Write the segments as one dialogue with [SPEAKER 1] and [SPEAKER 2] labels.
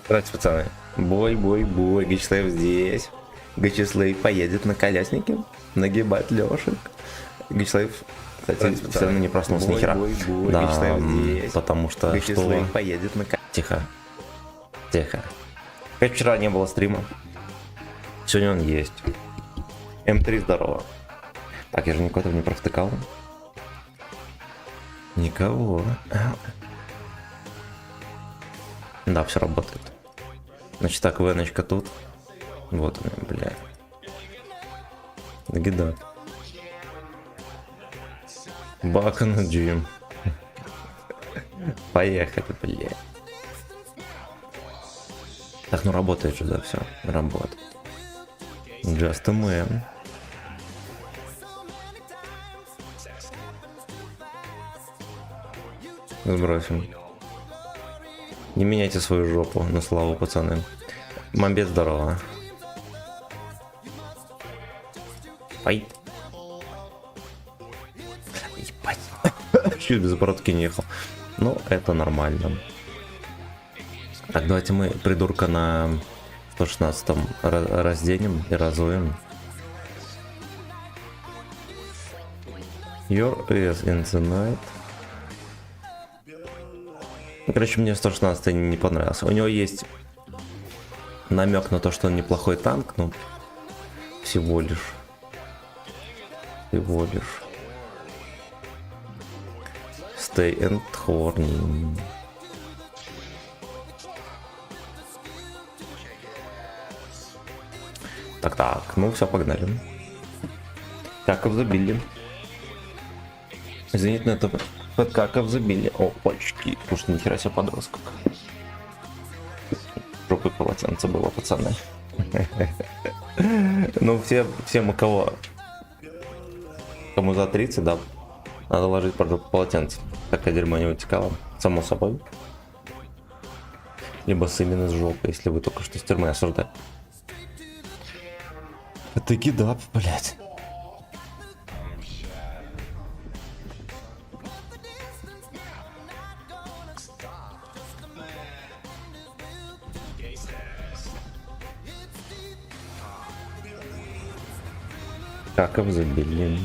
[SPEAKER 1] Здравствуйте, пацаны. Бой, Гичслейв здесь. Гичслейв поедет на коляснике, нагибать Лешек. Гичслейв, кстати, все равно не проснулся ни хера. Да, потому что Гичслейв поедет на коляснике. Тихо. Как вчера не было стрима. Сегодня он есть. М3 здорово. Так, я же никого не провтыкал. Никого. Да, все работает. Значит так, Веночка тут. Вот она, бля. Гида. Бака на джим. Поехали, бля. Так, ну работает же, да, все. Работает. Just a man. Сбросим. Не меняйте свою жопу на славу, пацаны. Мамбет, здорово. Ай. Ебать. Чуть без оборотки не ехал. Ну, это нормально. Так, давайте мы придурка на 116-м разденем и разуем. Your is in the night. Короче, мне 116 не понравился. У него есть намек на то, что он неплохой танк, но всего лишь. Stay and horny. Так, ну все, погнали. Каков забили. Извините, но это под каков забили. О, почки. Потому что нихера себе подросток. Жопы полотенца было, пацаны. Ну, всем у кому за 30, да, надо ложить под жопу полотенце. Такая дерьмо не вытекало, само собой. Либо с именно с жопы, если вы только что с тюрьмы осуждаете. Это гидап, блядь. Каков забили.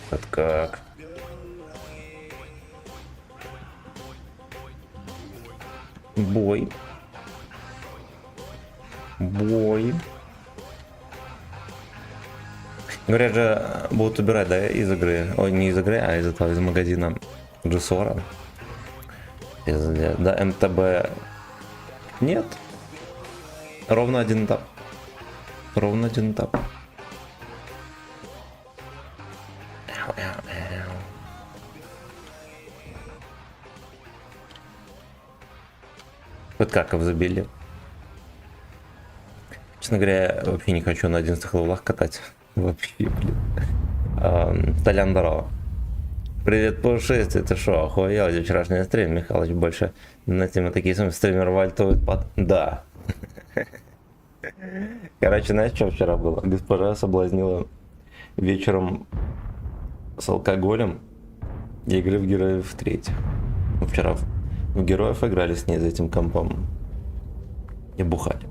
[SPEAKER 1] Вот как. Бой. Говорят же, будут убирать, да, из игры. Ой, не из игры, а из этого, из магазина G40. Да, МТБ. Нет. Ровно один этап. Вот как забили. Честно говоря, я вообще не хочу на 11 левелах катать. Вообще, блин. Толян, здорово. Привет, пушистый, ты шо, охуел? Вчерашний стрим, Михалыч больше на тему такие стример вальтует под... Да. Короче, знаешь, что вчера было? Госпожа соблазнила вечером с алкоголем и игры в героев третьих. Вчера в героев играли с ней за этим компом и бухали.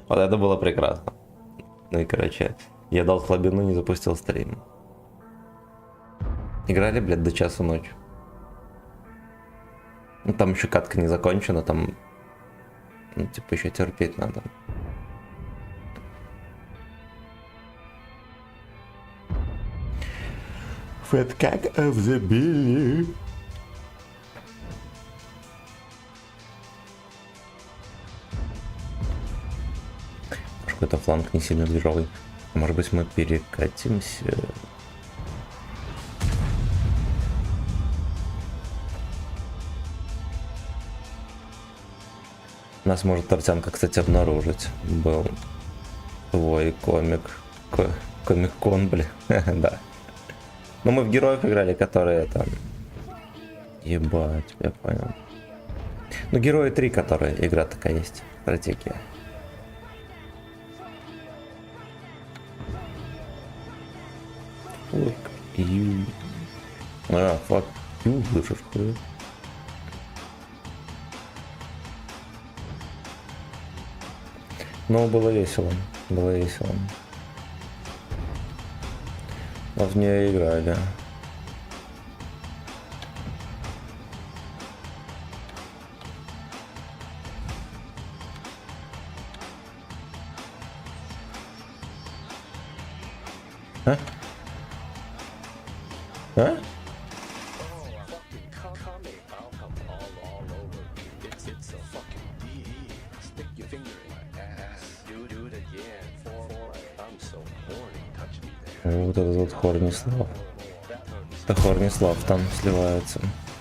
[SPEAKER 1] Вот это было прекрасно. Ну и короче, я дал слабину, не запустил стрим. Играли, блядь, до часу ночи. Ну там еще катка не закончена, там, ну типа еще терпеть надо. Fat как of the Billy. Какой-то фланг не сильно движовый. Может быть, мы перекатимся. Нас может Тортянка, кстати, обнаружить. Был твой комик-кон, блин. Да. Но мы в героев играли, которые там... Ебать, я понял. Ну, Герои 3, которые игра такая есть. Стратегия. Fuck you. Fuck you, слышишь, хуй. Ну, было весело. Было весело. Но в нее играли. А? А? Вот этот вот Хорнислав. Это Хорнислав там сливается.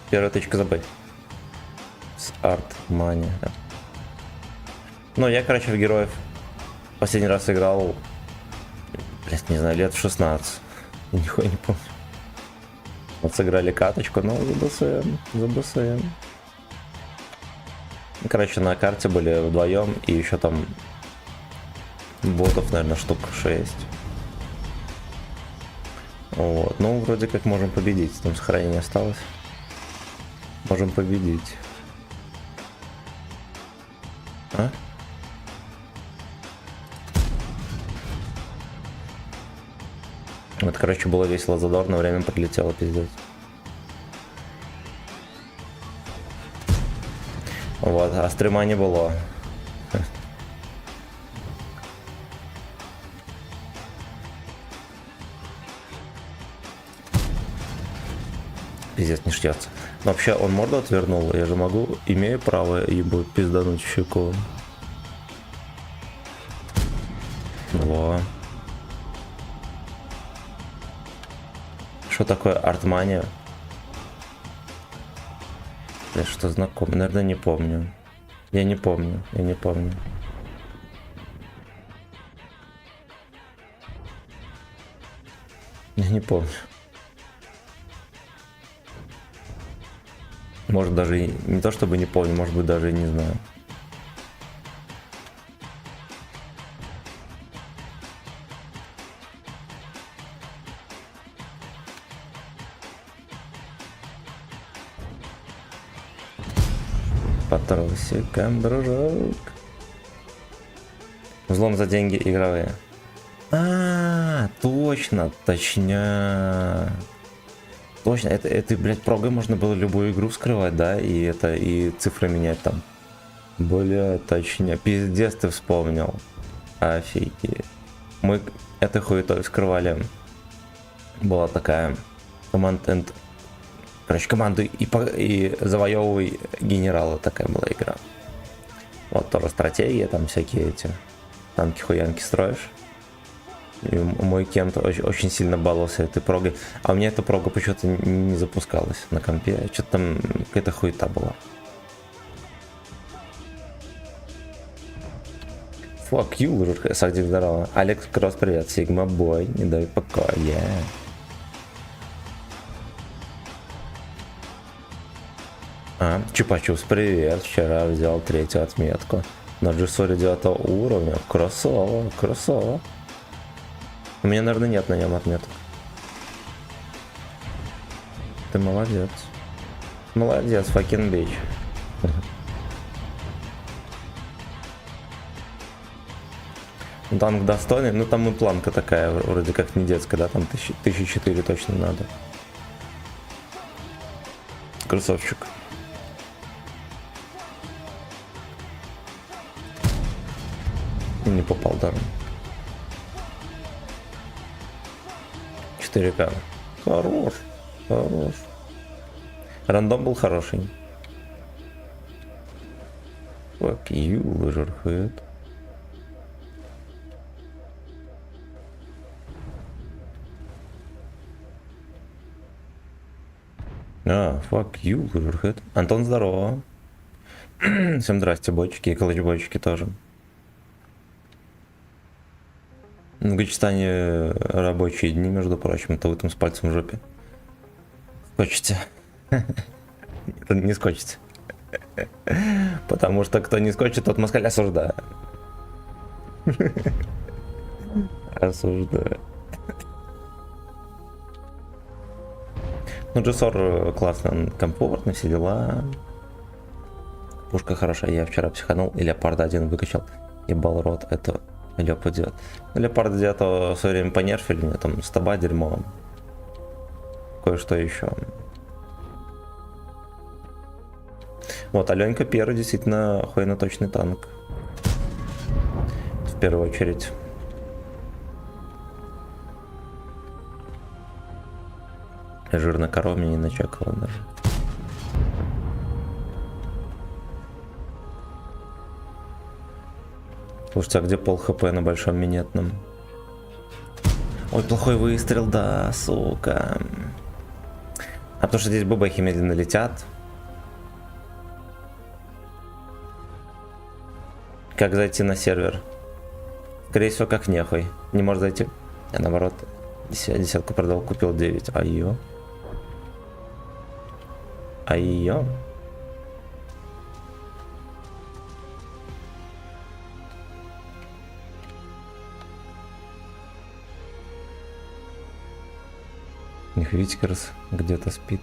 [SPEAKER 1] Первая точка забыть. С Артмани. Ну, я, короче, в героев последний раз играл, блядь, не знаю, лет в 16. Я нихуя не помню. Вот сыграли каточку, но за БСМ. Короче, на карте были вдвоем, и еще там ботов, наверное, штук 6. Вот, ну, вроде как можем победить. Там сохранение осталось. Можем победить. А? Вот, короче, было весело, задорно, время пролетело, пиздец. Вот, а стрима не было. Пиздец, не шьется. Но вообще он морду отвернул, я же могу, имею право ебу пиздануть в щеку. Во. Что такое Артмания? Я что знакомый, наверное, не помню. Я не помню. Я не помню. Может даже и не то чтобы не помню, может быть даже и не знаю. По трусикам, дружок. Взлом за деньги игровые. Точно, точня. Точно, это, блядь, прогой можно было любую игру вскрывать, да, и цифры менять там. Бля, точнее, пиздец ты вспомнил. Офигеть. Мы этой хуетой вскрывали. Была такая команду и завоевывай генерала, такая была игра. Вот тоже стратегия, там всякие эти танки-хуянки строишь. И мой Кент очень сильно баловался этой прогой. А у меня эта прога почему-то не запускалась на компе. Что-то там какая-то хуета была. Fuck you, Сагдик, здорово. Алекс Кросс, привет. Сигма Бой, не дай покоя. Чупа-чупс, привет. Вчера взял 3-ю отметку. На Джессоре 9 уровня. Красава. У меня, наверное, нет на нем отметок. Ты молодец. Молодец, fucking бич. Танк достойный, ну там и планка такая, вроде как не детская, да, там 1004 точно надо. Красавчик. Не попал даром. 4К. Хорош. Рандом был хороший. Fuck you, лыжерхед. Fuck you, лыжерхед. Антон, здорово. Всем здрасте, бойчики и колочбойчики тоже. В Гачестане рабочие дни, между прочим, это вы там с пальцем в жопе. Скочите. Это не скочите. Потому что кто не скочит, тот москаль осуждаю. Осуждаю. Ну, GSOR классно, он комфортный, все дела. Пушка хороша, я вчера психанул и Леопарда 1 выкачал. Ебал рот, это Леопа 9. Ну, Леопарда 9 в свое время понерфили, мне там стаба дерьмо. Кое-что еще. Вот, Аленька первый действительно охуенно точный танк. В первую очередь. Жирная корова меня не начекала даже. Слушайте, а где пол хп на большом минетном? Ой, плохой выстрел, да, сука. А потому что здесь бабахи медленно летят. Как зайти на сервер? Скорее всего, как нехуй. Не может зайти. Я наоборот, десятку продал, купил 9. А ее? А ее? У них Витькерс где-то спит.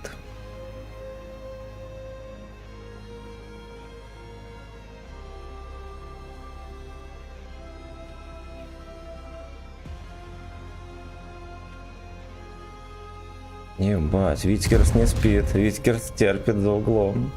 [SPEAKER 1] Ебать, Витькерс не спит, Витькерс терпит за углом.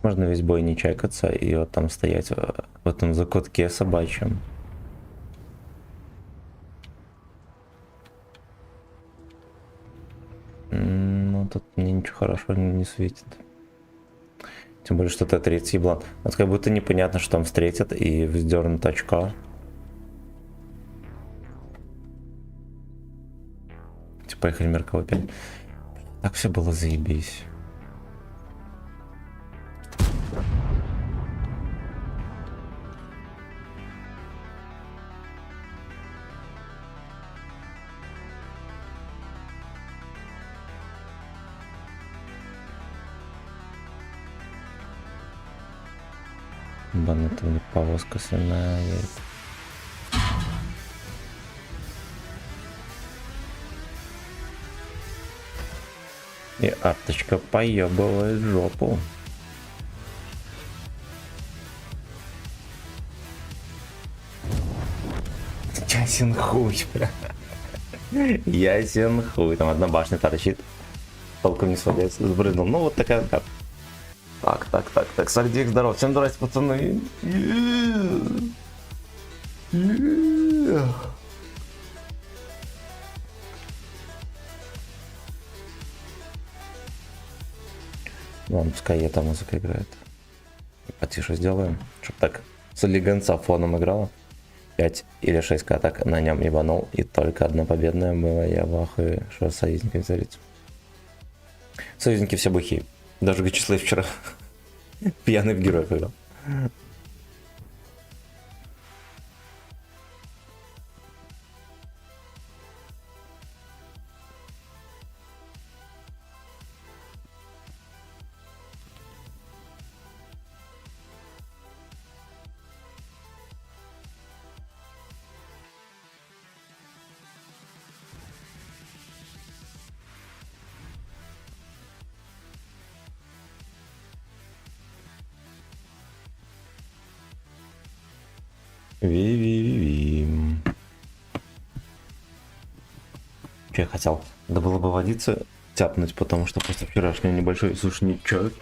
[SPEAKER 1] Можно весь бой не чекаться и вот там стоять в этом закутке собачьем. Ну тут мне ничего хорошего не светит. Тем более, что Т-30 еблан. Вот как будто непонятно, что там встретят и вздернут очко. Типа поехали Меркова 5. Так все было заебись. Бан, это у них повозка свиная едет. И арточка поебывает жопу. Ясен хуй, бля. Ясен хуй. Там одна башня торчит. Толком не сводится, сбрызнул. Ну вот такая как. Так, Сардик, здоров. Всем здрасте, пацаны. Ладно, пускай эта музыка играет. Потише сделаем, чтобы так солиганца фоном играла. 5 или 6 каток на нем ебанул, и только одна победная была. Я в ахуе, что союзники творится. Союзники все бухи. Даже Гачеслав вчера пьяный в героев играл. Ви-ви-ви-ви. Че я хотел? Да было бы водиться тяпнуть, потому что после вчерашнего небольшой сушничок.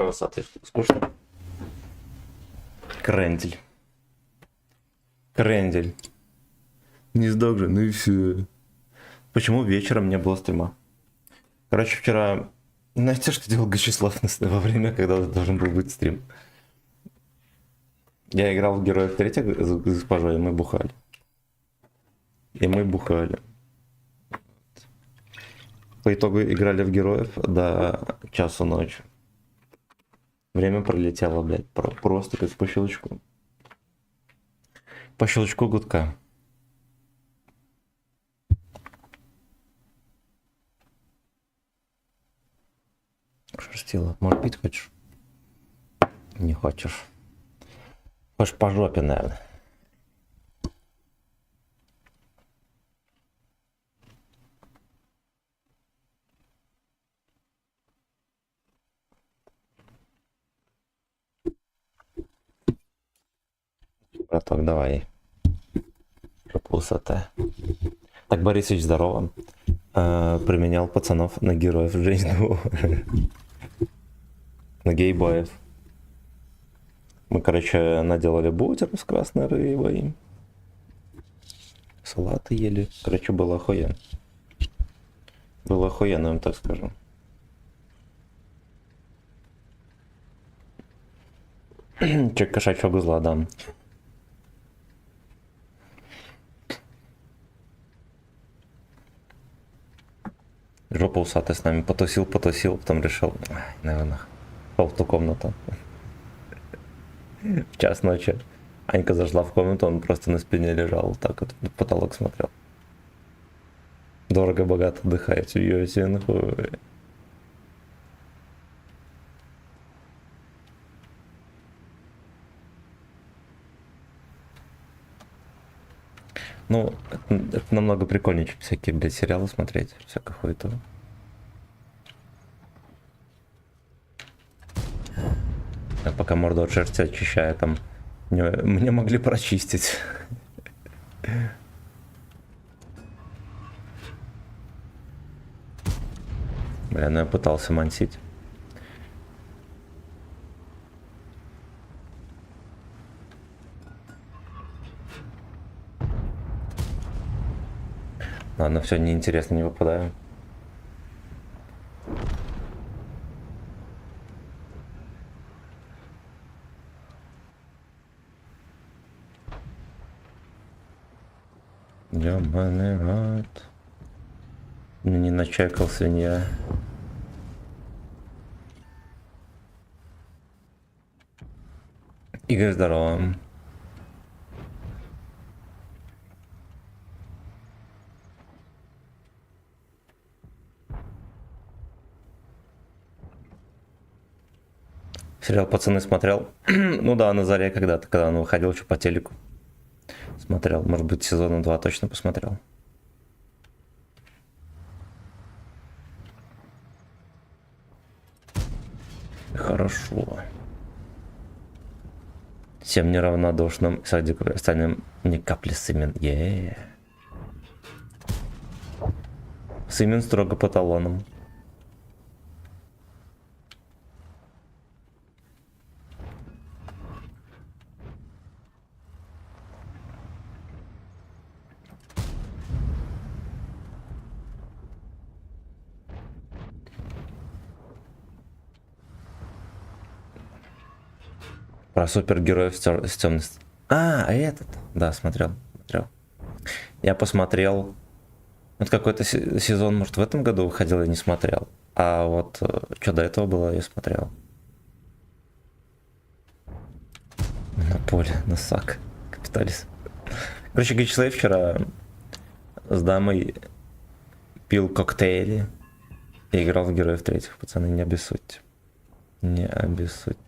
[SPEAKER 1] Красоты. Скучно. Крендель. Крендель. Не сдох же, ну и все. Почему вечером не было стрима? Короче, вчера... Знаете, что делал Гачеслав во время, когда должен был быть стрим? Я играл в Героев третьих с госпожой, и мы бухали. По итогу играли в Героев до часу ночи. Время пролетело, блядь, просто как по щелчку. По щелчку гудка. Шерстила. Может пить хочешь? Не хочешь. Хочешь по жопе, наверное. Браток, давай. Высота. Так, Борисович, здорово. Применял пацанов на героев Жизнь 2. На гейбоев. Мы, короче, наделали бутер с красной рыбой. Салаты ели. Короче, было охуенно. Было охуенно, я вам так скажу. Чек кошачьего гузла дам. Жопа усатый с нами потусил, потом решил, наверное, пошел в ту комнату. В час ночи. Анька зашла в комнату, он просто на спине лежал, вот так вот в потолок смотрел. Дорого-богато отдыхает, ее нахуй. Ну, это намного прикольнее, чем всякие, блядь, сериалы смотреть, всякое хуйто. Я пока морду от шерсти очищаю, там, мне могли прочистить. Бля, ну я пытался мансить. Ладно, все неинтересно, не выпадаю. Ёбаный рот. Не начекал свинья. Игорь, здорово. Сериал «Пацаны» смотрел? Ну да, на заре когда-то, когда он выходил еще по телеку. Смотрел, может быть, сезона 2 точно посмотрел. Хорошо. Всем неравнодушным, садику остальным ни капли сымен. Сымен строго по талонам. Про супергероев с темной... этот? Да, смотрел. Я посмотрел. Вот какой-то сезон, может, в этом году выходил, я не смотрел. А вот что до этого было, я смотрел. На поле, на сак. Капиталист. Короче, Гачеслей вчера с дамой пил коктейли и играл в Героев третьих. Пацаны, не обессудьте. Не обессудьте.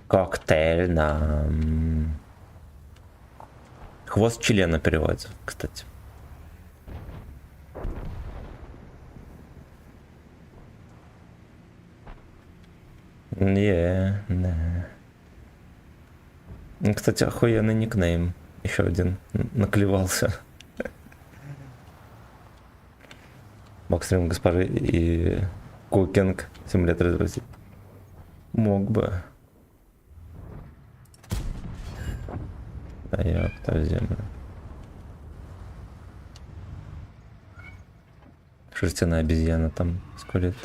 [SPEAKER 1] Коктейль нам. Хвост члена переводится, кстати. Да. Кстати, охуенный никнейм. Еще один наклевался. Бокстрим госпожи и кукинг симулятор изобразить. Мог бы. Да я в землю. Шерстяная обезьяна там скулит.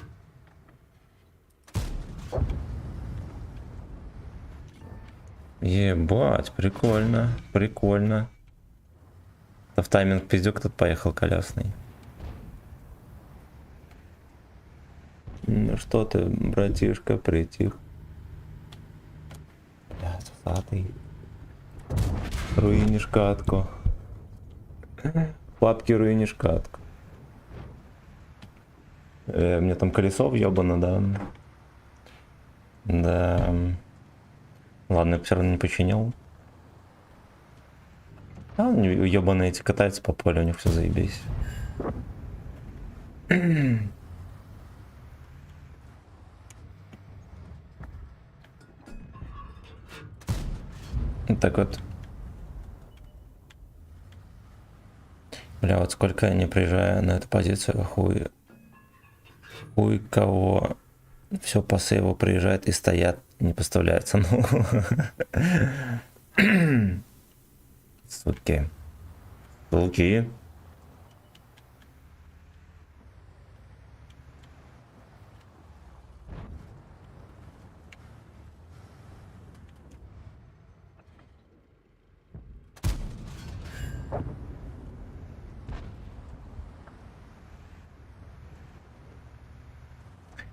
[SPEAKER 1] Ебать, прикольно, прикольно. В тайминг пиздюк тут поехал колясный. Ну что ты, братишка, притих. Блядь, усатый. Руинишь катку. Папки руинишь катку. Мне там колесо въебано, да. Да. Ладно, я все равно не починил. А, ебаные эти катаются по полю, у них все заебись. Так вот. Бля, вот сколько я не приезжаю на эту позицию, хуй кого все по сейву приезжает и стоят, не поставляются. Ну. Суки. Суки.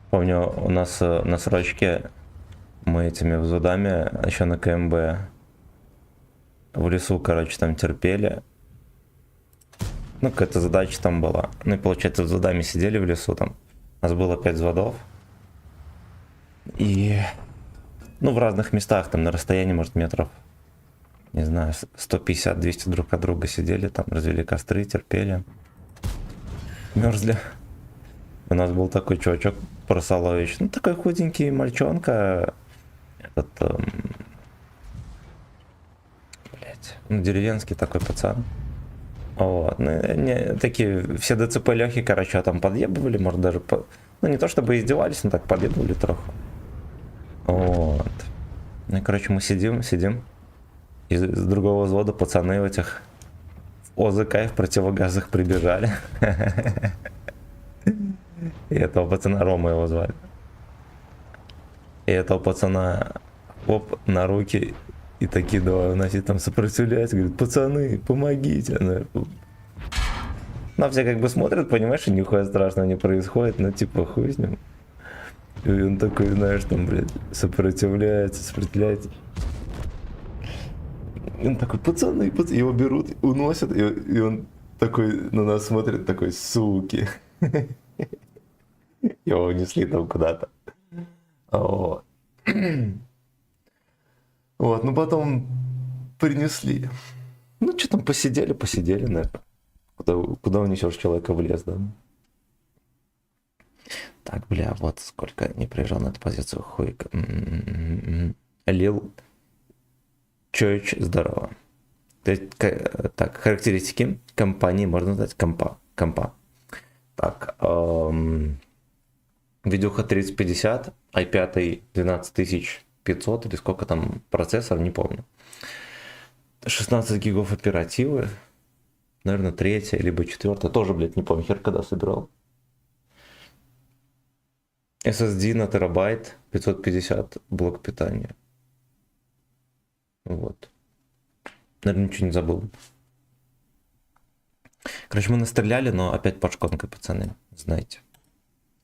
[SPEAKER 1] Помню, у нас на срочке мы этими взводами еще на КМБ в лесу, короче, там терпели. Ну, какая-то задача там была. Ну и получается, взводами сидели в лесу там. У нас было 5 взводов. И, ну, в разных местах, там на расстоянии, может, метров, не знаю, 150-200 друг от друга сидели, там развели костры, терпели. Мерзли. У нас был такой чувачок, Просолович, ну такой худенький мальчонка, этот, блять, ну деревенский такой пацан. Вот, ну, такие все ДЦП лехи, короче, там подъебывали, может даже, ну не то чтобы издевались, но так подъебывали троху. Вот. Ну и, короче, мы сидим, из другого взвода пацаны в этих в ОЗК в противогазах прибежали. И этого пацана, Рома его звали. И этого пацана, оп, на руки, и такие давай уносить, там сопротивляться, говорит, пацаны, помогите. Ну, все как бы смотрят, понимаешь, и нихуя страшного не происходит, ну типа хуй с ним. И он такой, знаешь, там, блядь, сопротивляется. И он такой, пацаны, его берут, уносят, и он такой на нас смотрит, такой, суки. Его унесли там куда-то. Вот. Вот, ну потом принесли. Ну, что там, посидели, наверное. Куда унесешь человека в лес, да? Так, бля, вот сколько не приезжал на эту позицию, хуй. Лил Чойч, здорово. Так, характеристики компании, можно назвать компа. Так, видюха 3050, i5 12500 или сколько там процессор, не помню. 16 гигов оперативы, наверное, третья, либо четвертая, тоже, блядь, не помню, хер когда собирал. SSD на терабайт, 550 блок питания. Вот. Наверное, ничего не забыл. Короче, мы настреляли, но опять под шконкой, пацаны, знаете.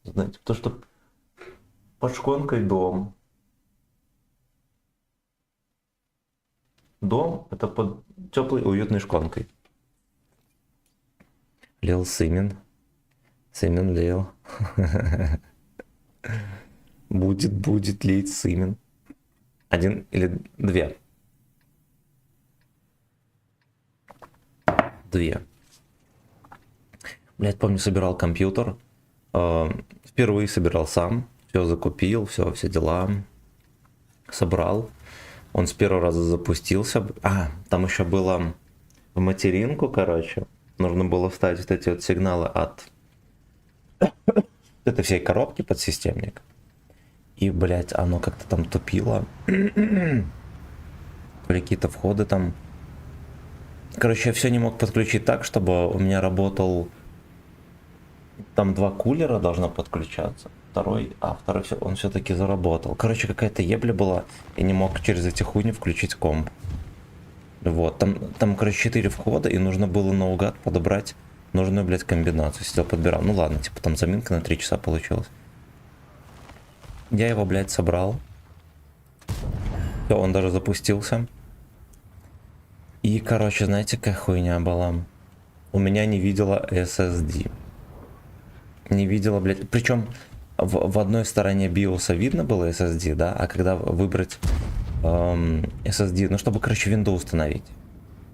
[SPEAKER 1] Потому что под шконкой дом. Дом — это под теплой, уютной шконкой. Лил Симин лил. Будет лить Симин. Один или две? Две. Блядь, помню, собирал компьютер. Впервые собирал сам. Все закупил, все дела. Собрал. Он с первого раза запустился. А, там еще было в материнку, короче. Нужно было вставить вот эти вот сигналы от этой всей коробки подсистемник. И, блядь, оно как-то там тупило. Какие-то входы там. Короче, я все не мог подключить так, чтобы у меня работал... Там 2 кулера должно подключаться. Второй он все-таки заработал. Короче, какая-то ебля была. Я не мог через эти хуйни включить комп. Вот, там, короче, 4 входа, и нужно было наугад подобрать нужную, блядь, комбинацию. Сидел, подбирал. Ну ладно, типа там заминка на 3 часа получилась. Я его, блядь, собрал. Все, он даже запустился. И, короче, знаете, какая хуйня была? У меня не видела SSD. Не видела, блядь. Причем в одной стороне биоса видно было SSD, да? А когда выбрать SSD, ну, чтобы, короче, винду установить.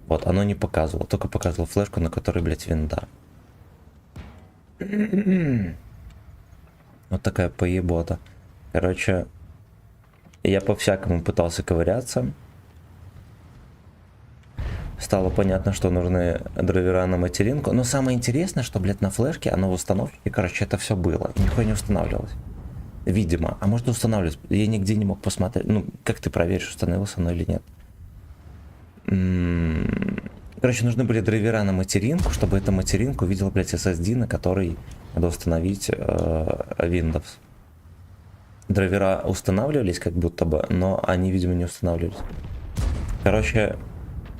[SPEAKER 1] Вот, оно не показывало. Только показывало флешку, на которой, блядь, винда. Вот такая поебота. Короче, я по-всякому пытался ковыряться. Стало понятно, что нужны драйвера на материнку. Но самое интересное, что, блядь, на флешке, оно в установке, короче, это все было. И нихуя не устанавливалось. Видимо. А может устанавливалось. Я нигде не мог посмотреть. Ну, как ты проверишь, установился оно или нет. Короче, нужны были драйвера на материнку, чтобы эта материнка увидела, блядь, SSD, на который надо установить Windows. Драйвера устанавливались как будто бы, но они, видимо, не устанавливались. Короче,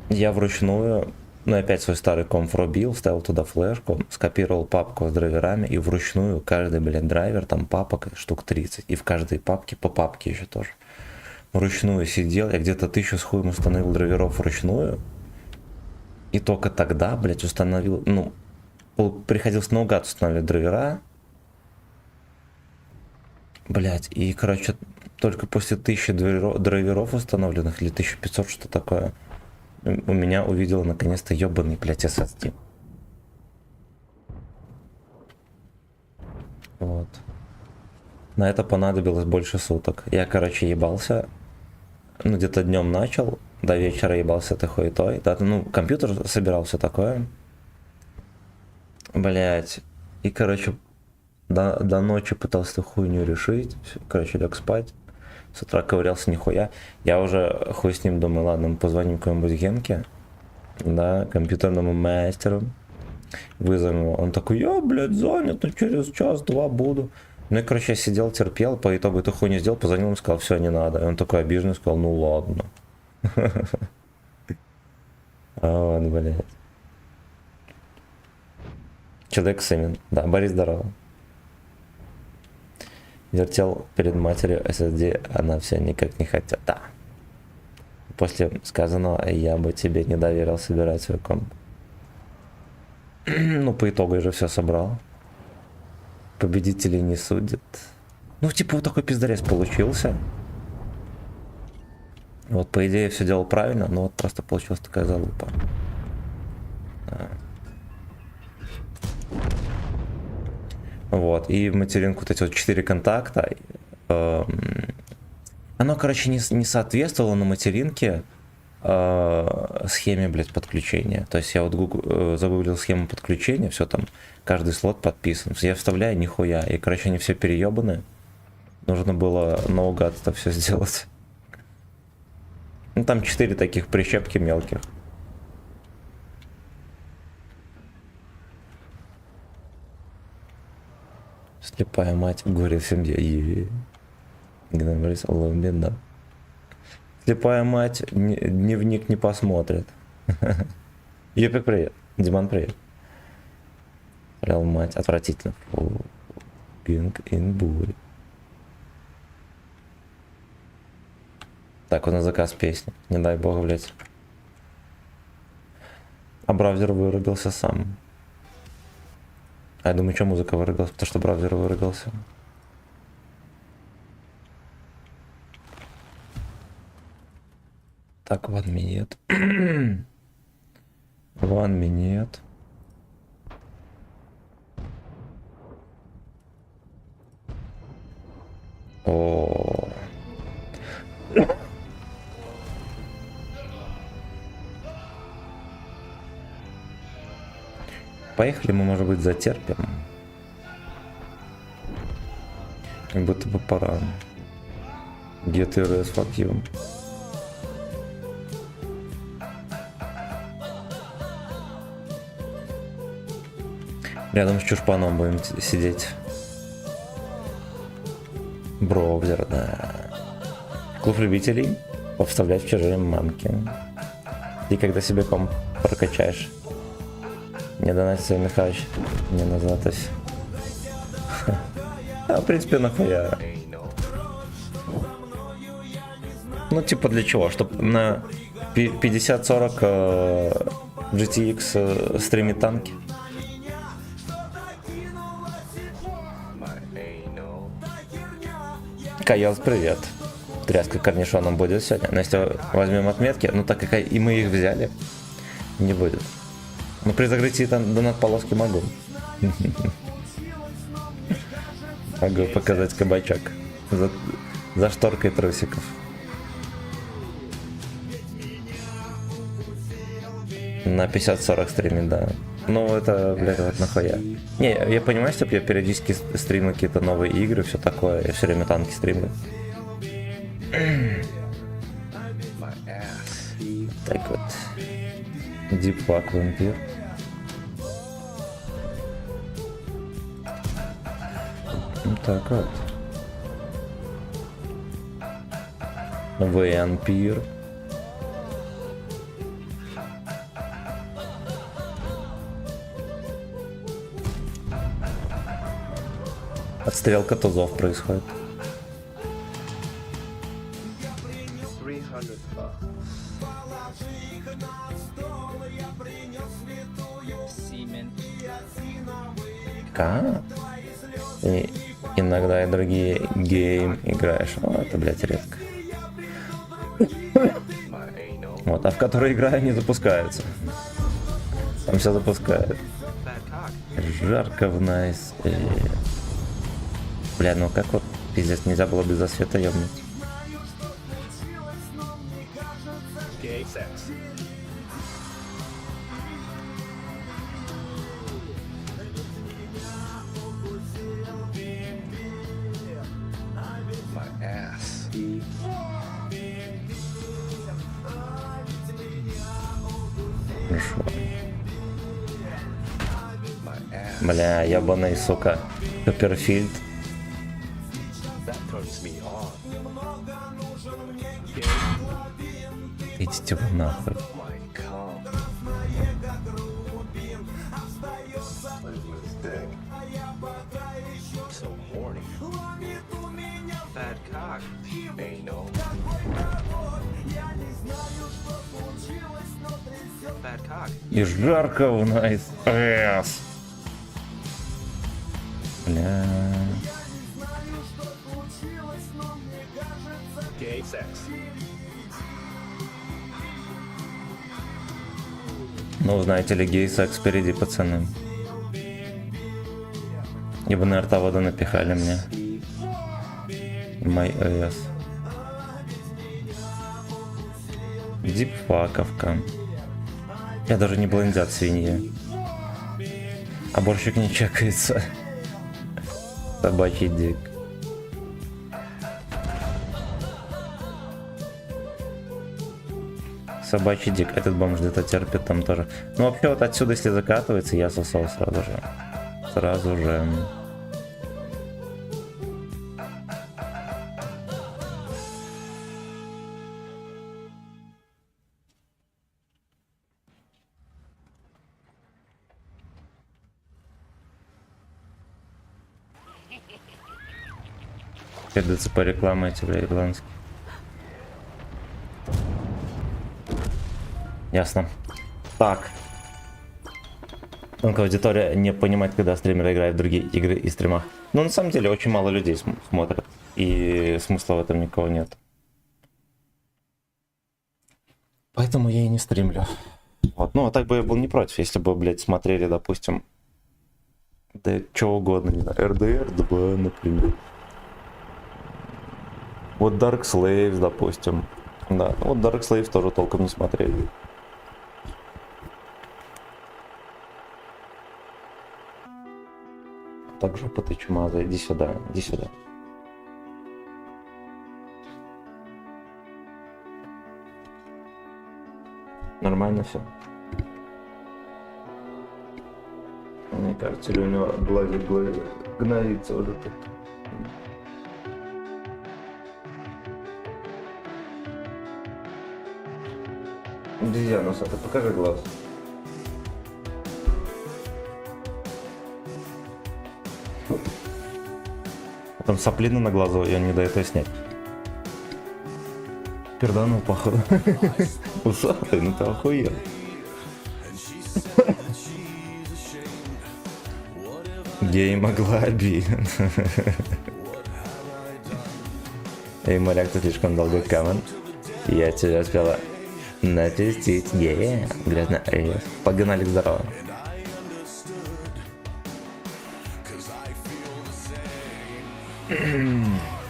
[SPEAKER 1] я вручную, ну, опять свой старый комп врубил, вставил туда флешку, скопировал папку с драйверами и вручную каждый, блядь, драйвер, там папок штук 30, и в каждой папке по папке еще тоже. Вручную сидел, я где-то 1000 с хуем установил драйверов вручную. И только тогда, блядь, установил, ну, приходилось наугад устанавливать драйвера. Блядь, и, короче, только после 1000 драйверов установленных, или 1500, что такое, у меня увидел наконец-то ебаный, блядь, SSD. Вот. На это понадобилось больше суток. Я, короче, ебался. Ну, где-то днем начал, до вечера ебался этой хуетой. Да, ну, компьютер собирал, все такое. Блять. И, короче, до ночи пытался эту хуйню решить. Короче, лег спать. С утра ковырялся нихуя. Я уже хуй с ним думаю, ладно, мы позвоним кому-нибудь Генке. Да, компьютерному мастеру. Вызовем его. Он такой, я, блядь, занят, ну через час-два буду. Ну и, короче, я сидел, терпел, по итогу эту хуйню сделал, позвонил ему, сказал, все, не надо. И он такой обиженный, сказал, ну ладно. А вот, блядь. Человек с имен. Да, Борис, здорово. Вертел перед матерью SSD, она все никак не хотела. Да. После сказанного я бы тебе не доверил собирать свой комп. Ну, по итогу я же все собрал. Победителей не судят. Ну, типа, вот такой пиздарец получился. Вот, по идее, все делал правильно, но вот просто получилась такая залупа. Вот, и в материнку вот эти вот 4 контакта. Оно, короче, не соответствовало на материнке схеме, блядь, подключения. То есть я вот загуглил схему подключения, все там, каждый слот подписан. Я вставляю нихуя. И, короче, они все переебаны. Нужно было наугад это все сделать. Ну, там 4 таких прищепки мелких. Слепая мать, горе в семье. Говорит, беда. Слепая мать дневник не посмотрит. Юпик, привет. Диман, привет. Реал мать, отвратительно. Пинг ин буй. Так, у нас заказ песни. Не дай бог, блядь. А браузер вырубился сам. А я думаю, что музыка вырубилась, потому что браузер вырубился. Так, one minute. One minute. О. Поехали, мы, может быть, затерпим. Как будто бы пора. Get your ass, fuck you. Рядом с чушпаном будем сидеть. Броузер, да. Клуб любителей повставлять в чужие мамки. И когда себе комп прокачаешь. Не донать свой Михайлович. Не назадась. А в принципе нахуя. Ну типа для чего? Чтоб на 50-40 GTX стримить танки. Кайос, привет. Тряска корнишоном будет сегодня. Но если возьмем отметки, ну так как и мы их взяли, не будет. Но при закрытии донат полоски могу. Могу показать кабачок. За шторкой трусиков. На 50-40 стримить, да. Ну это, блядь, вот нахуя. Не, я понимаю, что я периодически стримлю какие-то новые игры, все такое. Я все время танки стримлю. Так вот. Deep Fuck Vampire. Так вот. Vampire. Отстрелка тузов происходит. Как? И иногда и другие гейм играешь. О, это, блядь, редко. Вот, а в которые играю не запускается. Там все запускает. Жарко в найс. Бля, ну как вот, пиздец, нельзя было без засвета ёбнуть. Хорошо. Бля, ебаный, сука. Копперфильд. Идите вы нахуй. И жарко в найс. Бля. Ну, знаете ли, гей-секс впереди, пацаны. Ибо на рта воду напихали мне. Мой ОС. Дипфаковка. Я даже не блиндят свиньи. А борщик не чекается. Собачий дик. Собачий дик. Этот бомж где-то терпит там тоже. Ну вообще вот отсюда, если закатывается, я сосал сразу же. Сразу же. ДЦП реклама эти, бля, ирландские. Ясно. Так. Тонкая аудитория не понимает, когда стримеры играют в другие игры и стримах. Но на самом деле очень мало людей смотрят. И смысла в этом никого нет. Поэтому я и не стримлю. Вот. Ну, а так бы я был не против, если бы, блядь, смотрели, допустим, да что угодно, не знаю, RDR 2, например. Вот Dark Slaves, допустим. Да, вот Dark Slaves тоже толком не смотрели. так жопа ты чумазая. Иди сюда, иди сюда. Нормально все. Мне кажется, или у него глазик гноится уже тут. Обезьяна, носатый, покажи глаз. Там соплина на глазу, и он не дает ее снять. Перданул, походу. Усатый, ну ты охуел. Геймоглобин. Эй, моряк, ты слишком долго камен. Я тебя успела напустить. Грязно. Погнали к здоровому.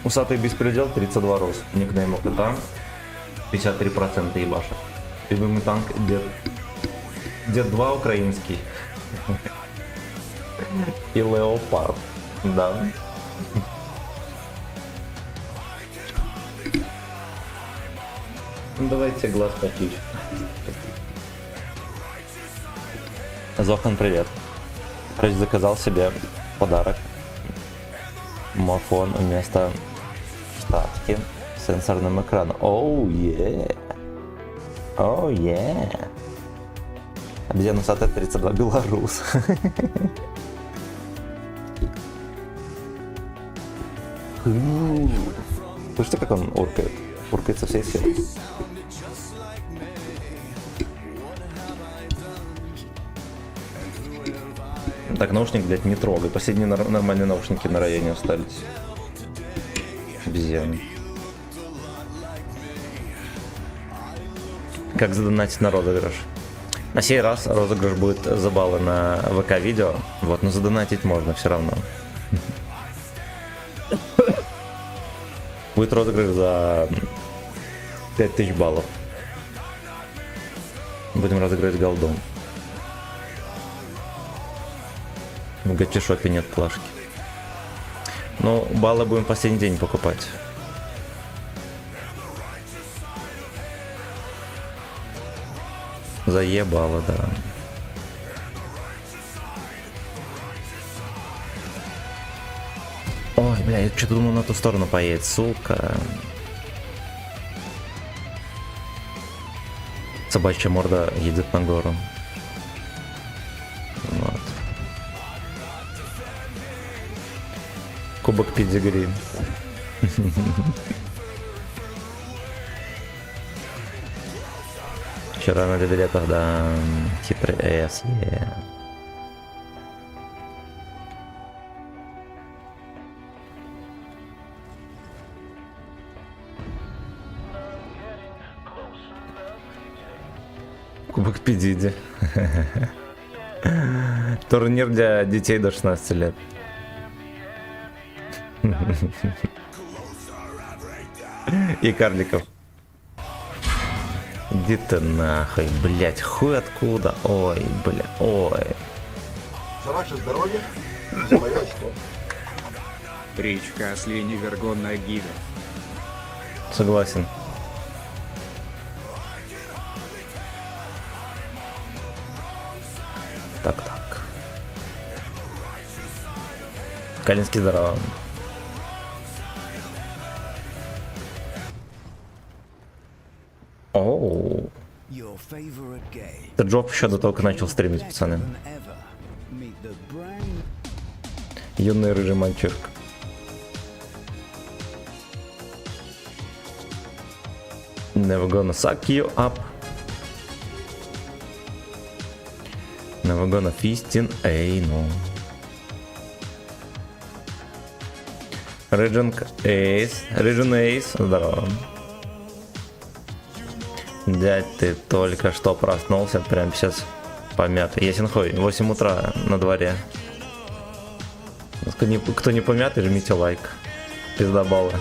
[SPEAKER 1] Усатый беспредел, 32 рост. Никнейм танк, 53% ебашек. Любимый танк Дед 2 украинский. И Леопард. Да. Давайте глаз почищу. Зохан, привет. Короче, заказал себе подарок. Морфон вместо штатки с сенсорным экраном. Оу, е. Оу, е. Обезьяна усатая 32, белорус. Слышите, как он уркает? Уркает со всей силы. Так, наушник, блядь, не трогай. Последние нормальные наушники на районе остались. Обезьяны. Как задонатить на розыгрыш? На сей раз розыгрыш будет за баллы на ВК-видео. Вот, но задонатить можно все равно. Будет розыгрыш за 5000 баллов. Будем разыгрывать голду. В гачешопе нет плашки. Но баллы будем последний день покупать. Заебало, да. Ой, бля, я что-то думал на ту сторону поедет, сука. Собачья морда едет на гору. Вот. Кубок педигри. Вчера на билетах, да, хитрый эс. Кубок Педиди. Турнир для детей до 16 лет. И карликов. Иди ты нахуй, блять, хуй откуда? Ой, бля, ой.
[SPEAKER 2] За ваше здоровье, за мое очко.
[SPEAKER 3] Речка Ослень Вергонная гида.
[SPEAKER 1] Согласен. Так. Калинский здорово. Оу. Ты Джоп еще до того, как начал стримить, пацаны. Юный рыжий мальчишка. Never gonna suck you up. Never gonna fist in anal. Рыжинг Эйс. Рыжин Эйс. Здорово. Дядь, ты только что проснулся, прям сейчас помятый. Ясен хуй, 8 утра на дворе. Кто не помятый, жмите лайк. Пиздобалы.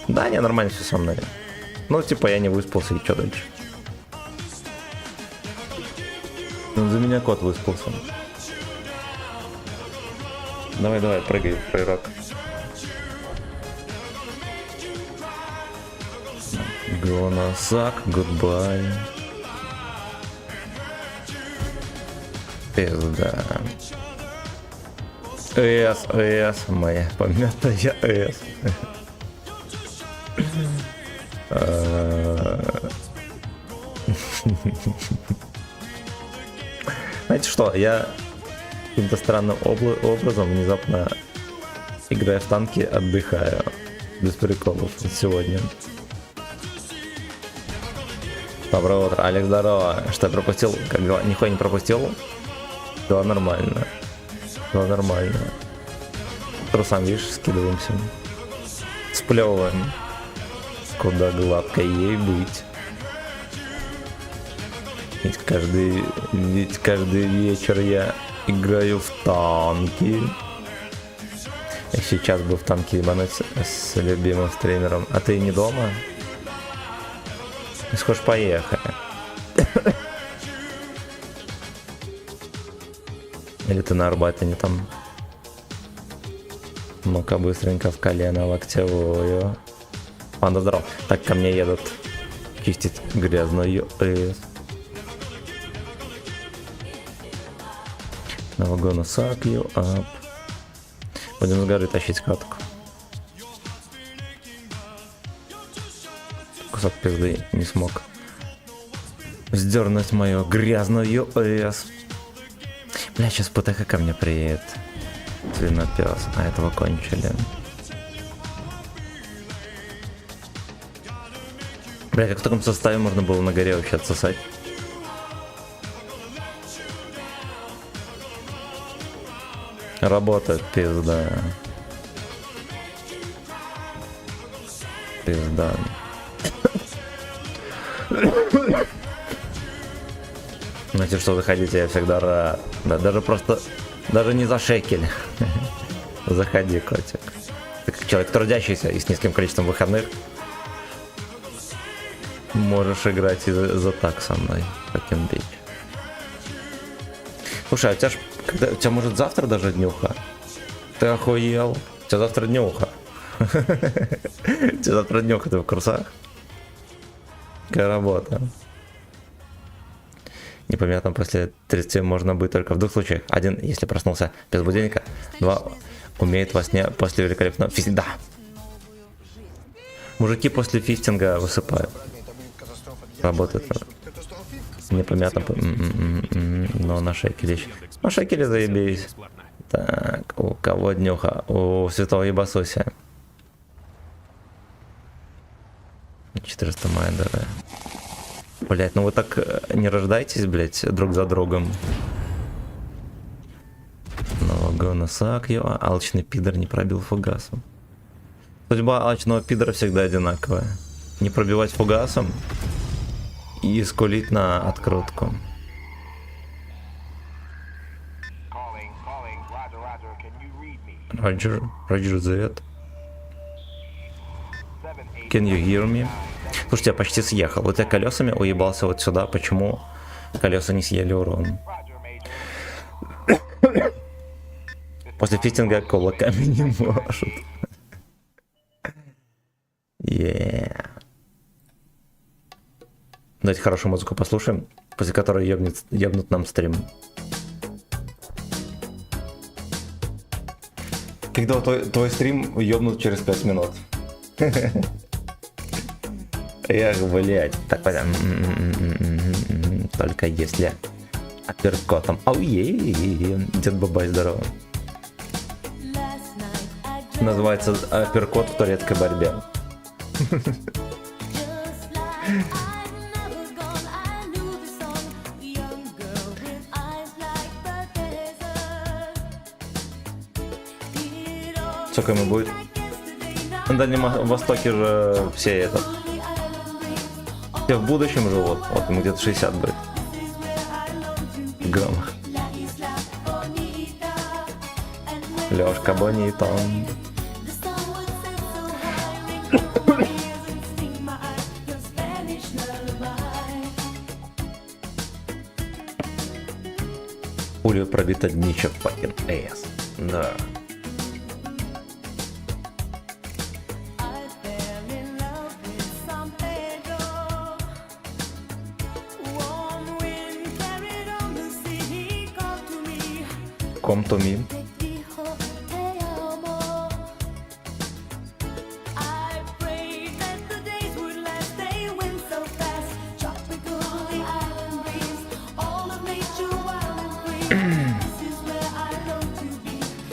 [SPEAKER 1] Да, не, нормально все со мной. Ну, типа, я не выспался, и что дальше? Ну, за меня кот выспался. Давай, давай, прыгай, прыжок. Gonna suck, goodbye. Пизда. Эс, моя помятая эс. Знаете что, я каким-то странным образом внезапно, играя в танки, отдыхаю. Без приколов сегодня. Доброе утро, Алекс, здорово. Что я пропустил? Как дела? Нихуя не пропустил? Дела нормально. Дела нормально. Трусам, видишь, скидываемся. Сплевываем. Куда гладко ей быть. Ведь каждый вечер я играю в танки. Я сейчас бы в танки ебануть с любимым стримером. А ты не дома? Схож, поехали. Или ты на Арбатине там? Ну-ка быстренько в колено локтевую. Панда, здоров. Так, ко мне едут чистить грязную эс. Now we're gonna suck you up. Будем с горы тащить катку. Кусок пизды не смог сдернуть мою грязную эс. Бля, сейчас ПТХ ко мне приедет. Свинопес, а этого кончили. Бля, как в таком составе можно было на горе вообще отсосать? Работает, пизда. Пизда. Знаете, что заходите, я всегда рад. Да, даже просто, даже не за шекель. Заходи, котик. Ты как человек трудящийся и с низким количеством выходных можешь играть и за так со мной. Fucking bitch. Слушай, а у тебя может завтра даже днюха? Ты охуел? У тебя завтра днюха. У тебя завтра днюха, ты в курсах? Какая работа. Непонятно, после 30 можно быть только в двух случаях. Один, если проснулся без будильника. Два, умеет во сне после великолепного фистинга. Да. Мужики после фистинга высыпают. Работает. Непонятно, но на шекеле еще. На шекеле заебись. Так, у кого днюха? У святого ебасуся. 400 мая, да. Блять, ну вы так не рождайтесь, блять, друг за другом. Но gonna suck you. Алчный пидор не пробил фугасом. Судьба алчного пидора всегда одинаковая. Не пробивать фугасом и скулить на открутку. Роджер Z. Can you hear me? Слушайте, я почти съехал. Вот я колесами уебался вот сюда. Почему колеса не съели урон? После фитинга кулаками не машут. Yeah. Давайте хорошую музыку послушаем, после которой ебнут нам стрим. Когда твой стрим ебнут через 5 минут. Эх, блять. Так, только если апперкотом. Ауе, Дед Бабай, здорово. Называется апперкот в турецкой борьбе. Сколько ему будет? На Дальнем Востоке же все это. Все в будущем живут. Вот ему где-то 60 будет. В граммах. Лёшка Бонитон. Пулю пробито днище fucking ass. Да. come to me.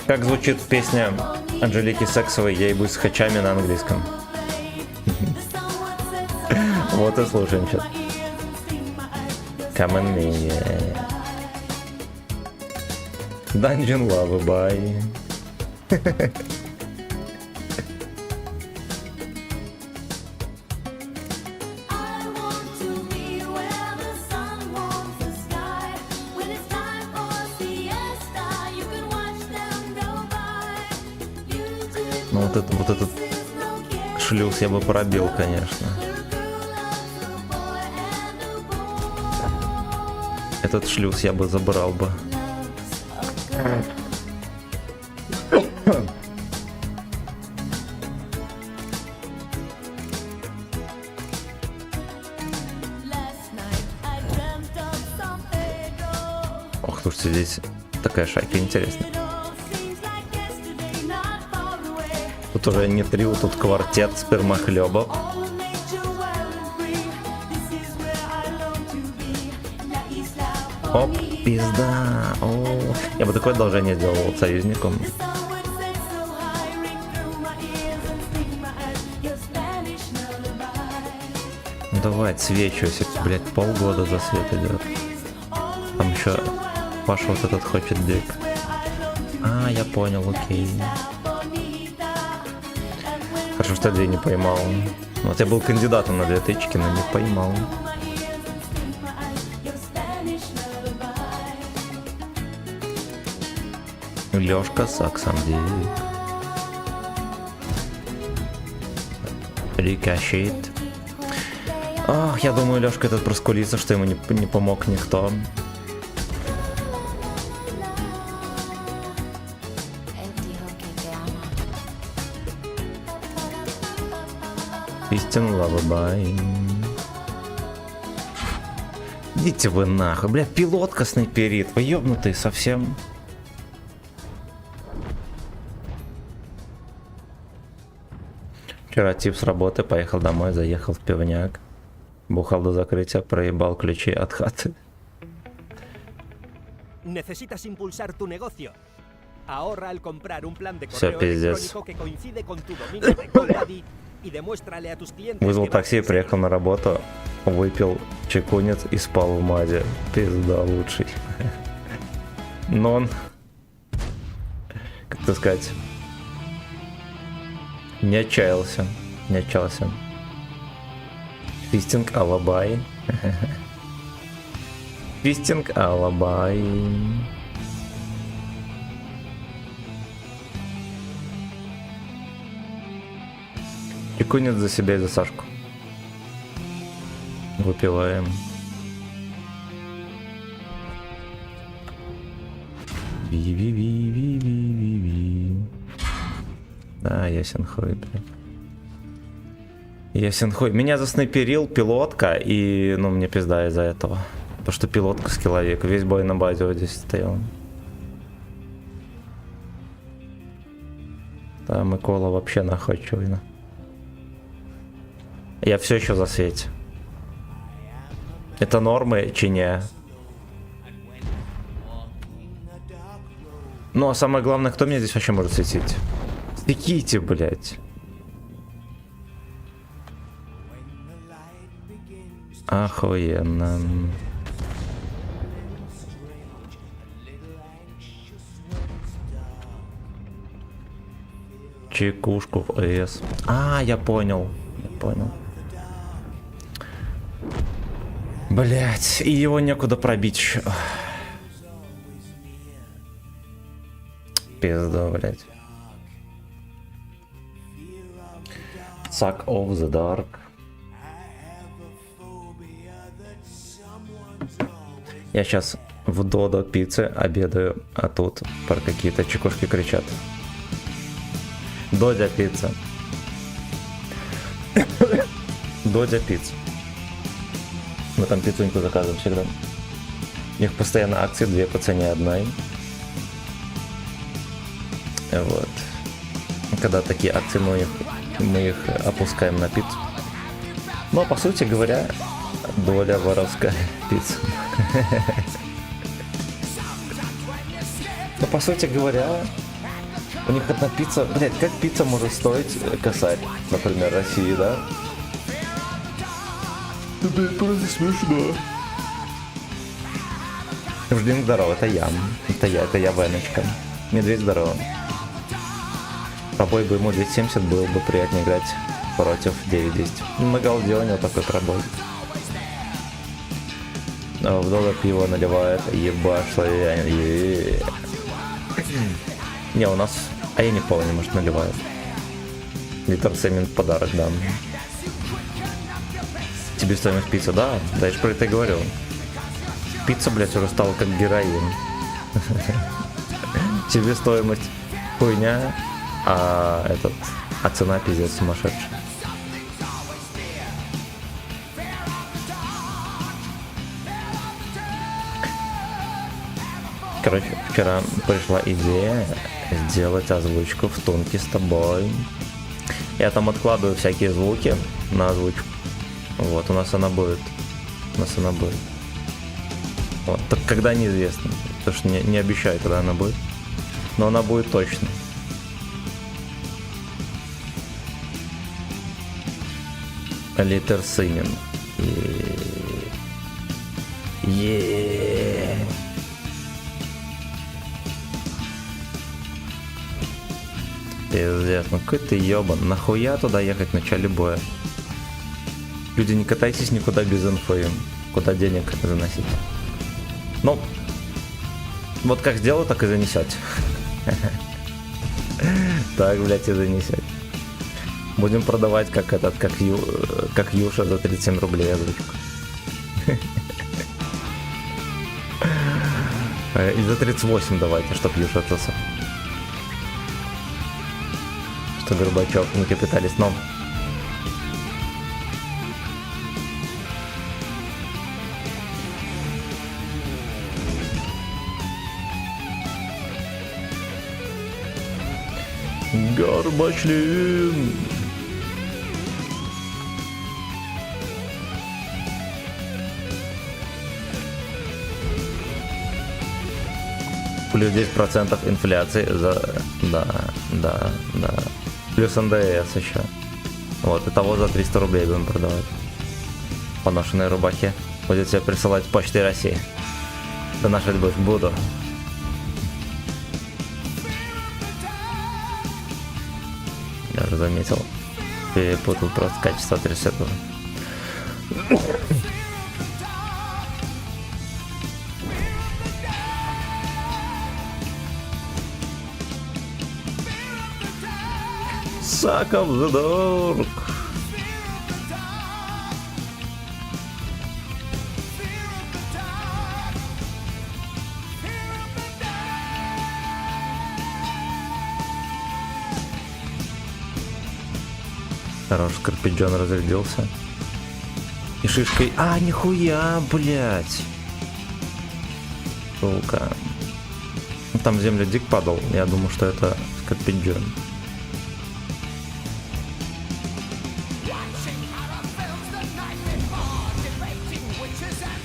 [SPEAKER 1] Как звучит песня Анжелики Сексовой «Я с хачами» на английском? Вот и слушаем сейчас. Come on me. Dungeon Lullaby. Ну вот этот шлюз я бы пробил, конечно. Этот шлюз я бы забрал бы. Ох, слушайте, здесь такая шайка интересная. Тут уже не трио, тут квартет спермохлебов. Оп, пизда. О, я бы такое одолжение сделал союзникам. Ну давай, отсвечивайся, блять, полгода за свет идет. Там еще Паша вот этот хочет дик. А, я понял, окей. Хорошо, что я 2 не поймал. Вот я был кандидатом на 2 тычки, но не поймал. Лёшка Саксамдик. Рикошет. Ах, я думаю, Лёшка этот проскулится, что ему не помог никто. Истин лавабай. Идите вы нахуй, бля, пилотка снайперит, вы ёбнутые совсем. Вчера тип с работы поехал домой, заехал в пивняк, бухал до закрытия, проебал ключи от хаты.
[SPEAKER 3] Necesitas impulsar tu negocio. Ahorra al comprar un plan de
[SPEAKER 1] Всё,
[SPEAKER 3] correo
[SPEAKER 1] пиздец.
[SPEAKER 3] electrónico que coincide con tu dominio de GoDaddy y demuéstrale a tus clientes
[SPEAKER 1] Вызвал
[SPEAKER 3] que
[SPEAKER 1] такси,
[SPEAKER 3] vas a
[SPEAKER 1] приехал на работу, выпил чекунец и спал в маде. Пизда лучший. Нон. Как это сказать? Не отчаялся. Не отчаялся. Фистинг алабай. Фистинг алабай. Чекунец за себя и за Сашку. Выпиваем. Ви-ви-ви-ви-ви-ви-ви. Да, ясен хуй, блядь. Ясен хуй. Меня заснайперил пилотка, и, ну, мне пизда из-за этого. Потому что пилотка скилловик. Весь бой на базе вот здесь стоял. Да, Микола вообще находчивый. Я все еще за свете. Это нормы, чи не? Ну, а самое главное, кто меня здесь вообще может светить? Светите, блядь. Охуенно. Чекушку в ЭС. А, я понял. Я понял. Блять, и его некуда пробить еще. Пизда, блять. Suck of the dark. Я сейчас в Додо пицце обедаю, а тут про какие-то чекушки кричат. Додя пицца. Додя пицца. Мы там пиццуньку заказываем всегда. У них постоянно акции, 2 по цене одной. Вот. Когда такие акции, мы их опускаем на пиццу. Но, по сути говоря, доля воровская пицца. Но, по сути говоря, у них одна пицца... Блять, как пицца может стоить косарь, например, России, да? Это просто смешно. Ждем здорово, это я. Это я Веночка. Медведь здорово. Пробой бы ему 270, было бы приятнее играть против 9-10. На голде у него такой пробой. В доллар пиво наливает, ебаш, славяне. Не, у нас... А я не помню, может наливают. Литр семен подарок, да. Тебе стоимость пиццы, да? Да, я же про это и говорю. Пицца, блядь, уже стала как героин. Тебе стоимость хуйня, а цена пиздец сумасшедшая. Короче, вчера пришла идея сделать озвучку в тунке с тобой. Я там откладываю всякие звуки на озвучку. Вот, у нас она будет. Вот, так когда неизвестно. Потому что не обещаю, когда она будет. Но она будет точно. Литер Сынин. Пиздец, ну какой ты ёбан. Нахуя туда ехать в начале боя? Люди, не катайтесь никуда без инфы. Куда денег заносить. Ну, вот как сделаю, так и занесете. Так, блядь, и занесете. Будем продавать как Юша за 37 рублей озвучку. И за 38 давайте, чтоб Юша отсосал. Что Горбачев не капиталист, но... Горбачлин! Плюс 10% инфляции за... Да. Плюс НДС еще. Вот, итого за 300 рублей будем продавать. Поношенные рубахи. Будет тебе присылать с почты России. Донашивать больше буду. Я уже заметил. Перепутал просто качество трясетого. Саков задорг. Хорош, Скорпиджон разрядился. И шишкой... А, нихуя, блять. Сука. Там в землю дик падал. Я думал, что это Скорпиджон.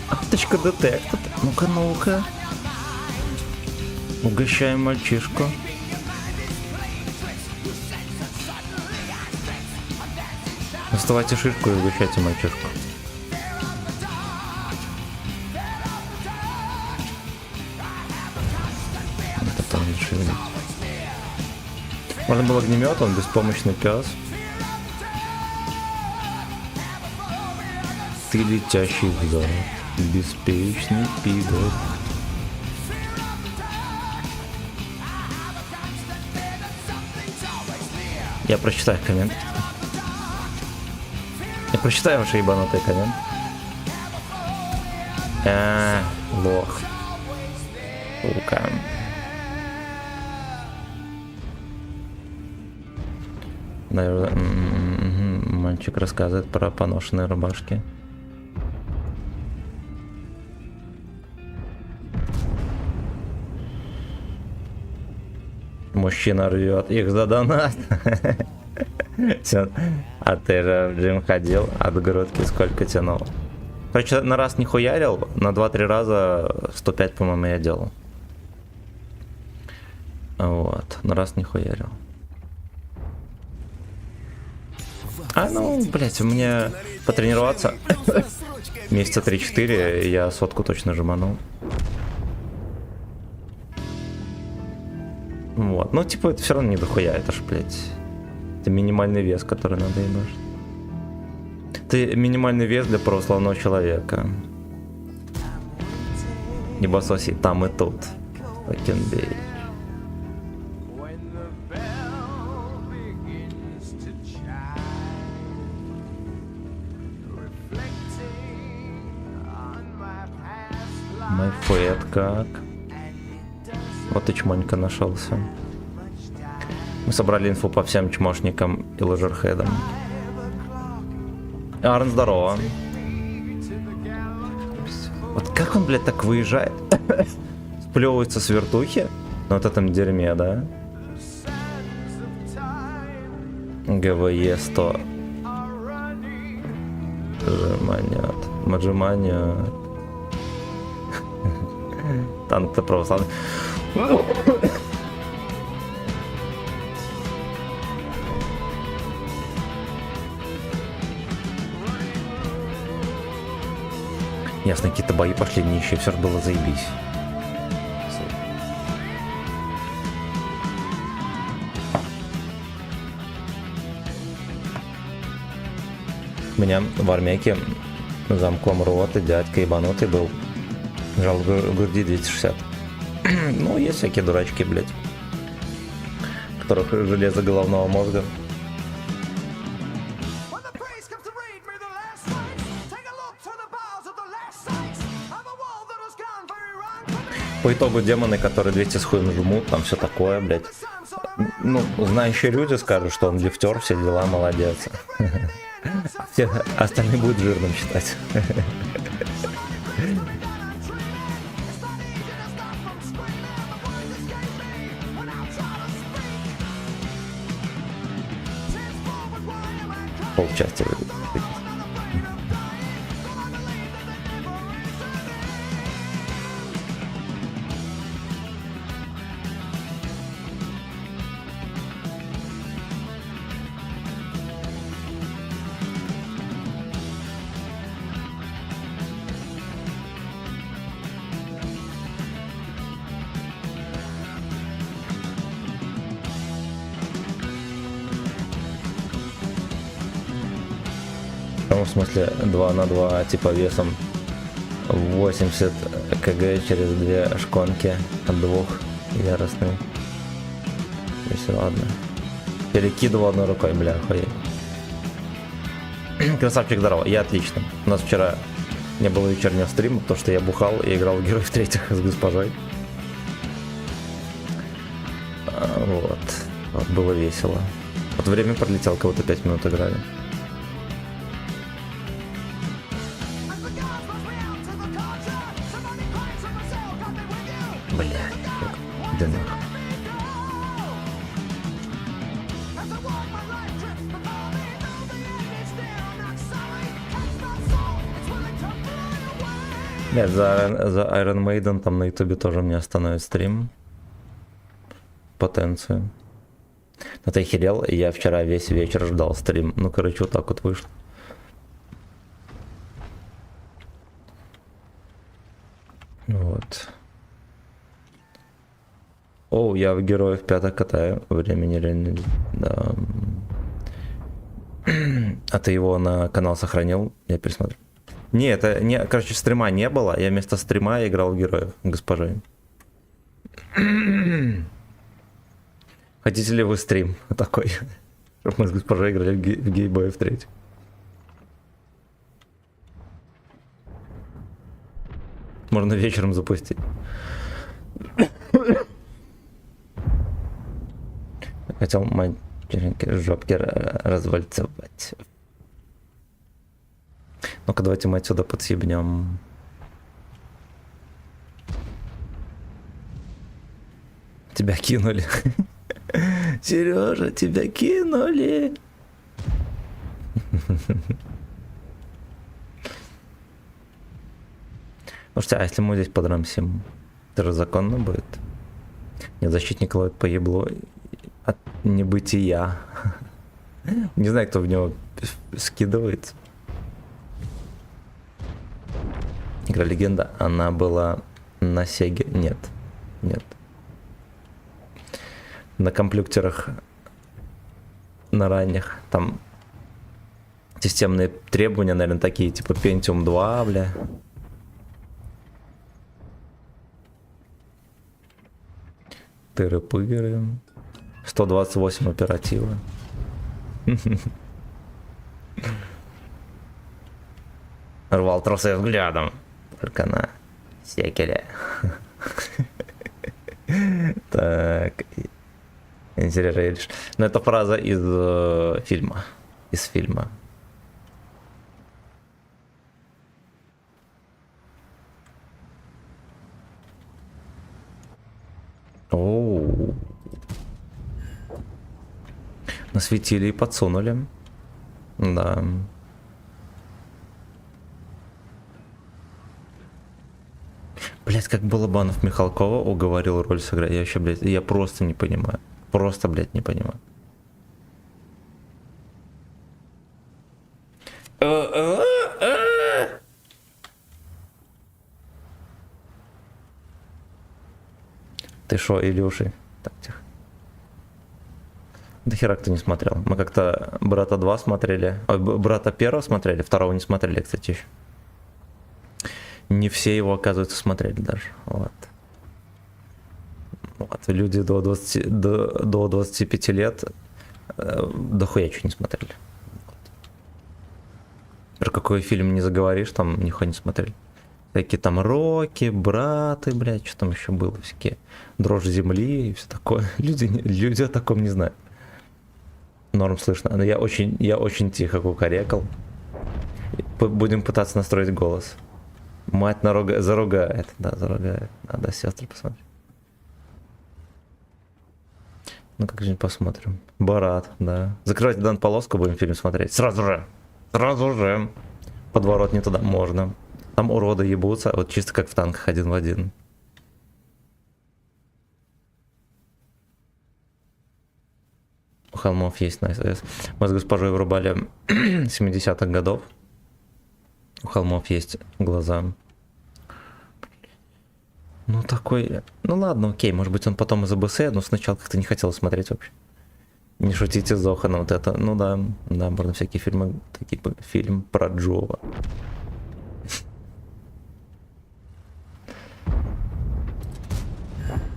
[SPEAKER 1] Аптечка детектор. Ну-ка. Угощаем мальчишку. Доставайте шишку и угощайте мальчишку. Это там решили. Можно было огнемет, он беспомощный пес. Ты летящий вдаль, беспечный пидор. Я прочитаю коммент. Я прочитаю ваши ебанутые комменты. Лох. Сука. Наверное, мальчик рассказывает про поношенные рубашки. Мужчина рвет их за донат. Всё. А ты же в джим ходил, от грудки сколько тянул? Короче, на раз не хуярил, на 2-3 раза 105, по-моему, я делал. Вот, на раз не хуярил. А ну, блять, мне потренироваться месяца 3-4, я сотку точно жиманул. Вот, ну типа это все равно не дохуя, это ж, блять, это минимальный вес, который надо ебашить. Это минимальный вес для православного человека. Небо соси там и тут. Fucking bitch. Майфэт как? Вот и чмонька нашелся. Мы собрали инфу по всем чмошникам и лажерхедам. Арн, здорово. Вот как он, блядь, так выезжает? Сплевывается с вертухи на вот этом дерьме, да? ГВЕ 100. Жиманет. Маджиманет. Танк-то православный. Ясно, какие-то бои пошли нищие, все же было заебись. У меня в армейке замком роты дядька ебанутый был. Жал в груди 260. Ну, есть всякие дурачки, блядь, которых железо головного мозга. По итогу демоны, которые 200 с хуем жмут, там все такое, блядь. Ну, знающие люди скажут, что он лифтер, все дела, молодец. Все остальные будут жирным считать. Полчасти выйдет. В смысле 2 на 2, типа весом 80 кг через 2 шконки от 2 яростный. Все, ладно. Перекидывал одной рукой, бля, охуеть. Красавчик, здорово, я отлично. У нас вчера не было вечернего стрима, потому что я бухал и играл в Героев третьих с госпожой. Вот, было весело. Вот время пролетело, кого-то 5 минут играли. Нет, за Iron Maiden там на ютубе тоже мне остановит стрим. Потенцию. Но ты охерел, я вчера весь вечер ждал стрим. Ну, короче, вот так вот вышло. Вот. О, я в Героев 5 катаю. Времени реально... Да. А ты его на канал сохранил? Я пересмотрю. Не, это не, короче, стрима не было. Я вместо стрима играл в Героев госпожи. Хотите ли вы стрим такой? Чтобы мы с госпожой играли в Гейбоев 3. Можно вечером запустить. Хотел материнки жопки развальцевать. Ну-ка, давайте мы отсюда подсъебнем. Тебя кинули. Сережа, тебя кинули. Слушайте, а если мы здесь подрамсим, это же законно будет? Нет, защитник ловит по еблу от небытия. Не знаю, кто в него скидывается. Игра Легенда, она была на Сеге? Нет. Нет. На компьютерах, на ранних, там системные требования, наверное, такие, типа Pentium 2, бля. Тыры-пыры. 128 оператива. Рвал тросы взглядом. Только на секеле. Так. Интересно. Но это фраза из фильма. Из фильма. Оу. Насветили и подсунули. Да. Блять, как Балабанов Михалкова уговорил роль сыграть. Я вообще, блядь, я просто не понимаю. Просто, блядь, не понимаю. Ты шо, Илюши? Так, тихо. Да хера кто не смотрел. Мы как-то Брата 2 смотрели. Ой, Брата 1 смотрели, второго не смотрели, кстати, еще. Не все его, оказывается, смотрели даже. Вот. Вот. Люди до 25 лет дохуя чего не смотрели. Вот. Про какой фильм не заговоришь, там нихуя не смотрели. Всякие там Рокки, Браты, блядь, что там еще было, всякие Дрожь земли и все такое. Люди о таком не знают. Норм слышно. Но я очень тихо кукарекал. Будем пытаться настроить голос. Мать заругает. Да, заругает. Надо сестры посмотреть. Ну как же посмотрим. Барат, да. Закрывайте данную полоску, будем фильм смотреть. Сразу же. Подворот не туда. Можно. Там уроды ебутся, вот чисто как в танках один в один. У холмов есть на СС. Мы с госпожой врубали 70-х годов. У холмов есть глаза. Ну такой... Ну ладно, окей, может быть он потом из АБС, но сначала как-то не хотел смотреть вообще. Не шутите с Зоханом, вот это... Ну да, можно всякие фильмы, такие фильм про Джова.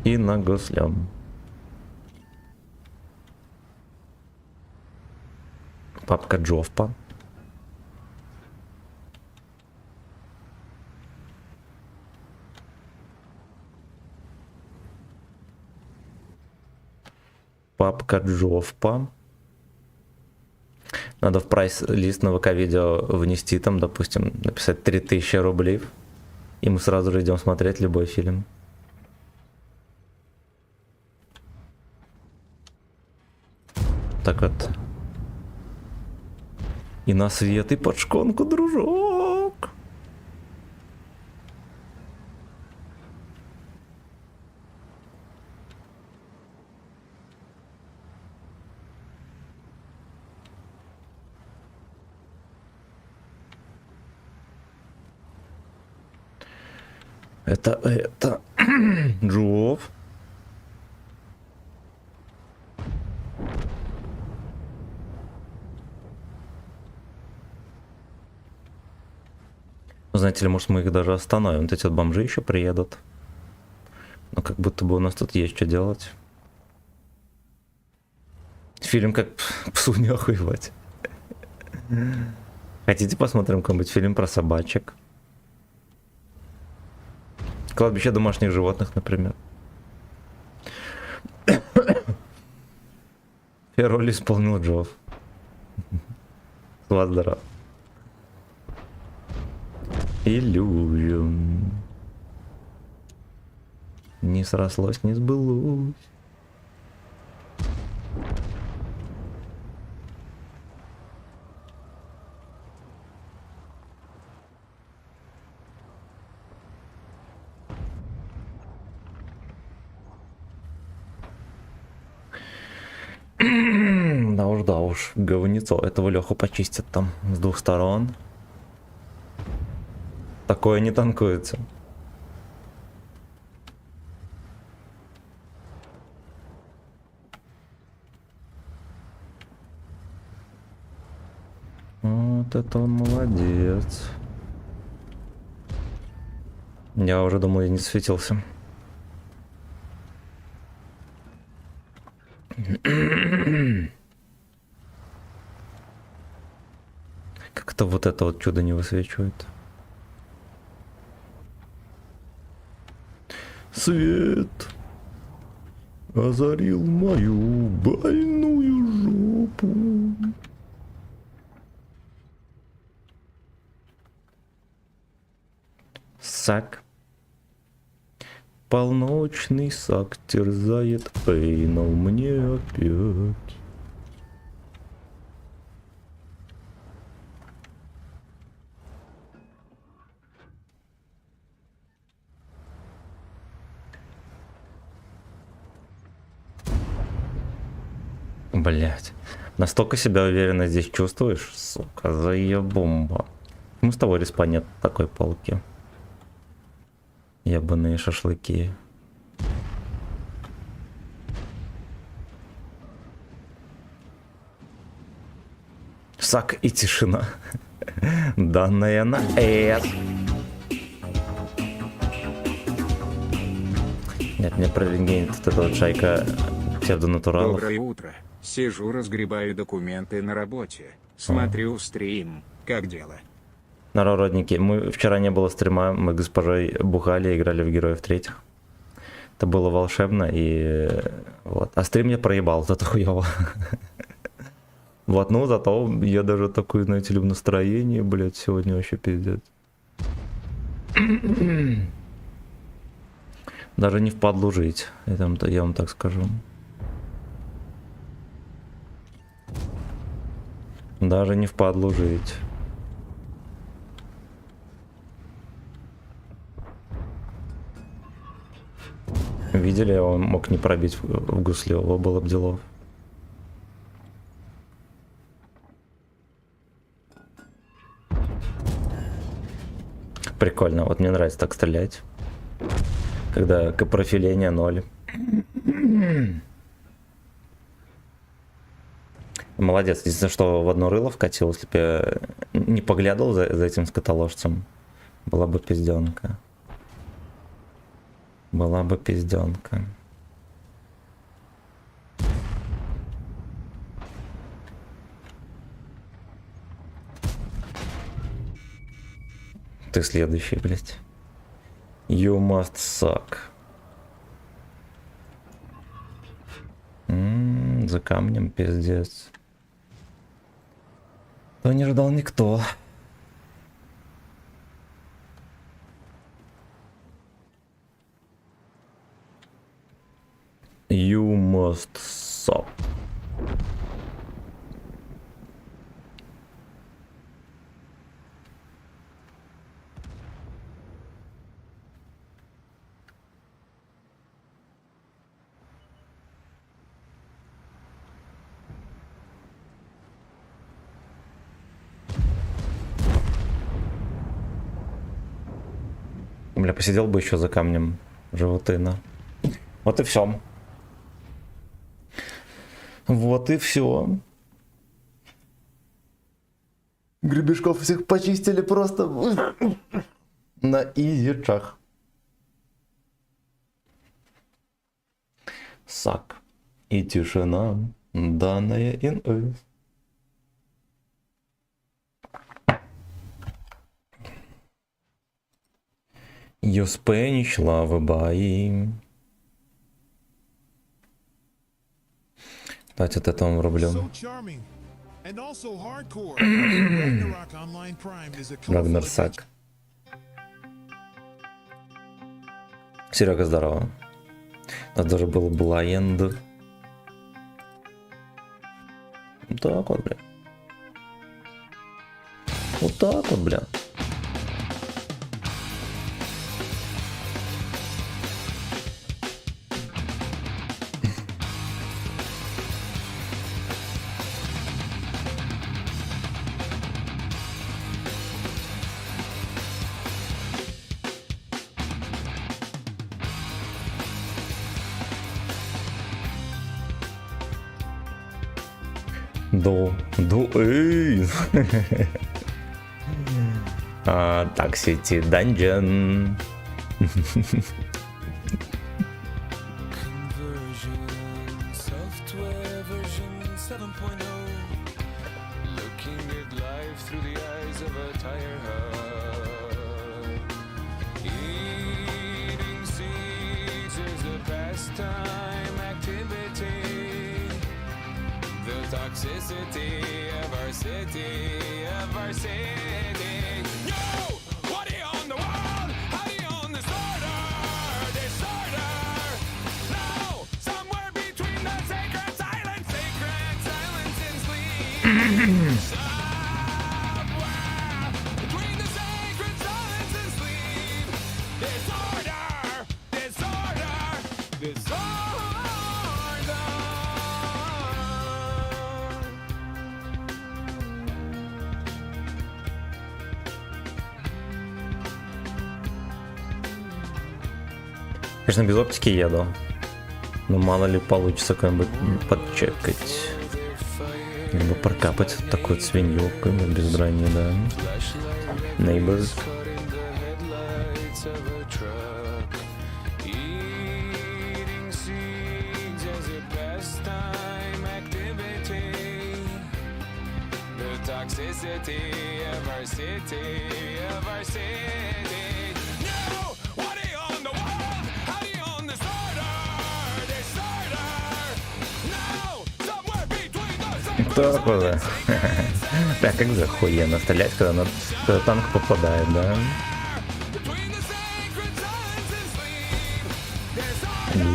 [SPEAKER 1] И на гослям. Папка Джовпа. Папка Джовпа. Надо в прайс-лист на ВК-видео внести там, допустим, написать 3000 рублей. И мы сразу же идем смотреть любой фильм. Так вот. И на свет, и под шконку, дружок. Это Джов. Знаете ли, может мы их даже остановим. Вот эти вот бомжи еще приедут. Но как будто бы у нас тут есть что делать. Фильм как псу не охуевать. Хотите посмотрим какой-нибудь фильм про собачек? Кладбище домашних животных, например. Роль исполнил Джов. Вас здоров. Illusion. Не срослось, не сбылось. уж говнецо. Этого Леху почистят там с двух сторон. Такое не танкуется. Вот это он молодец. Я уже думал, я не светился. Как-то вот это вот чудо не высвечивает. Свет озарил мою больную жопу. Сак. Полночный сак терзает Эйнов мне опять. Блять. Настолько себя уверенно здесь чувствуешь, сука, заебомба. Мы с тобой респа нет такой полки. Ебаные шашлыки. Сак и тишина. Данная на S. Нет, мне прорентгенит вот эта вот шайка псевдонатуралов.
[SPEAKER 4] Доброе утро. Сижу, разгребаю документы на работе. Смотрю стрим. Как дела?
[SPEAKER 1] Народники, мы вчера не было стрима, мы с госпожой бухали и играли в Героев третьих. Это было волшебно и вот. А стрим я проебал, зато хуёво. Вот, ну зато я даже такой, знаете ли, в настроении, блядь, сегодня вообще пиздец. Даже не впадлу жить, я вам так скажу. Даже не впадлу жить. Видели, я он мог не пробить в Гуслева, было бы делов. Прикольно, вот мне нравится так стрелять. Когда профиление 0. Молодец, единственное, что в одно рыло вкатил, если бы я не поглядывал за этим скотоложцем, была бы пизденка. Была бы пизденка. Ты следующий, блядь. You must suck. За камнем пиздец. То не ждал никто. You must suck. Бля, посидел бы еще за камнем животына. Вот и все. Вот и все. Гребешков всех почистили просто на изичах. Сак и тишина, данная ин. Юспеніч лави баї. Давайте от этого врублю. Рагнар Сак. Серега, здорово. У нас даже был блайнд. Так вот, бля. Вот так вот, бля. Так, City Dungeon.
[SPEAKER 5] Software version 7.0. Looking at life through the eyes of a tire hub. Eating seeds is a pastime activity. The toxicity of our city, Yo! What do you own the world? How do you own disorder? No! Somewhere between the sacred silence and sleep. Somewhere between the sacred silence and sleep. Disorder.
[SPEAKER 1] Конечно, без оптики еду. Но мало ли получится как-нибудь подчекать. Либо прокапать такую свинью, как-нибудь без брони, да. Neighbors.
[SPEAKER 5] Eating seeds as a pastime activity. The toxicity of our city, No! What do you own the world? How do you own disorder? No! Somewhere between the sacred
[SPEAKER 1] Так вот, да. Да, как же охуенно стрелять, когда танк попадает, да?
[SPEAKER 5] between the sacred silence and sleep.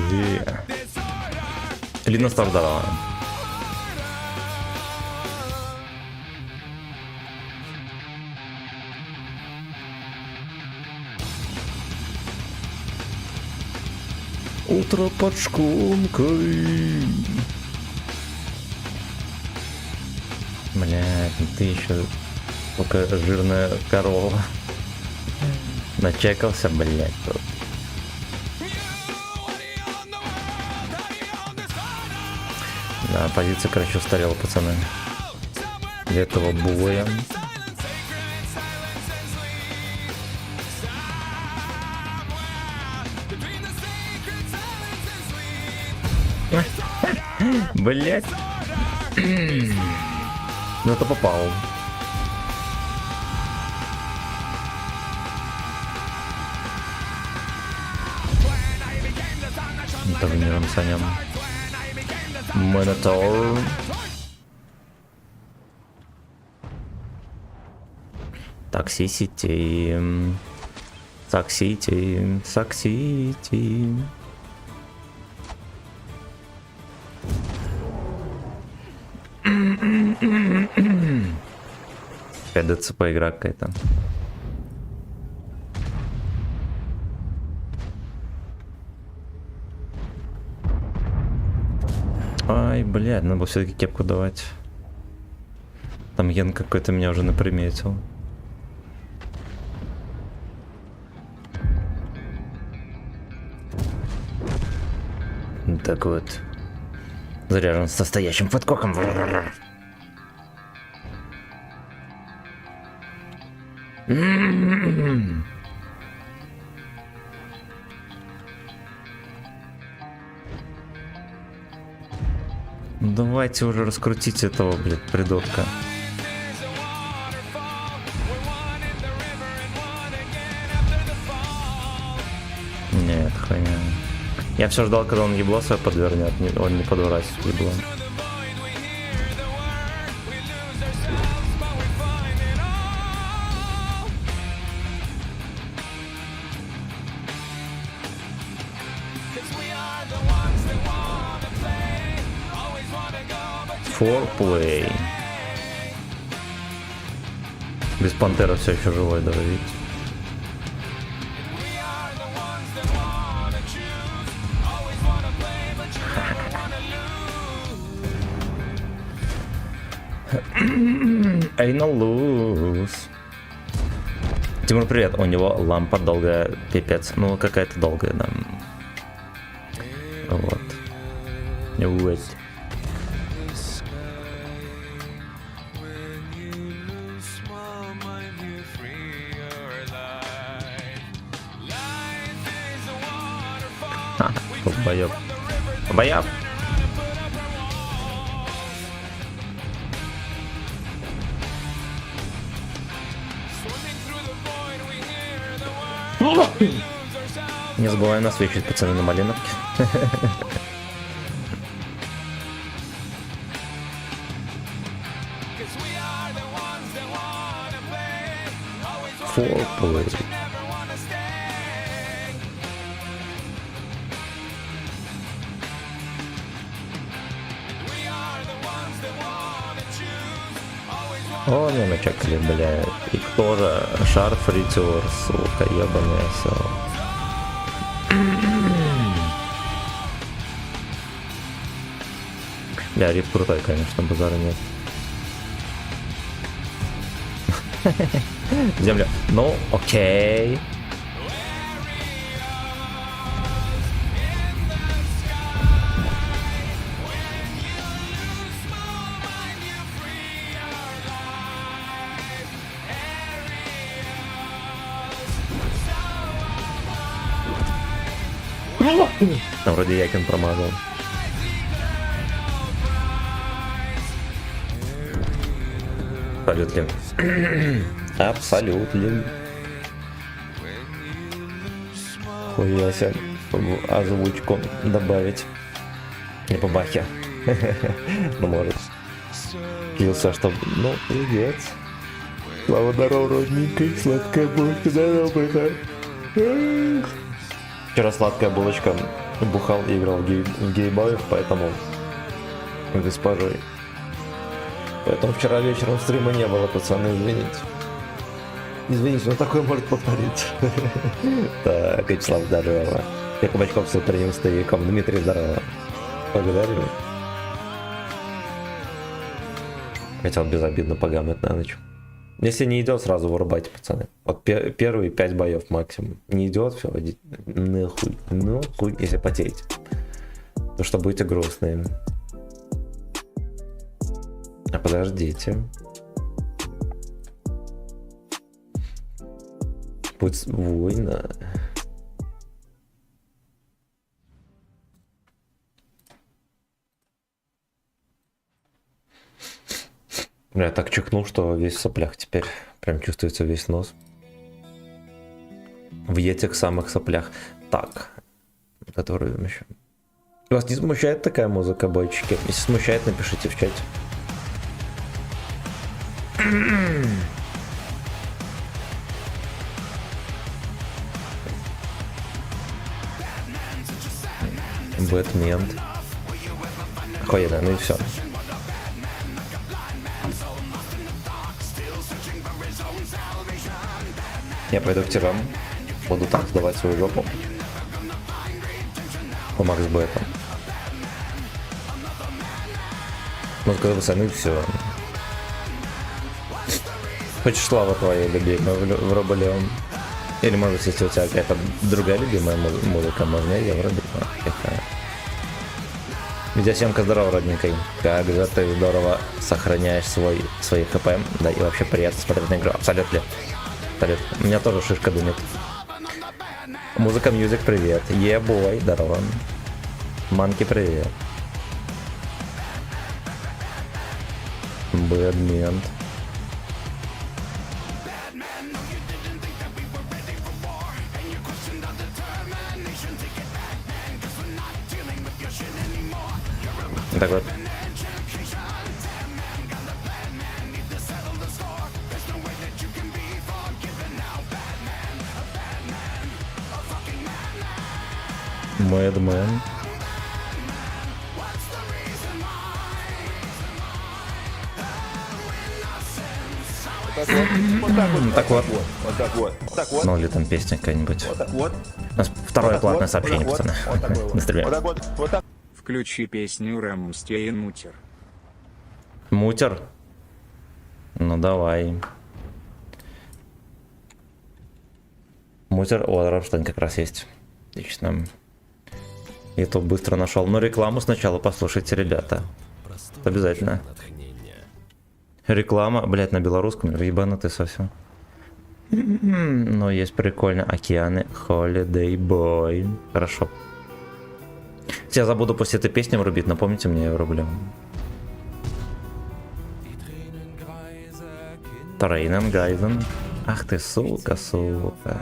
[SPEAKER 5] Disorder.
[SPEAKER 1] Лина стартовала. Утро под шконкой. Блядь, ну ты еще пока жирная корова. Начекался, блядь, тут. Да, позиция, короче, устарела, пацаны. Для этого боя. Блять. Ну это попал. Интервениром саням. Монитор. Токсисити. Токсити. Токсити. Опять ДЦП игра какая-то. Ай, блядь, надо было все-таки кепку давать. Там ген какой-то меня уже наприметил. Так вот. Заряжен с настоящим подкоком. Давайте уже раскрутить этого, блядь, придурка. Нет, хуйня. Я все ждал, когда он ебло свое подвернет. Он не подворачивает ебло. Форплей. Без пантера все еще живой, даже видите. Anal loose. Тимур, привет. У него лампа долгая, пипец. Ну, какая-то долгая, да. Вот. Вот. Ха, долбоёб. Долбоёб. Не забывай нас вечить, пацаны, на Малиновке. Форплей. О, меня начекали, бля. И кто же? Шарф ритер, сука, ебаное все. Бля, рип крутой, конечно, базара нет. Земля. Ну, окей. Там вроде Якин промазал. Абсолютно. Абсолютно. Хуя себе. Озвучку добавить. Не по бахе. Ну может. Кился, чтоб... Ну, привет. Слава, здорово, родненький. Сладкая булочка, здорово. Вчера сладкая булочка. Бухал и играл в гейбоев, поэтому... Госпожой. Поэтому вчера вечером стрима не было, пацаны, извините. Извините, но такое может повториться. Так, Вячеслав, здорово. Я кабачков с утренним стояком. Дмитрий, здорово. Благодарю. Хотел безобидно погамать на ночь. Если не идет, сразу вырубайте, пацаны. Вот первые 5 боев максимум. Не идет, все, нахуй. Ну, хуй, если потеете. То что будете грустные. А подождите. Путь война. Я так чихнул, что весь в соплях теперь. Прям чувствуется весь нос. В этих самых соплях. Так. Который еще. Вас не смущает такая музыка, бойчики? Если смущает, напишите в чате. Бэтмен. Охуенно, ну и все. Я пойду к тирам. Буду так сдавать свою жопу. По Макс Бэту. Ну, сказал, ну и все. Хочешь слава твоя любимая в Роболеон? Или может, если у тебя какая-то другая любимая музыка, можно ее в Роболеон. Видеосъемка здорово, родненькой. Как же ты здорово сохраняешь свои хп. Да, и вообще приятно смотреть на игру. Абсолютно. У меня тоже шишка дымит. Музыка Мьюзик, привет. Ебой, здорово. Манки, привет. Бэдмен. Так вот. Мэдмен. Так вот.
[SPEAKER 2] Вот так вот. Вот так вот.
[SPEAKER 1] Ну или там песня какая-нибудь.
[SPEAKER 2] Вот так вот.
[SPEAKER 1] У нас второе
[SPEAKER 2] Вот так
[SPEAKER 1] платное
[SPEAKER 2] вот,
[SPEAKER 1] сообщение,
[SPEAKER 2] вот так
[SPEAKER 1] пацаны.
[SPEAKER 2] вот, вот так вот.
[SPEAKER 1] На стриме.
[SPEAKER 2] Вот так вот. Вот так.
[SPEAKER 4] Включи песню Рамстейн Мутер.
[SPEAKER 1] Мутер? Ну давай. Мутер, о, Рамштайн как раз есть. Отлично. YouTube быстро нашел. Но рекламу сначала послушайте, ребята. Обязательно. Реклама, блять, на белорусском, ебанутый совсем. Но есть прикольно. Океаны, Holiday Boy. Хорошо. Я забуду после этой песни врубить, напомните мне, я врублю. Трейненгайзен. Ах ты, сука, сука.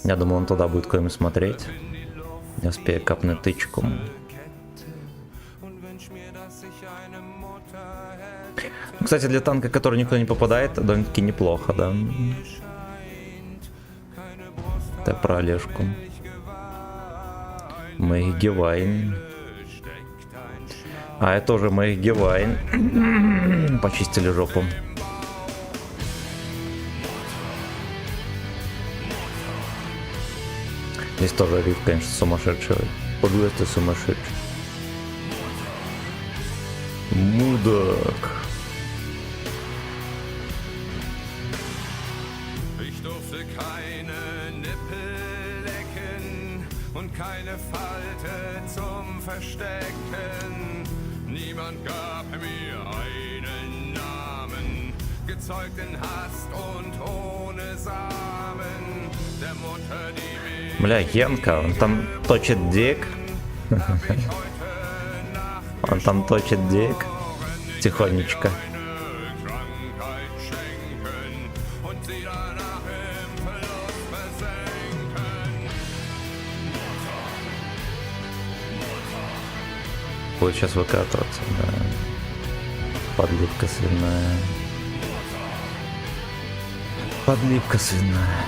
[SPEAKER 1] Я думал, он туда будет кое-нибудь смотреть. Не успею капнуть тычку. Кстати, для танка, который никто не попадает, довольно-таки неплохо, да? Это про Олежку. Мэггивайн. А это тоже Мэггивайн. Почистили жопу. Здесь тоже риф, конечно, сумасшедший. Подвести сумасшедший. Мудак.
[SPEAKER 5] Ich durfte keine Nippel lecken und keine Falte zum Verstecken. Niemand gab mir einen Namen, gezeugt in Hast und ohne Samen. Der Mutter, die mich
[SPEAKER 1] Бля, Генка, он там точит дик. Он там точит дик. Тихонечко.
[SPEAKER 5] Krankheit schenken und sie danach im Verlust versenken.
[SPEAKER 1] Будет сейчас выкатываться, да. Подливка свиная. Подливка свиная.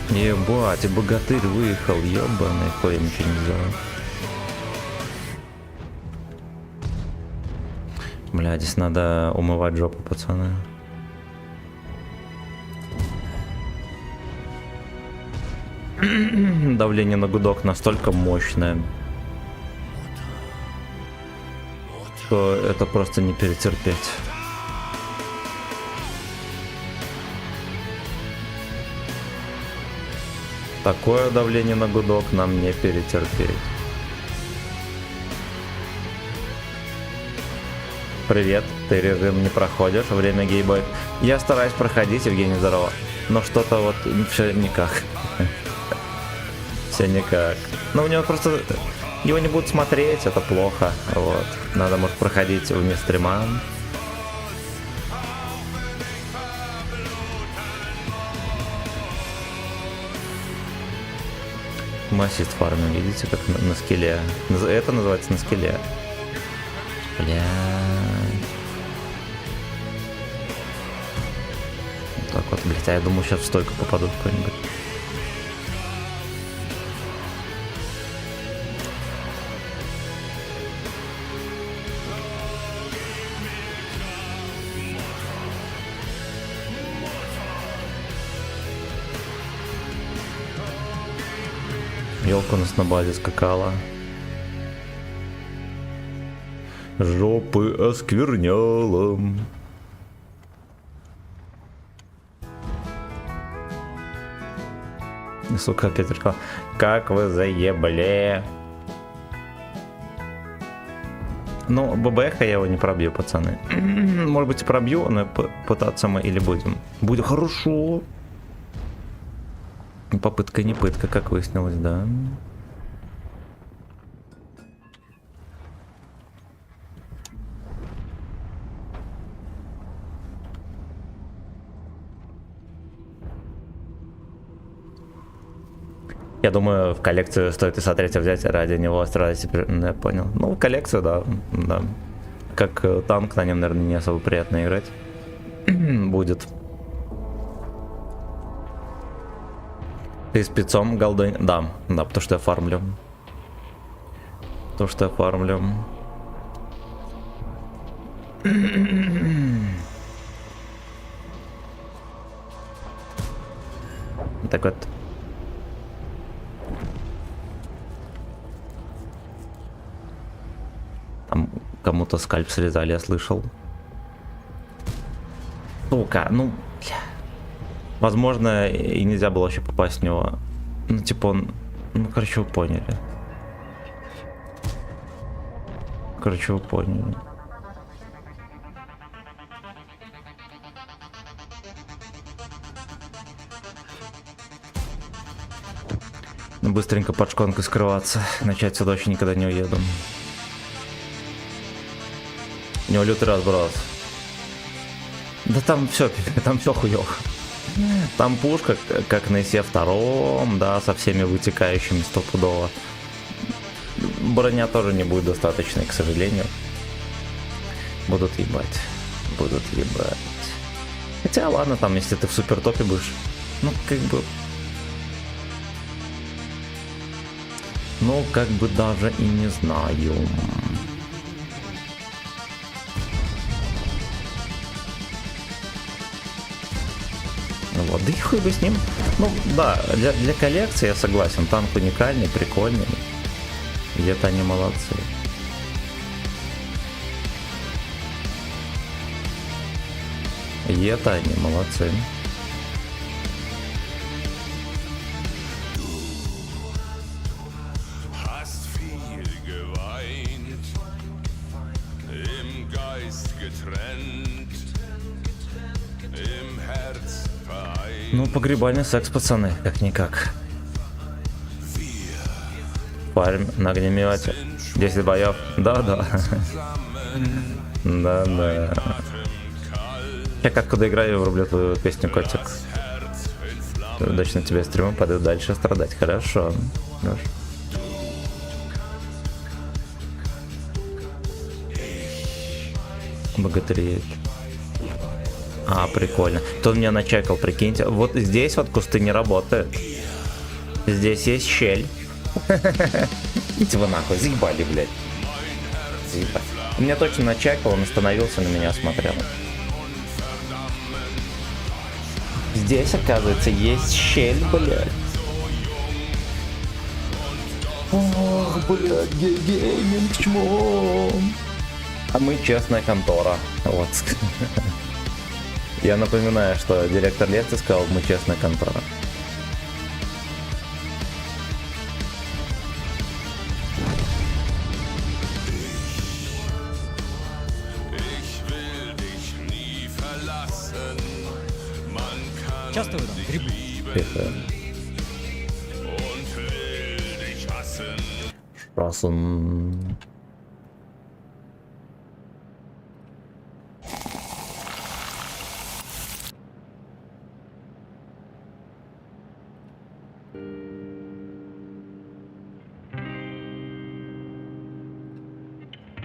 [SPEAKER 1] Ебать, и богатырь выехал, ебаный, хуй, ничего не взял. Бля, здесь надо умывать жопу, пацаны. Давление на гудок настолько мощное, что это просто не перетерпеть. Такое давление на гудок нам не перетерпеть. Привет, ты режим не проходишь, время гейбой. Я стараюсь проходить, Евгений, здорово. Но что-то вот все никак. Все никак. Ну у него просто... Его не будут смотреть, это плохо. Вот. Надо, может, проходить вне стрима. Массист фарминг, видите, как на скилле. Это называется на скилле. Бля. Вот так вот, блядь, а я думаю, сейчас в стойку попаду какой-нибудь. Елка у нас на базе скакала. Жопы оскверняла. Сука, опять реклама. Как вы заебали. Ну, ББХ я его не пробью, пацаны. Может быть и пробью, но пытаться мы или будем. Будет хорошо. Попытка не пытка, как выяснилось, да. Я думаю, в коллекцию стоит и смотреть, взять ради него радости. Я понял. Ну, в коллекцию, да. Да. Как танк, на нем, наверное, не особо приятно играть. Будет. Ты спецом голдой? Да, да, потому что я фармлю. То, что я фармлю. Так вот. Там кому-то скальп срезали, я слышал. Сука, ну, бля. Возможно, и нельзя было вообще попасть в него. Ну, типа он... Ну, короче, вы поняли. короче, вы поняли. Ну, быстренько под шконкой скрываться. Начать сюда вообще никогда не уеду. У него лютый разброс. Да там все хуёво. Там пушка, как на ИСе-2, да, со всеми вытекающими стопудово. Броня тоже не будет достаточной, к сожалению. Будут ебать. Будут ебать. Хотя ладно, там, если ты в супер топе будешь, ну, как бы... Ну, как бы даже и не знаю. Вот, да и хуй бы с ним. Ну, да, для коллекции я согласен. Танк уникальный, прикольный. Где-то они молодцы. Где-то они молодцы.
[SPEAKER 5] Hast viel geweint, im Geist getrennt, im Herz vereint.
[SPEAKER 1] Ну, погребальный секс, пацаны, как-никак. Парень на огнемете. 10 боев. Да-да. Да-да. Я как куда играю, врублю твою песню, котик. Удачно тебе стримом, пойду дальше страдать. Хорошо. Богатыреет. А, прикольно. Кто меня начекал, прикиньте. Вот здесь вот кусты не работают. Здесь есть щель. Идите вы нахуй, заебали, блядь. Заебали. Меня точно начекал, он остановился, на меня смотрел. Здесь, оказывается, есть щель, блядь. Ох, блядь, гейминг, чмо. А мы честная контора. Вот. Я напоминаю, что директор лекции сказал, мы честная контора.
[SPEAKER 3] Часто вы там грибы?
[SPEAKER 1] Шпрасон.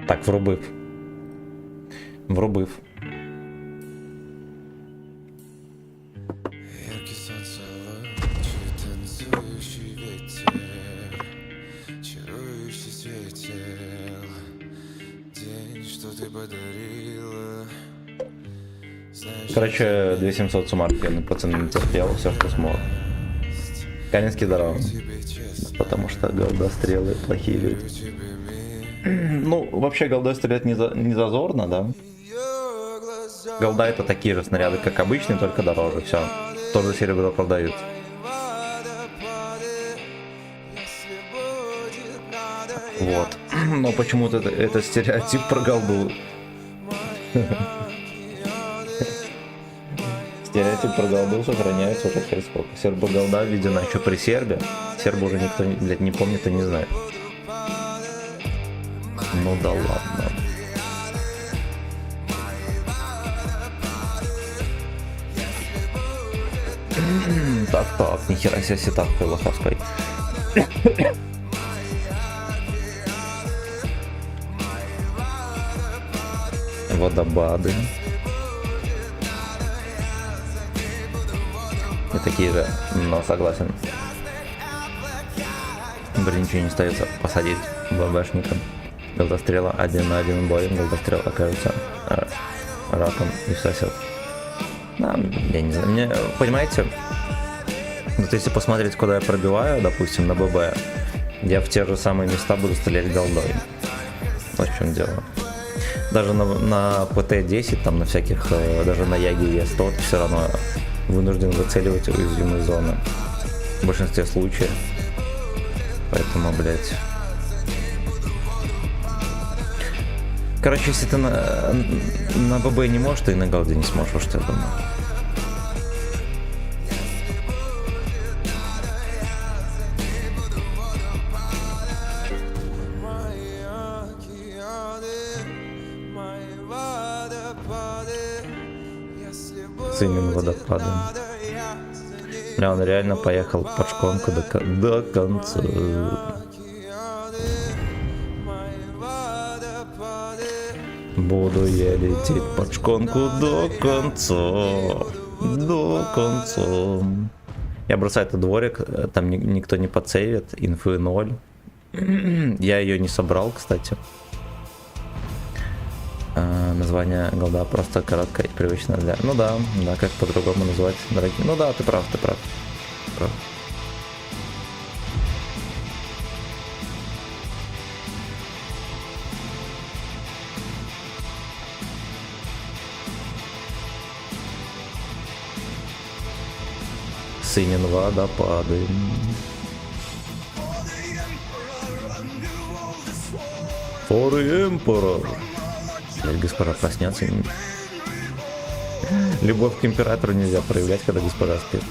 [SPEAKER 1] Так, врубив. Врубив.
[SPEAKER 5] Яркий солнце лучи, танцующий ветер, чарующий светил. День, что ты подарила. Знаешь,
[SPEAKER 1] Короче, 2700 суммарки, пацаны, не терпел все, что смог. Калинский здорово.
[SPEAKER 5] тебе честно,
[SPEAKER 1] Потому что голдострелы плохие люди.
[SPEAKER 5] тебе мир.
[SPEAKER 1] Ну, вообще голдой стрелять не зазорно, да?
[SPEAKER 5] Ее глаза,
[SPEAKER 1] Голда это такие же снаряды, как обычные, только дороже. Все. Тоже серебро продают.
[SPEAKER 5] водопады, если будет надо,
[SPEAKER 1] Вот. Но почему-то это стереотип про голду. Стереотип про голду сохраняется уже хер сколько. Сербо-голда введена еще при сербе. Сербу уже никто, блядь, не помнит и не знает. Ну да ладно. Так, нихера себе сетап лоховской. Водопады. И такие же, но согласен. Блин, ничего не остается посадить ББшником. Голдострела 1 на 1 бой, голдострел окажется раком и всосет. Да, я не знаю, мне, понимаете, вот если посмотреть, куда я пробиваю, допустим, на ББ, я в те же самые места буду стрелять голдой. Вот в чем дело. Даже на ПТ-10, там на всяких, даже на Яге Е100 ты все равно вынужден выцеливать уязвимые зоны. В большинстве случаев. Поэтому, блядь. Короче, если ты на ББ не можешь, то и на голде не сможешь, вот что я думаю. Синим водопадом. Бля, он реально поехал под шконку до конца. Буду я лететь под шконку до конца. До конца. Я бросаю этот дворик, там никто не подсейвит, инфы 0. Я ее не собрал, кстати. Название голда просто короткое и привычное для... Ну да, как по-другому назвать, дорогие. Ну да, ты прав. Синин водопады. For the Emperor. Госпожа проснется. Любовь к императору нельзя проявлять, когда госпожа спит.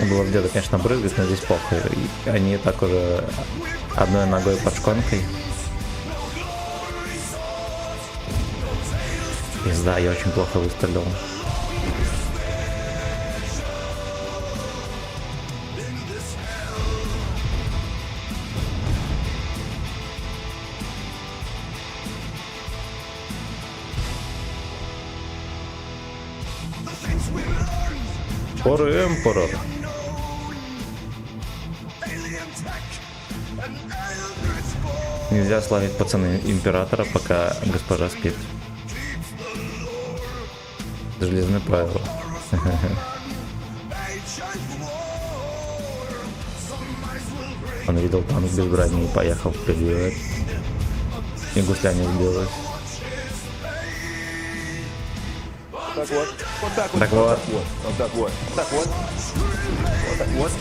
[SPEAKER 1] Было где-то, конечно, брызгать, но здесь похуй. И они так уже одной ногой под шконкой. Пизда, я очень плохо выстрелил. For the Emperor. Нельзя славить, пацаны, императора, пока госпожа спит. Железное правило. Он видел танк без брони и поехал вперед. И гусля не сбилась.
[SPEAKER 2] Так вот. Вот так вот.
[SPEAKER 1] Так вот.
[SPEAKER 2] Вот так вот. Так вот. Вот так вот.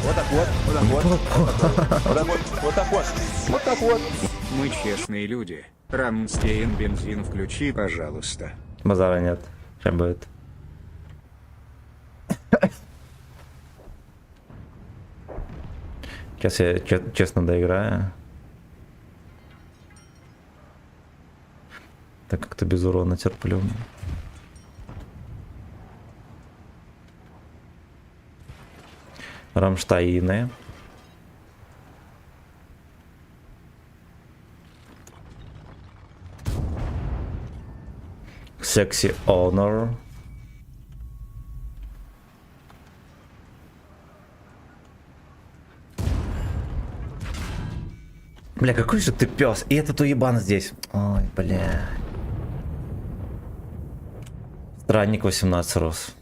[SPEAKER 2] Вот так вот. Вот так вот. Вот так вот. Вот так вот. Вот так вот.
[SPEAKER 4] Мы честные люди. Рамстейн, бензин включи, пожалуйста.
[SPEAKER 1] Базара нет. Сейчас будет. Сейчас я честно доиграю. Так как-то без урона терплю. Рамштайны. Sexy Honor. Бля, какой же ты пес. И этот уебан здесь. Ой, бля. Странник 18 рос.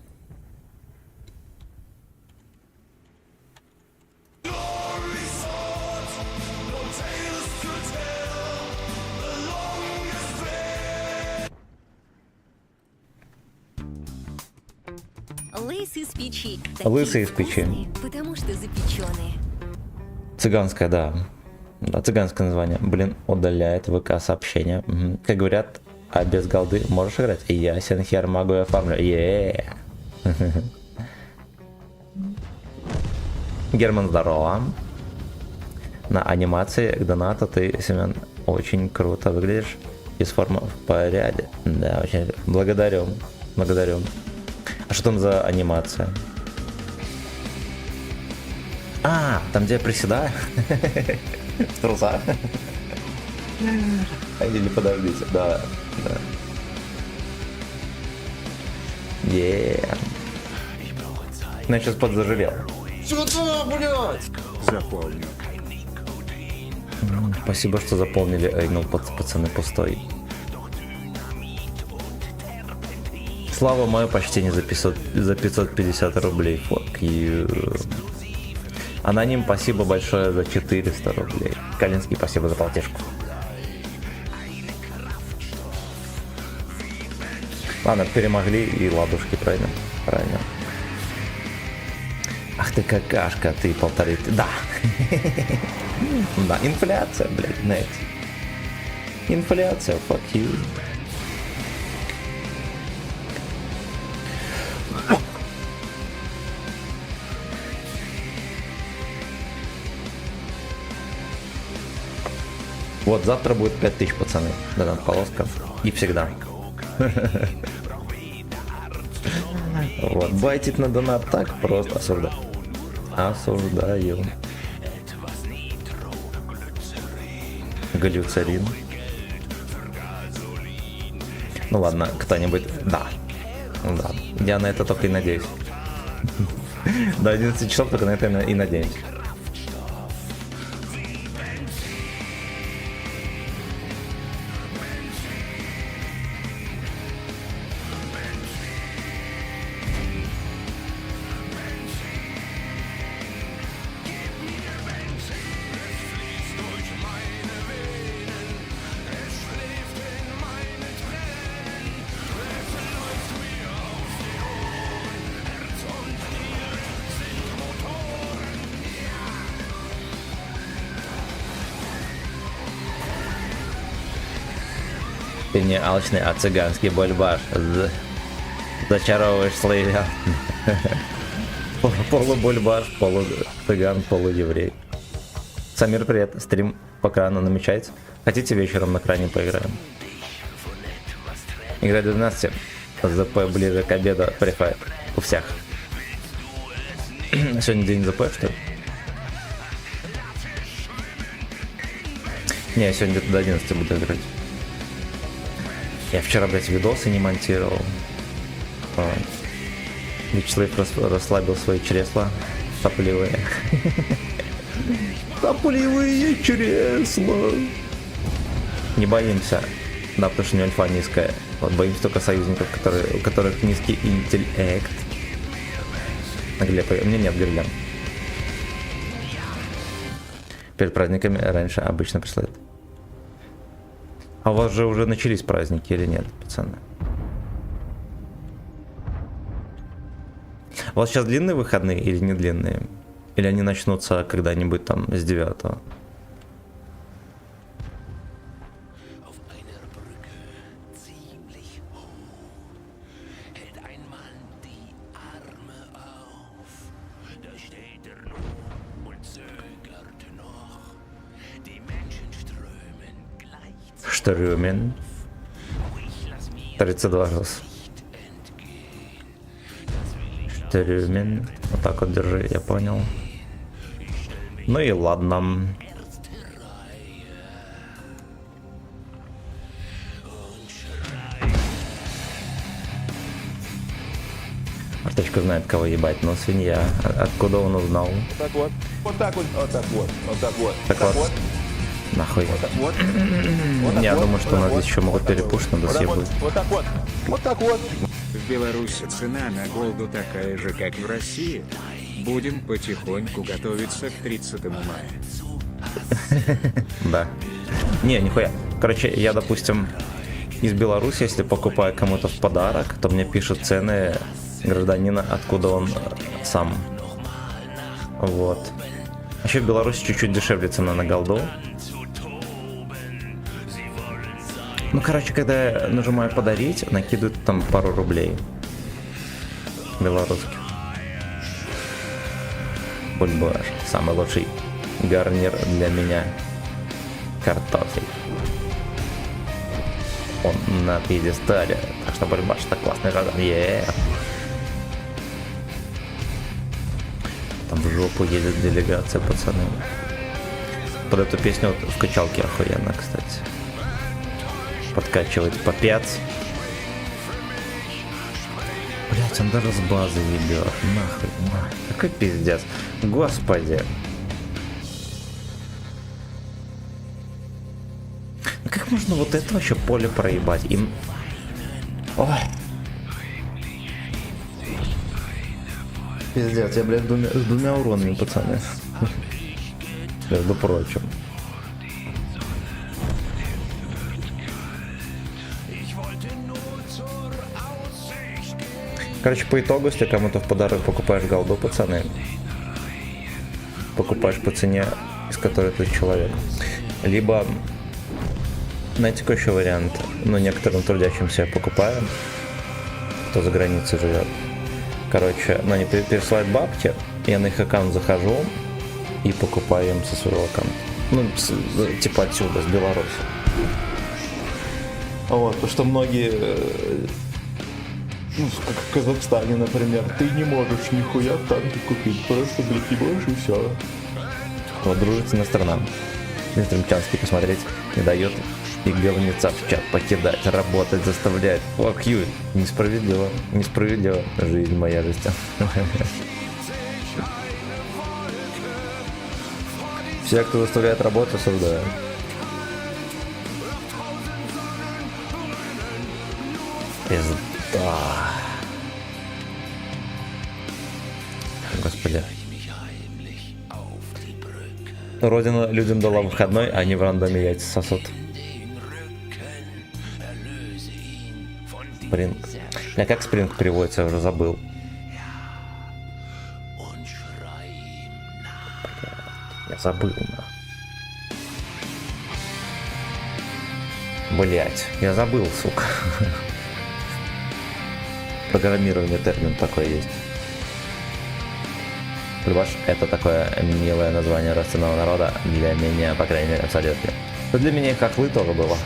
[SPEAKER 6] Лысый из печи.
[SPEAKER 1] Лысый из печи.
[SPEAKER 6] Вкусные, потому что запеченные.
[SPEAKER 1] Цыганское, да. Да, цыганское название. Блин, удаляет ВК сообщения. Угу. Как говорят, а без голды можешь играть? Ясен хер, могу я фармлю. Герман, здорово. На анимации к донату ты, Семен, очень круто выглядишь. Из формы в порядке. Да, очень. Благодарю. Благодарю. А что там за анимация? А, там где я приседаю? В трусах. Или подождите, да. Ну, я сейчас подзажирел.
[SPEAKER 2] Сюда, блядь!
[SPEAKER 4] Заполню.
[SPEAKER 1] Спасибо, что заполнили Эйнул, пацаны, пустой. Слава мою почти не за 550 рублей. Fuck you. Аноним, спасибо большое за 400 рублей. Калинский, спасибо за полтишку. Ладно, перемогли и ладушки, правильно? Правильно. Ах ты какашка, ты 1500. Да. Да, инфляция, блядь, знаете. Инфляция, fuck you. Вот, завтра будет 5000, пацаны. Да, полоска. И всегда. Вот, байтить на донат так просто. Осуждаю. Осуждаю. Глюцерин. Ну ладно, кто-нибудь... Да. Да. Я на это только и надеюсь. До 11 часов только на это и надеюсь. Ты не алчный, а цыганский бульбаш. Зачаровываешь славян. Полубульбаш, полуцыган, полуеврей. Самир, привет. Стрим по крану намечается. Хотите вечером на кране поиграем? Игра до 12. ЗП ближе к обеду. Префайт. У всех. Сегодня день ЗП, что ли? Не, я сегодня где-то до 11 буду играть. Я вчера, блядь, видосы не монтировал. Вячеслав расслабил свои чресла. Сопливые. Сопливые чресла. Не боимся. Да, потому что у него альфа низкая. Вот боимся только союзников, у которых низкий интеллект. Глеб, у меня нет гриля. Перед праздниками раньше обычно присылают. А у вас же уже начались праздники или нет, пацаны? У вас сейчас длинные выходные или не длинные? Или они начнутся когда-нибудь там с 9-го? Штурмен. 32 раз. Штурмен. Вот так вот держи, я понял. Ну и ладно. Арточка знает, кого ебать, но свинья. Откуда он узнал?
[SPEAKER 2] Вот так вот. Вот так вот. Вот так вот. Вот так вот.
[SPEAKER 1] Так вот. Нахуй.
[SPEAKER 2] Вот так вот.
[SPEAKER 1] Я думаю, что нас здесь еще могут перепушить, надо съебать.
[SPEAKER 2] Вот так вот. Вот так вот.
[SPEAKER 4] В Беларуси цена на голду такая же, как в России. Будем потихоньку готовиться к 30 мая.
[SPEAKER 1] Да. Не, нихуя. Короче, я, допустим, из Беларуси, если покупаю кому-то в подарок, то мне пишут цены гражданина, откуда он сам. Вот. Еще в Беларуси чуть-чуть дешевле цена на голду. Ну, короче, когда я нажимаю подарить, накидывают там пару рублей. Белорусских. Бульбаш. Самый лучший гарнир для меня. Картофель. Он на пьедестале. Так что бульбаш это классный жаргон. Там в жопу едет делегация, пацаны. Под эту песню вот в качалке охуенно, кстати. Подкачивать попец. Блять, он даже с базы ебет. Нахуй, нахуй. Какой пиздец. Господи. Ну как можно вот это вообще поле проебать? Им... Ой. Пиздец, я, блядь, с двумя уронами, пацаны. Между прочим. Короче, по итогу, если кому-то в подарок покупаешь голду, пацаны, покупаешь по цене, из которой ты человек. Либо, знаете, какой еще вариант? Ну, некоторым трудящимся покупаем, кто за границей живет. Короче, ну, они пересылают бабки, я на их аккаунт захожу и покупаю им со своего аккаунта. Ну, типа отсюда, с Беларуси. Вот, потому что многие, ну, как в Казахстане, например, ты не можешь нихуя танки купить, просто, блядь, не можешь и все. Вот, дружественная страна. Инструмчанский посмотреть не дает и говнеца в чат покидать, работать заставляет. Fuck you. Несправедливо, несправедливо. Жизнь моя жесть. Все, кто заставляет работу, осуждают. Пизда. Господи. Родина людям дала выходной, а они в рандоме яйца сосут. Спринг. А как спринг переводится, я уже забыл. Я забыл, на. Блять, я забыл, сука. Программирование термин такой есть. Любаш, это такое милое название родственного народа. Для меня, по крайней мере, абсолютно. Но для меня и хохлы тоже было.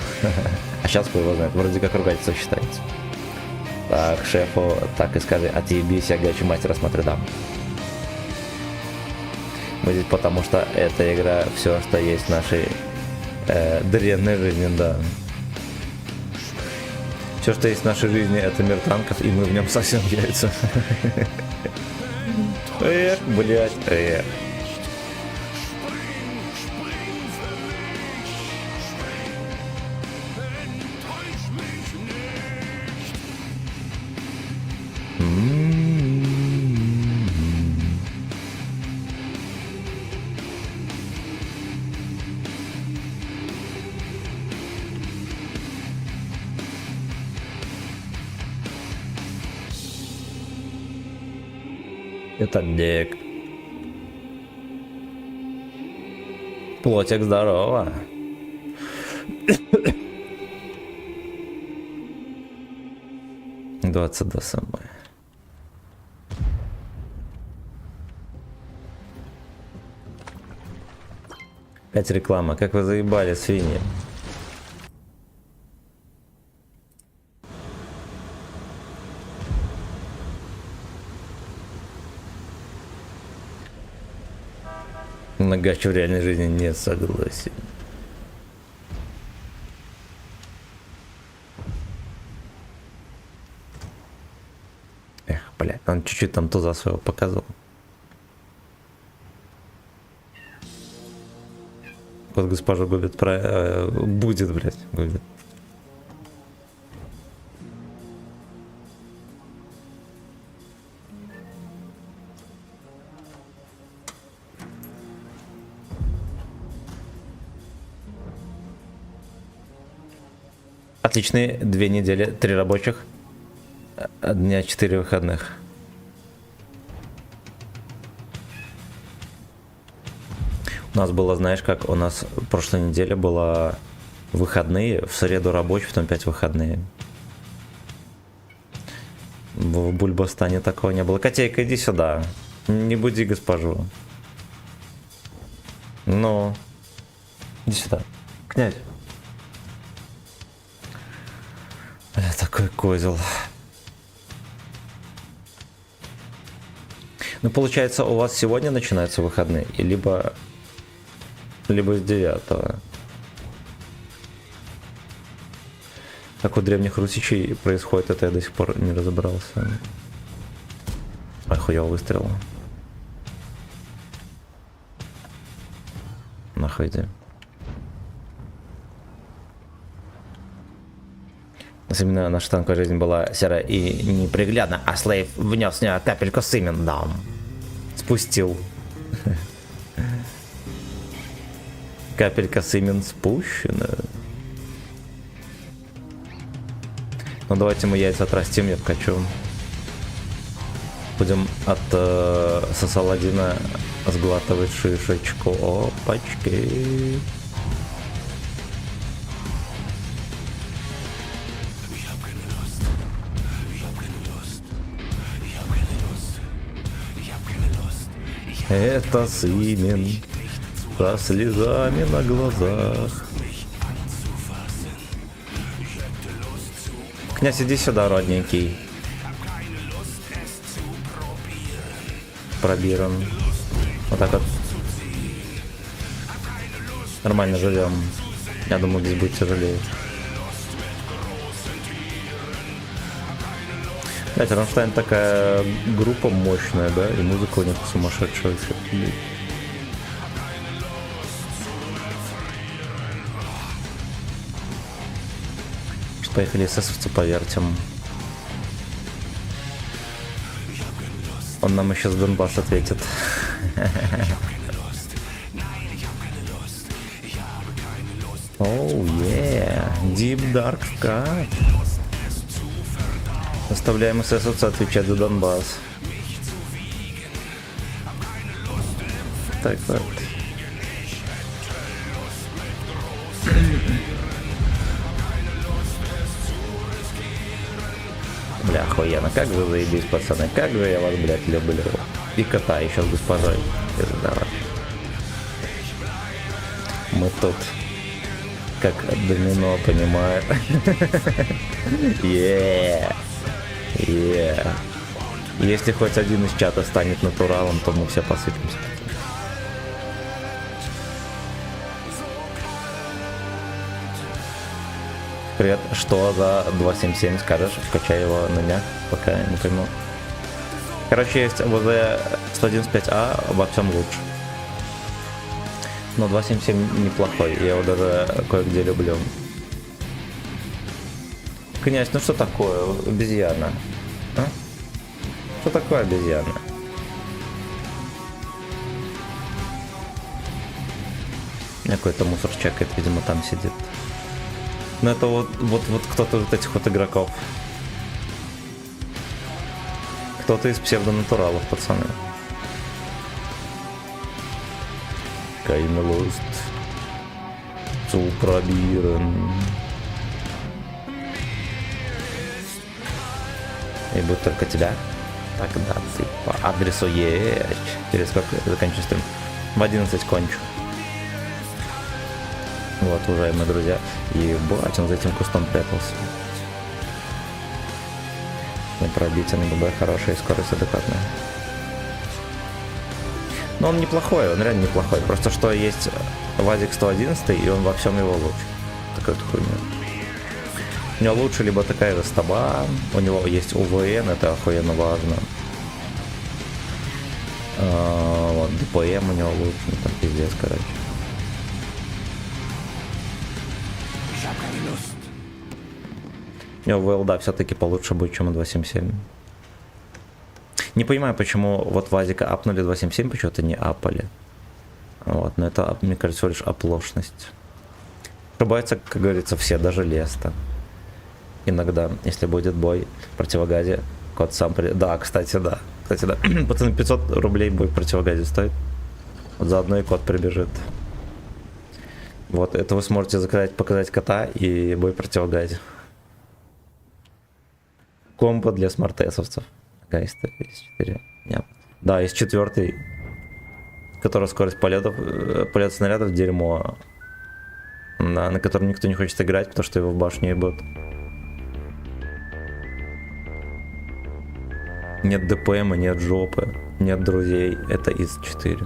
[SPEAKER 1] А сейчас кто его знает, вроде как ругательство считается. Так, шефу, так и скажи, отъебись, я гачи мастера смотрю, да. Мы здесь потому что эта игра все, что есть в нашей древней жизни, да. Все, что есть в нашей жизни, это мир танков, и мы в нем совсем яйца. Эх, блять, эх. Это Дик. Плотик, здорово. Двадцать до самой. Опять реклама. Как вы заебали, свиньи. На гачу в реальной жизни не согласен. Эх, блядь, он чуть-чуть там туза своего показывал. Вот госпожа губит про... будет, блядь, губит. Отличные 2 недели, 3 рабочих, дня 4 выходных. У нас было, знаешь, как у нас в прошлой неделе было выходные, в среду рабочий, потом 5 выходные. В Бульбастане такого не было. Котейка, иди сюда, не буди госпожу. Ну, иди сюда, князь. Бля, такой козел. Ну, получается, у вас сегодня начинаются выходные, и либо с 9-го. Как у древних русичей происходит, это я до сих пор не разобрался. Охуел выстрел. Нахуй иди. Именно наша танковая жизнь была серая и неприглядна, а Слейв внес в нее капельку сымен, да. Спустил. Капелька сымен спущена. Ну давайте мы яйца отрастим, я вкачу. Будем от Сосаладина сглатывать шишечку. Опачки. Это Сымен со слезами на глазах. Князь, иди сюда, родненький. Пробиран. Вот так вот. Нормально живем. Я думаю, здесь будет тяжелее. Блять, Рамштайн такая группа мощная, да? И музыка у них сумасшедшая. Поехали эсэсовцу повертим. Он нам еще с Донбасс ответит. Оу, Deep Dark Sky. Заставляем эсэсовца отвечать за Донбасс. Так вот. Бля, охуенно, как вы заебись, пацаны, как же я вас, блядь, люблю. И кота еще с госпожой. Давай. Мы тут как домино, понимаю. Если хоть один из чата станет натуралом, то мы все посыпемся. Привет, что за 277 скажешь? Вкачай его на днях, пока не пойму. Короче, есть ВЗ 111.5А, во всем лучше. Но 277 неплохой, я его даже кое-где люблю. Князь, ну что такое обезьяна? А? Что такое обезьяна? Какой-то мусор чекает, видимо, там сидит. Ну это вот кто-то вот этих вот игроков. Кто-то из псевдонатуралов, пацаны. Keine Lust zu probieren. И будет только тебя. Тогда ты по адресу есть. Через сколько я заканчиваю стрим? В 11 кончу. Вот, уважаемые друзья. Ебать, он за этим кустом прятался. Не пробить, НГБ хорошая, скорость адекватная. Но он неплохой, он реально неплохой. Просто что есть ВАЗик 111, и он во всем его лучше. Такая вот хуйня. У него лучше либо такая же стаба, у него есть УВН, это охуенно важно. Вот, ДПМ у него лучше, ну там пиздец, короче. У него ВЛД все-таки получше будет, чем 277. Не понимаю, почему вот ВАЗика апнули 277, почему-то не апали. Вот, но это, мне кажется, всего лишь оплошность. Ошибаются, как говорится, все, даже Леста. Иногда, если будет бой в противогазе, кот сам придет. Да, кстати, да. Кстати, да. Пацаны, 500 рублей бой в противогазе стоит. Вот заодно и кот прибежит. Вот, это вы сможете заказать, показать кота и бой в противогазе. Комбо для смарт-эсовцев. Какая история? Есть 4. Нет. Да, есть 4, который скорость полетов, полет снарядов дерьмо. Да, на котором никто не хочет играть, потому что его в башню ебут. Нет ДПМа, нет жопы, нет друзей. Это из 4.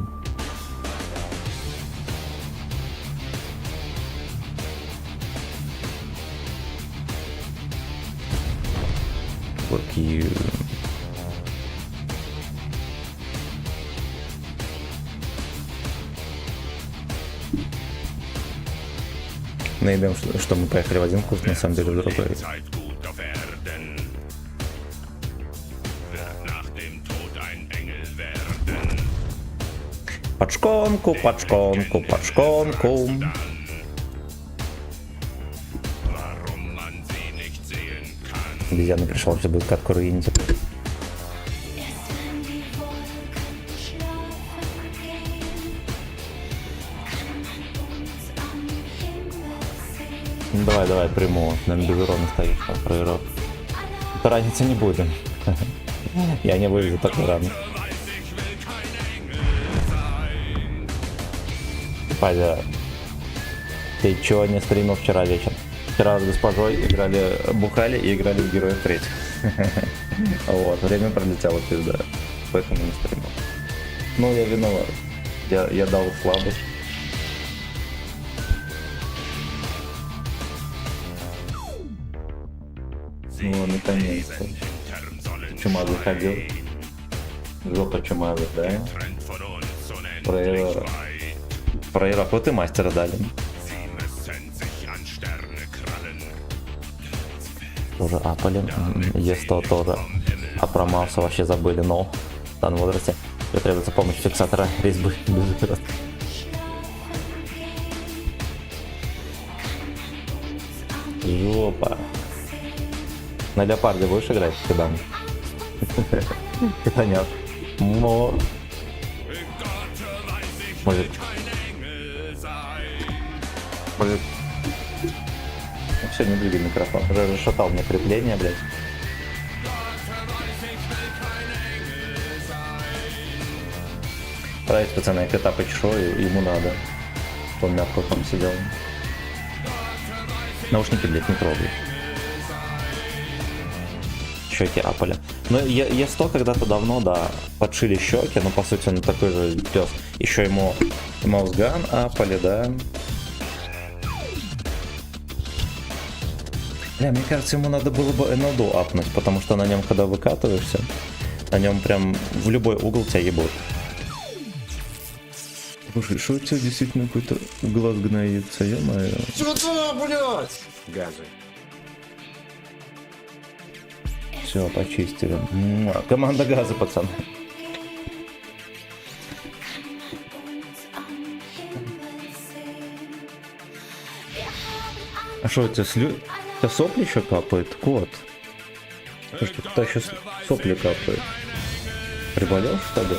[SPEAKER 1] Fuck you. Наебем, что мы поехали в один курс, на самом деле в другой. Под шконку, под шконку, под шконку. Обезьяна пришел, все будет как курить. Ну, давай, приму. Нам без урона стоит, проигрок. Тараниться не будем. Я не вывезу такой рано. Пазя, ты чего не стримил вчера вечером? Вчера с госпожой играли, бухали и играли в Героев 3. Вот, время пролетело пизда. Поэтому не стримил. Ну, я виноват. Я дал слабость. Ну, наконец-то. Чумазый ходил. Жопа чумазый, да? Проигрок, вот и мастера дали. Тоже апали. Е100 тоже. А про Мауса вообще забыли, но в данном возрасте требуется помощь фиксатора резьбы. Жопа. На леопарде будешь играть, Кидан? Киданёк. Может. Все, не двигай микрофон. Уже расшатал мне крепление, блядь. Править, пацаны, я кота почешу, и ему надо. Он мягко там сидел. Наушники, блядь, не трогай. Щеки апали. Ну, Е100 когда-то давно, да, подшили щеки, но по сути он такой же пес. Еще ему маусган апали, да. Бля, мне кажется, ему надо было бы НЛД апнуть, потому что на нем, когда выкатываешься, на нем прям в любой угол тебя ебут. Слушай, что у тебя действительно какой-то глаз гноится, ё-моё.
[SPEAKER 2] Сюда, блядь!
[SPEAKER 4] Газы.
[SPEAKER 1] Все, почистили. Команда газа, пацаны. А что, у тебя у тебя сопли еще капает, кот? Слушай, кто еще сопли капает? Приболел, что ли?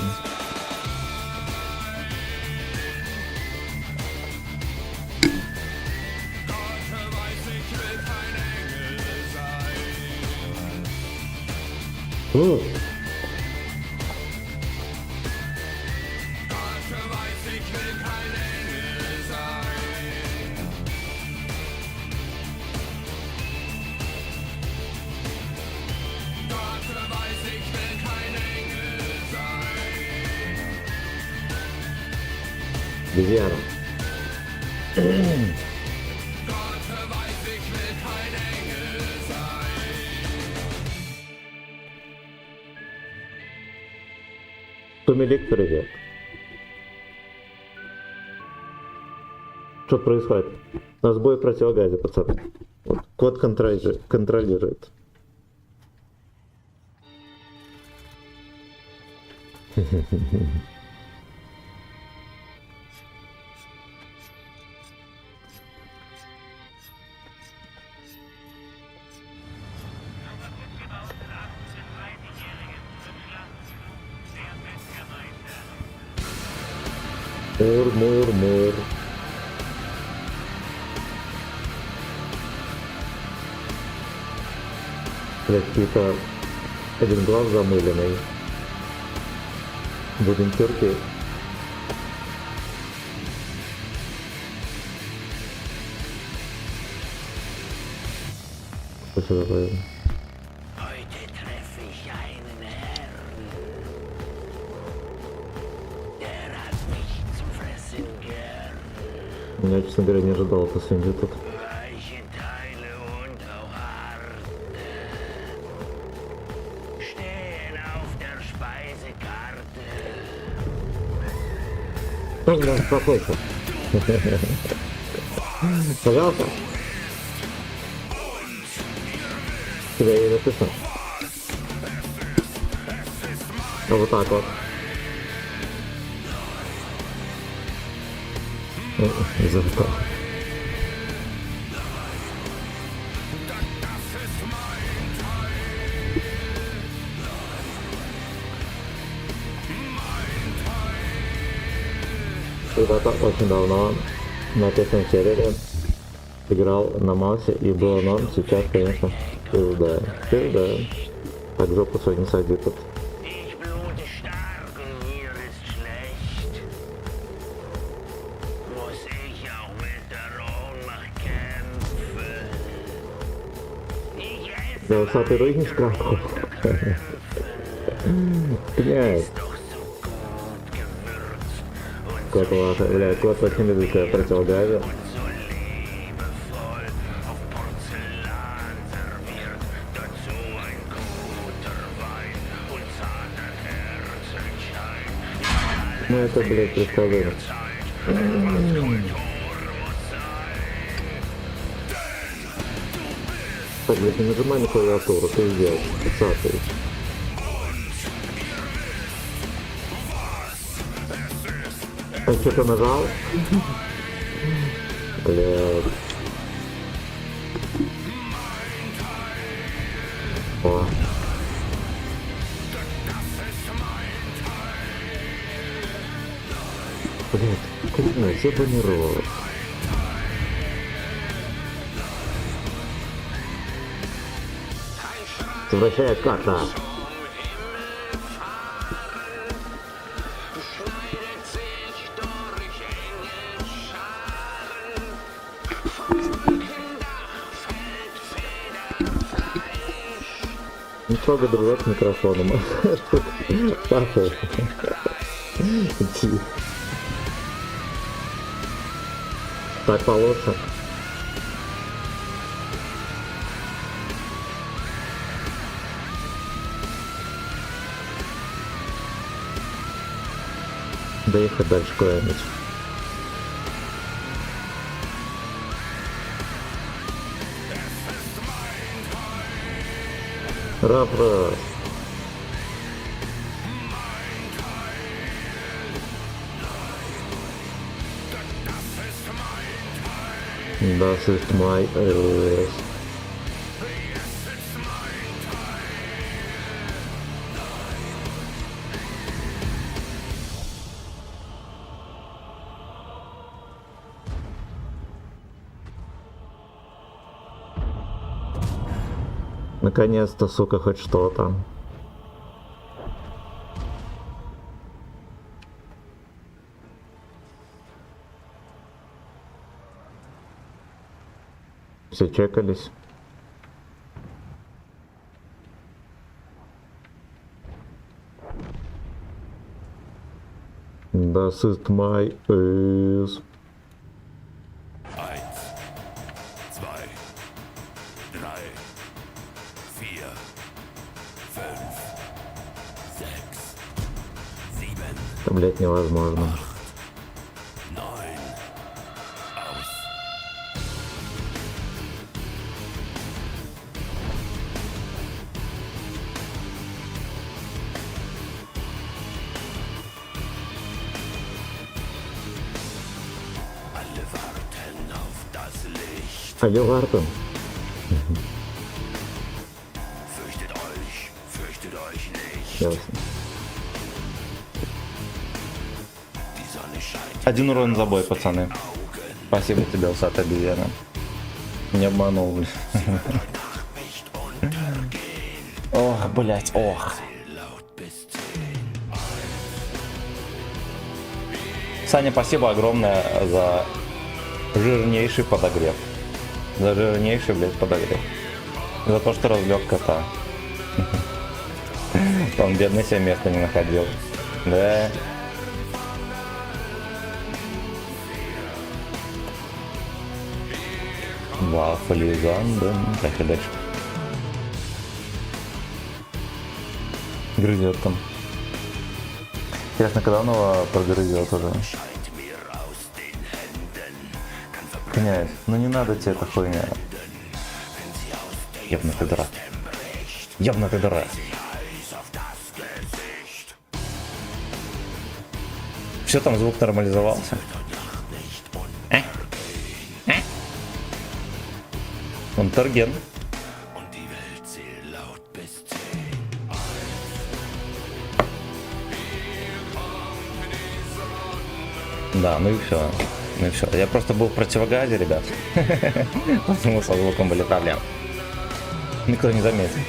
[SPEAKER 1] Обезьяна. Томилик, привет. Что происходит? У нас бой в противогазе, пацаны. Вот, кот контролирует. Мур. Какие-то один глаз замыленный. Будем терпеть. Спасибо, Павел. Я, честно говоря, не ожидал это свиньи тут. Пожалуйста. Пожалуйста. Тебя и написано. Вот так вот. Зато. Когда-то очень давно на пятом сервере играл на Маусе и было норм, сейчас, конечно, пизда. Так жопу сегодня садит тут.
[SPEAKER 7] Ich blute stark und mir ist schlecht. Muss ich auch mit der Ohnmacht kämpfen? Ich esse
[SPEAKER 1] Да, усатый рыгнешь краху. Князь.
[SPEAKER 7] doch so gut gewürzt und
[SPEAKER 1] Кот, ладно, блядь, кот очень любит себя противогазить.
[SPEAKER 7] so liebevoll auf Porzellan serviert. Dazu ein guter Wein und zarter Kerzenschein.
[SPEAKER 1] Ну это, блядь, предсказуемо. Так, блядь, не нажимай на клавиатуру, ты сделал, усатый. А что-то нажал? Блядь. О. Блядь, круто, забанировал. Возвращает карта. Не трогай дружок микрофоном. Паша. Иди. Так получше. Доехать дальше куда-нибудь. Раз. Das ist mein Earth. Наконец-то, сука, хоть что-то. Все чекались. Das ist mein Earth.
[SPEAKER 8] 1, 2, 3, 4, 5, 6, 7,
[SPEAKER 1] Это, блядь, невозможно.
[SPEAKER 8] 9, aus. Alle warten auf das Licht.
[SPEAKER 1] А где Вартон?
[SPEAKER 8] Fürchtet euch nicht.
[SPEAKER 1] Ясно.
[SPEAKER 8] Die Sonne scheint.
[SPEAKER 1] Один урон за бой, пацаны. Спасибо тебе, усатая обезьяна. Не обманул. Ох, блять, ох.
[SPEAKER 8] Laut bis 10.
[SPEAKER 1] Саня, спасибо огромное за жирнейший подогрев. За жирнейший, блядь, подогрев. За то, что развлек кота. Он бедный себе места не находил. Да. Вафли Занден. Поехали дальше. Грызет там. Интересно, когда он его прогрызет уже? Князь, ну не надо тебе эта хуйня. Ёбнутый дурак. Ёбнутый дурак. Все, там звук нормализовался. Унтерген.
[SPEAKER 8] Und die Welt zählt laut bis 10.
[SPEAKER 1] Да, ну и все. Ну и все. Я просто был в противогазе, ребят. Поэтому со звуком были проблемы. Никто не заметил.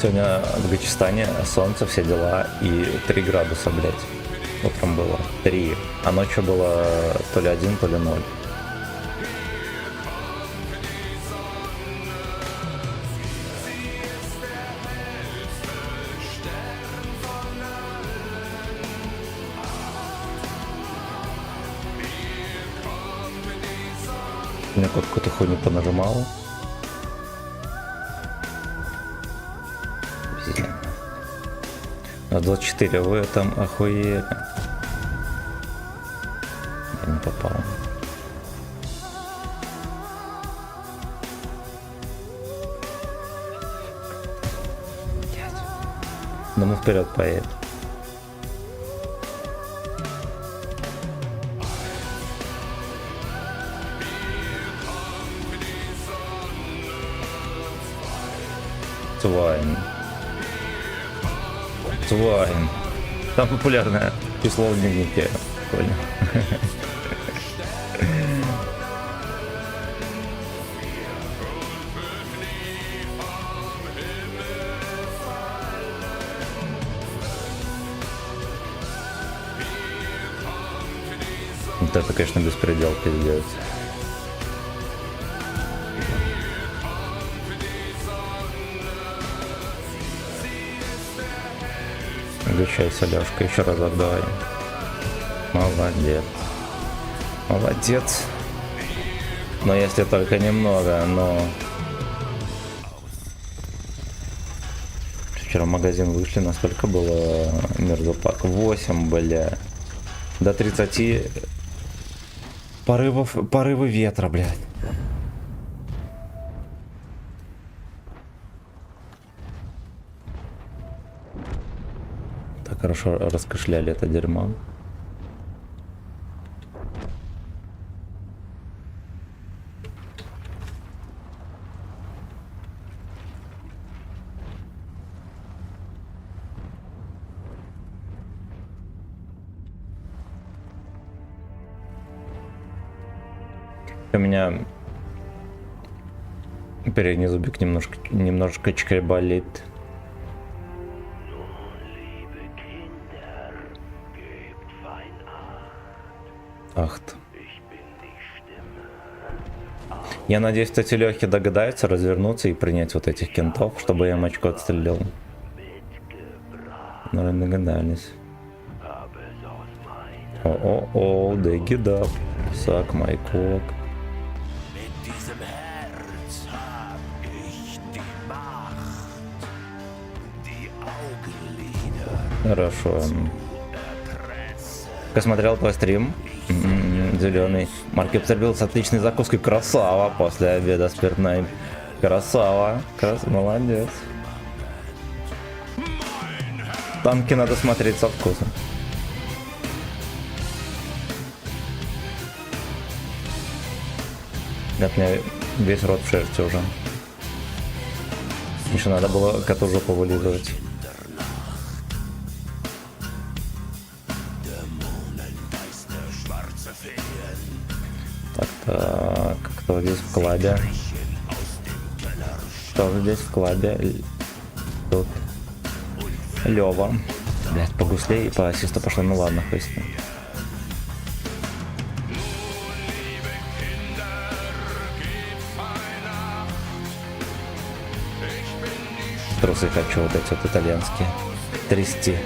[SPEAKER 1] Сегодня в Дагестане солнце, все дела, и 3 градуса, блядь. Утром было 3, а ночью было то ли 1, то ли 0. Мне кот какую-то хуйню понажимал. А 24, вы там охуели. Я не попал. Но мы вперед поедем. Твайн. Там популярное число в дневнике. Понял. Вот это, конечно, беспредел пиздец. Включайся, Лёшка, еще разок давай. Молодец. Молодец. Но если только немного, но... Вчера в магазин вышли, настолько было мерзопак. 8, бля. До 30 порывы ветра, блядь. Так хорошо раскашляли это дерьмо. У меня передний зубик немножко болит. Ахт. Я надеюсь, эти легкие догадаются развернуться и принять вот этих кентов, чтобы я им очко отстрелил. Наверное, догадались. О-о-о, they get up. Suck my cock.
[SPEAKER 8] Mit diesem Herz hab ich die Macht. Die Augenlider
[SPEAKER 1] Хорошо. Я смотрел твой стрим. Зеленый. Марк обсервил с отличной закуской. Красава. После обеда спиртной. Красава. Молодец. Танки надо смотреть со вкусом. От меня весь рот в шерсти уже. Еще надо было коту жопу вылизывать. Так, кто здесь в клабе? Кто здесь в клабе? Тут Лёва. Блять, по гусле и по ассисту пошло. Ну ладно, хуй с ним. Трусы хочу вот эти вот итальянские трясти.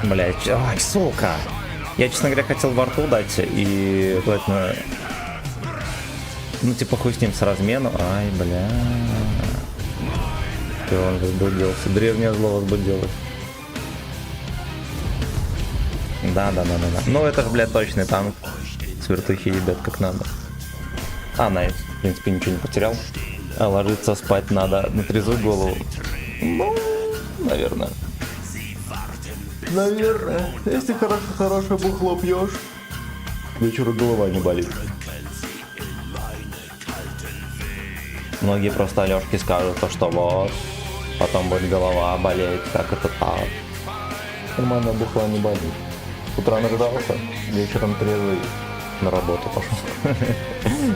[SPEAKER 1] Блять, ай, сука! Я, честно говоря, хотел во рту дать и... Ну, типа, хуй с ним с размену. Ай, бля. И он возбудился. Древнее зло возбудилось. Да. Ну это же, блядь, точный танк. С вертухи ебет как надо. А, найс. В принципе, ничего не потерял. А ложиться спать надо на трезвую голову. Ну, наверное. Наверное. Если хорошее бухло пьешь, вечеру голова не болит. Многие просто Алёшке скажут, то, что вот, потом будет голова болеть, как это так. Нормально бухла не болит. Утром наждался, вечером трезвый на работу пошел.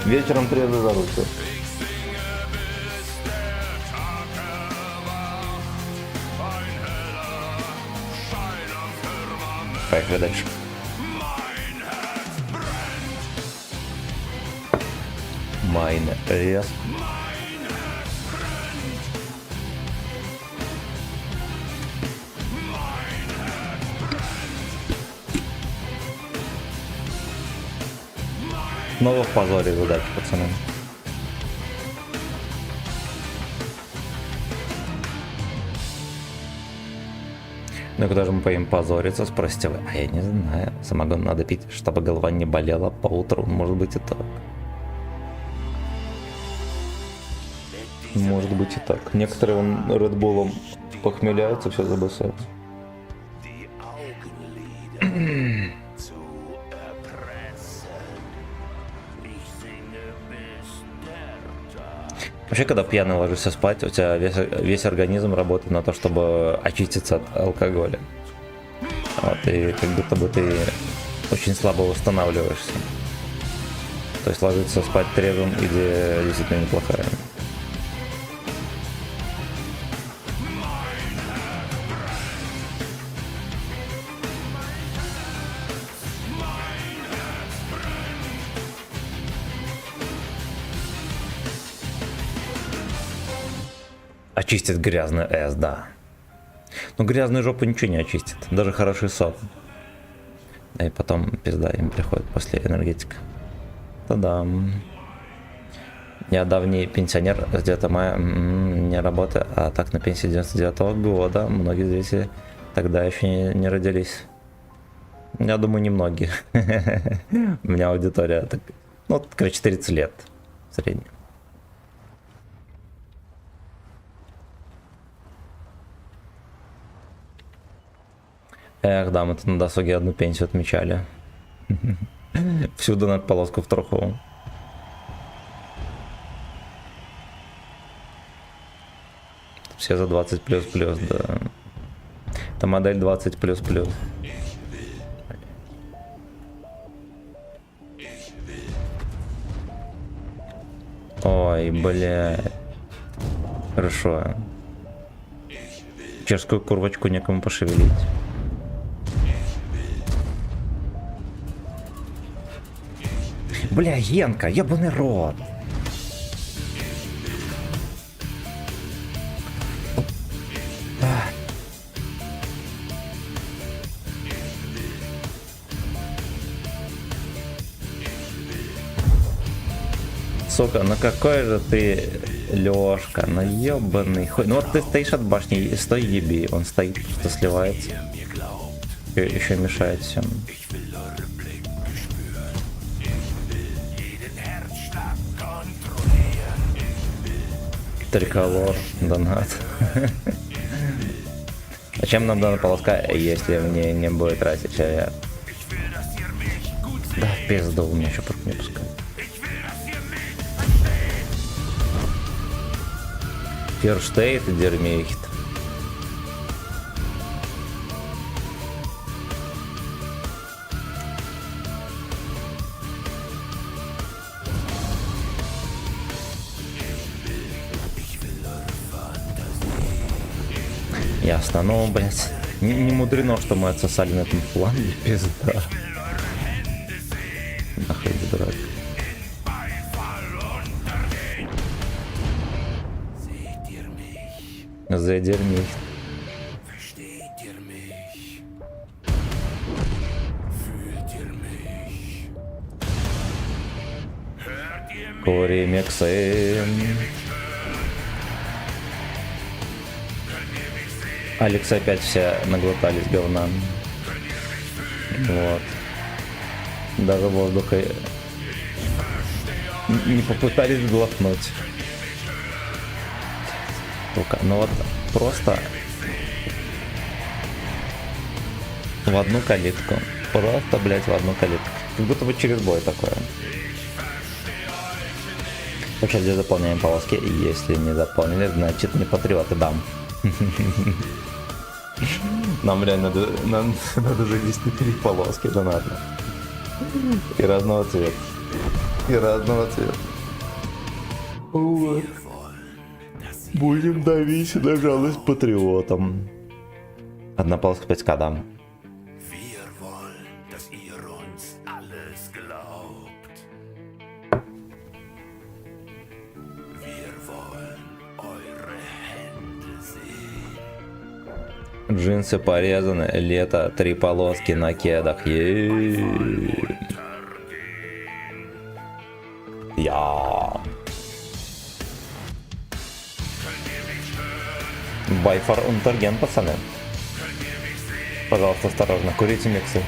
[SPEAKER 1] Вечером трезвый за руль. Поехали дальше. Майне рез. Снова в позоре задачи, пацаны. Ну куда же мы поедем позориться, спросите вы? А я не знаю. Самогон надо пить, чтобы голова не болела по утру. Может быть и так. Может быть и так. Некоторые вон Редбулом похмеляются, все забысают. Вообще, когда пьяный ложишься спать, у тебя весь организм работает на то, чтобы очиститься от алкоголя. Вот, и как будто бы ты очень слабо восстанавливаешься. То есть ложиться спать трезвым идея действительно неплохая. Очистит грязный эс, да. Но грязную жопу ничего не очистит. Даже хороший сон. И потом пизда им приходит после энергетика. Та-дам. Я давний пенсионер с 9 мая не работаю, а так на пенсии 99-го года. Многие зрители тогда еще не родились. Я думаю, немногие. У меня аудитория, так, ну, короче, 30 лет в среднем. Эх, да, мы тут на досуге одну пенсию отмечали. Всюду на полоску в труху. Все за 20++, да. Это модель 20++. Ой, блядь. Хорошо. Чешскую курвочку некому пошевелить. Бля, Генка, ебаный рот. Сука, ну какой же ты, Лёшка, ну ебаный хуй. Ну вот ты стоишь от башни, стой еби, он стоит, что сливается. Еще мешает всем. Триколор, донат. Зачем нам дана полоска, если мне не будет тратить я? Да, пизду, у меня еще просто не пускай. Ферштейт и дермейхт. Ясно, ну, блять, не мудрено, что мы отсосали на этом плане, пизда. Нахуй, дурак. Seht ihr mich?
[SPEAKER 8] Versteht ihr mich? Fühlt ihr mich? Hört ihr mich?
[SPEAKER 1] Кори Мексен. Алекс опять все наглотались говна. Вот. Даже воздуха не попытались глотнуть. Сука, ну вот просто в одну калитку. Просто, блять, в одну калитку. Как будто бы через бой такое. Вообще, где заполняем полоски? Если не заполнили, значит не патриоты, дам. Нам реально надо завести 3 полоски, да надо. И разного цвета. И разного цвета. Вот. Будем давить на жалость патриотам. Одна полоска 5к дам.
[SPEAKER 8] Wir wollen, dass ihr uns alles glaubt. Wir wollen eure Hände sehen.
[SPEAKER 1] Джинсы порезаны, лето, 3 полоски на кедах. Я. Байфар Унтерген, пацаны. Пожалуйста, осторожно, курите миксы.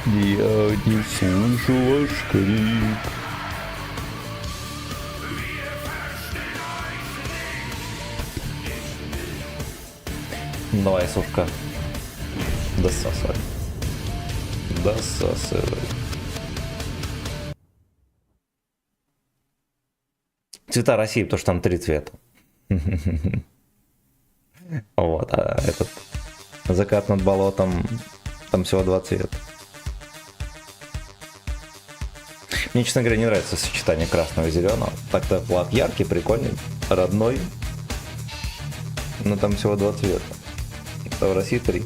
[SPEAKER 1] Я не слышу ваш крик. Давай, сутка. Досасывай. Досасывай. Цвета России, потому что там 3 цвета. Вот, а этот закат над болотом, там всего 2 цвета. Мне, честно говоря, не нравится сочетание красного и зеленого. Так-то флаг яркий, прикольный, родной. Но там всего 2 цвета. А в России 3.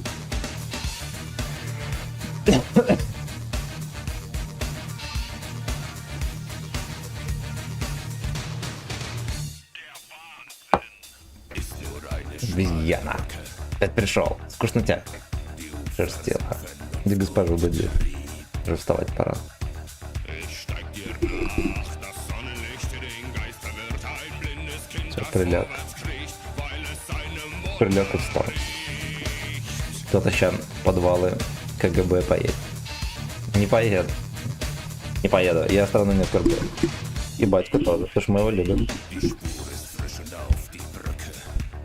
[SPEAKER 1] Обезьяна. Опять пришел. Скучно тебя. Шерстела. Где госпожу будет? Уже вставать пора. Все, приляг. Приляг и встал. Кто-то сейчас в подвалы КГБ поедет. Не поеду. Не поеду. Я страну не оскорблю. И батька тоже, потому что мы его любим.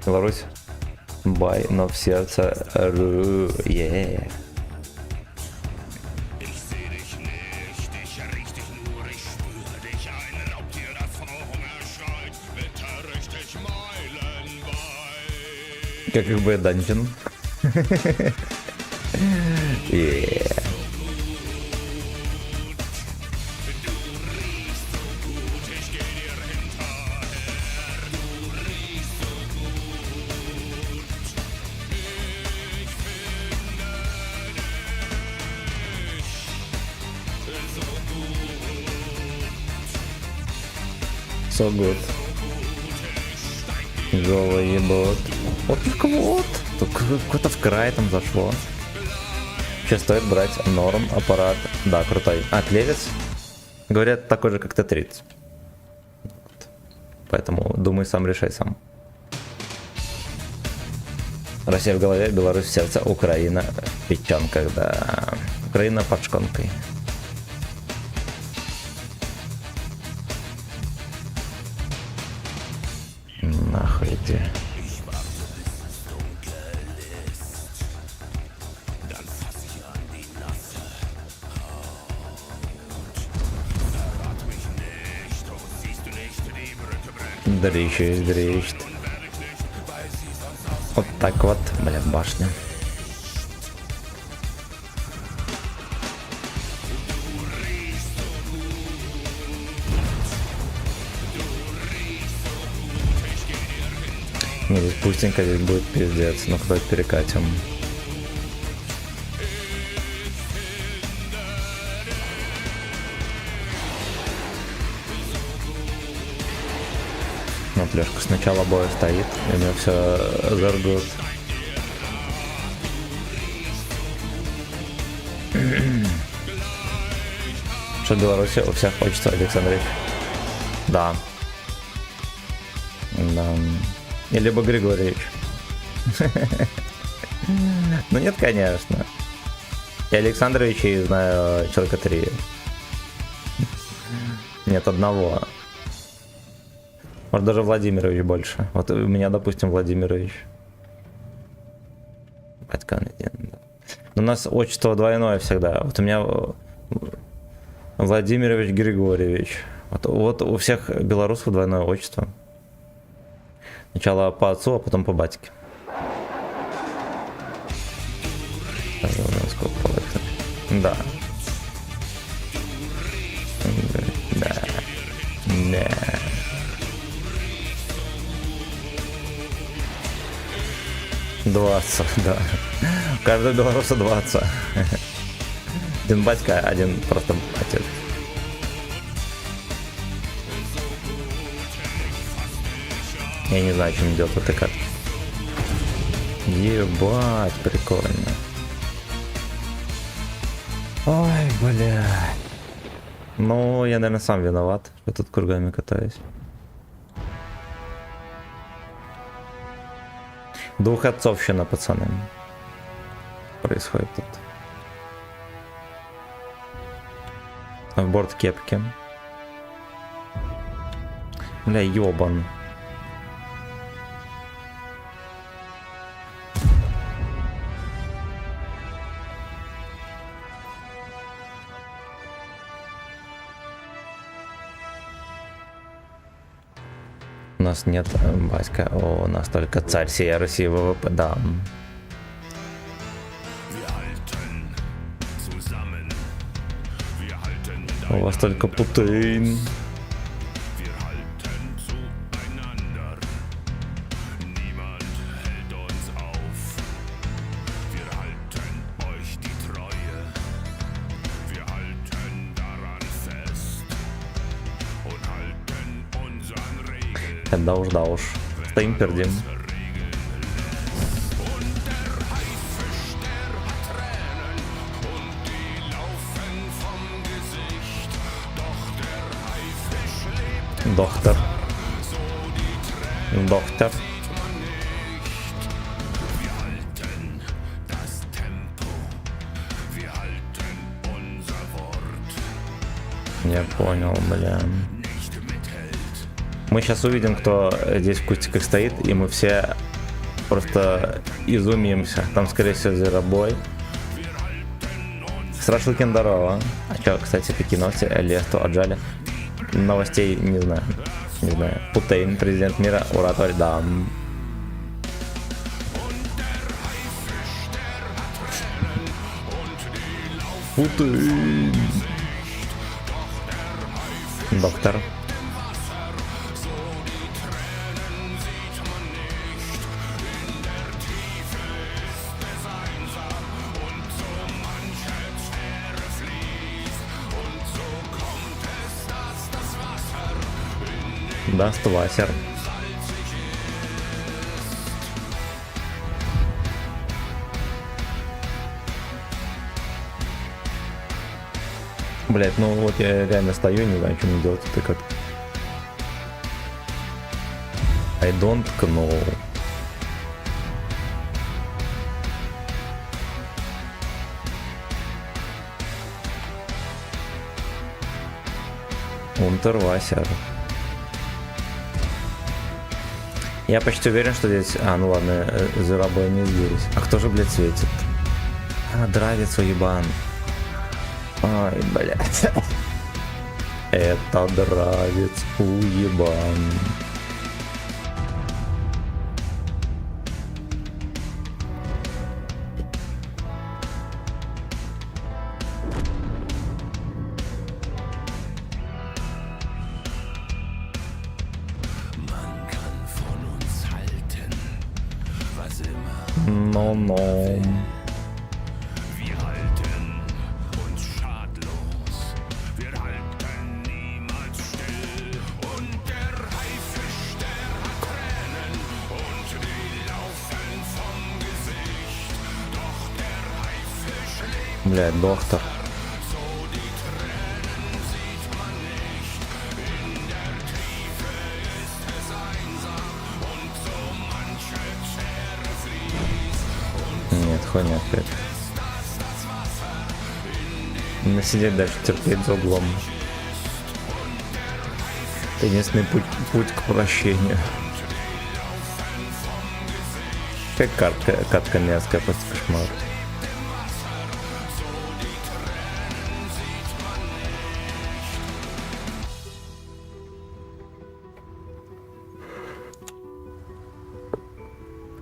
[SPEAKER 1] Беларусь. Бай, но в сердце ру. Yeah. КГБ Данжен. Yeah. So good. Голый ебот. Вот так вот. Какой-то в край там зашло. Сейчас стоит брать норм аппарат. Да, крутой. А клевец, говорят, такой же, как Т-30. Вот. Поэтому думай сам, решай сам. Россия в голове, Беларусь в сердце, Украина в печенках, да. Украина под шконкой. Нахуй иди. Дрищет, дрищет. Вот так вот, бля, башня. Ну, здесь пустенько, здесь будет пиздец. Ну, куда перекатим. Вот Лёшка с начала боя стоит, и у него все заргут. что в Беларуси у всех отчество Александрович. Да. Да. И либо Григорьевич. Ну нет, конечно. И Александровичей знаю человека 3. Нет, одного. Может даже Владимирович больше. Вот у меня, допустим, Владимирович. Батька один. У нас отчество двойное всегда. Вот у меня Владимирович Григорьевич. Вот у всех белорусов двойное отчество. Сначала по отцу, а потом по батьке. Да. Да. Да. 20, да. У каждого белоруса 20. Один батька, один просто отец. Я не знаю, чем идет эта карта. Ебать, прикольно. Ой, бля. Ну, я, наверное, сам виноват, что тут кругами катаюсь. Двухотцовщина, пацаны. Происходит тут. В борт кепки. Бля, ёбан. У нас нет Баська, у нас только царь сия России ВВП, да. У вас только Путин. Да уж. Стоим, пердим. Доктор. Доктор. Я понял, бля. Мы сейчас увидим, кто здесь в кустиках стоит, и мы все просто изумимся. Там, скорее всего, Зверобой. Страшилкин, здорово. А что, кстати, какие новости? Лесту отжали. Новостей не знаю. Не знаю. Путейн, президент мира, уратор, да. Путейн. Доктор. Даст Васер. Блять, ну вот я реально стою, не знаю, что мне делать. Это как... I don't know. Унтервасер. Я почти уверен, что здесь... А, ну ладно, Зверобой не здесь. А кто же, блядь, светит? А, Дравец уебан. Ай, блядь. Это Дравец уебан. No.
[SPEAKER 8] Wir halten uns schadlos, wir halten niemals still. Und der Haifisch, der hat Tränen und die laufen vom Gesicht. Doch der Haifisch lebt.
[SPEAKER 1] Блядь, доктор. хуйня опять. Не сидеть дальше, терпеть за углом. Это единственный путь к прощению. Как катка мерзкая, просто кошмар.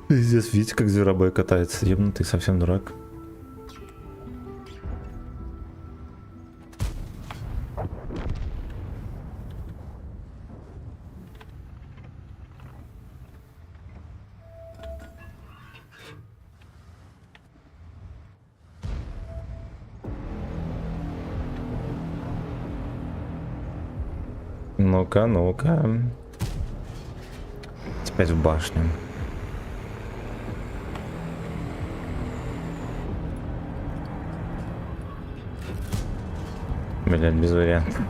[SPEAKER 1] Здесь видите, как зверобой катается. Ебнутый, совсем дурак. Ну-ка, ну-ка. Теперь в башню. Блять, без вариантов.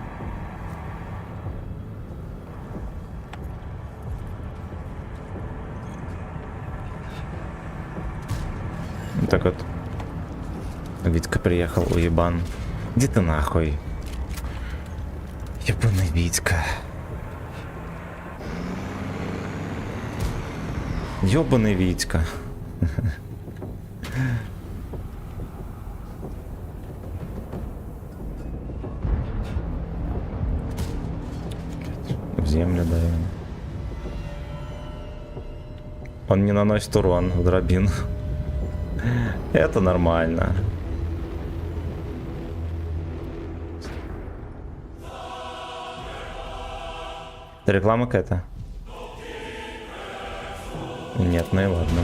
[SPEAKER 1] Так вот. Витька приехал, уебан. Иди ты нахуй. Ебаный Витька. Ёбаный Витька. В землю даем. Он не наносит урон в дробину. Это нормально. Это реклама какая-то? Нет, ну и ладно.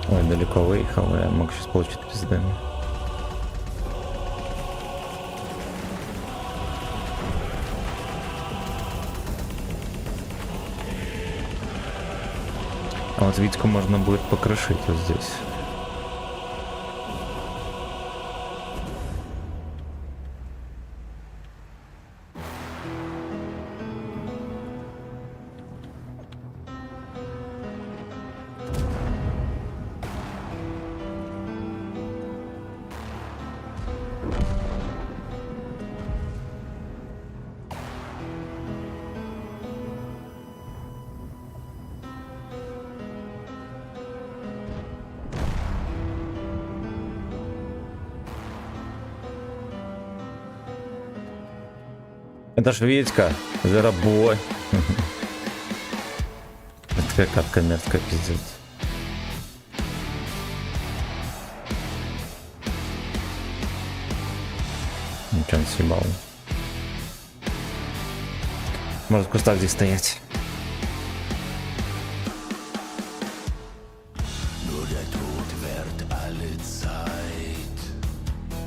[SPEAKER 1] Ой, далеко выехал, я мог сейчас получить пизды. А вот Витьку можно будет покрошить вот здесь. Это ж Витька, зверобой. Это катка мерзкая, пиздец. Ничего не съебал. Может в кустах здесь стоять.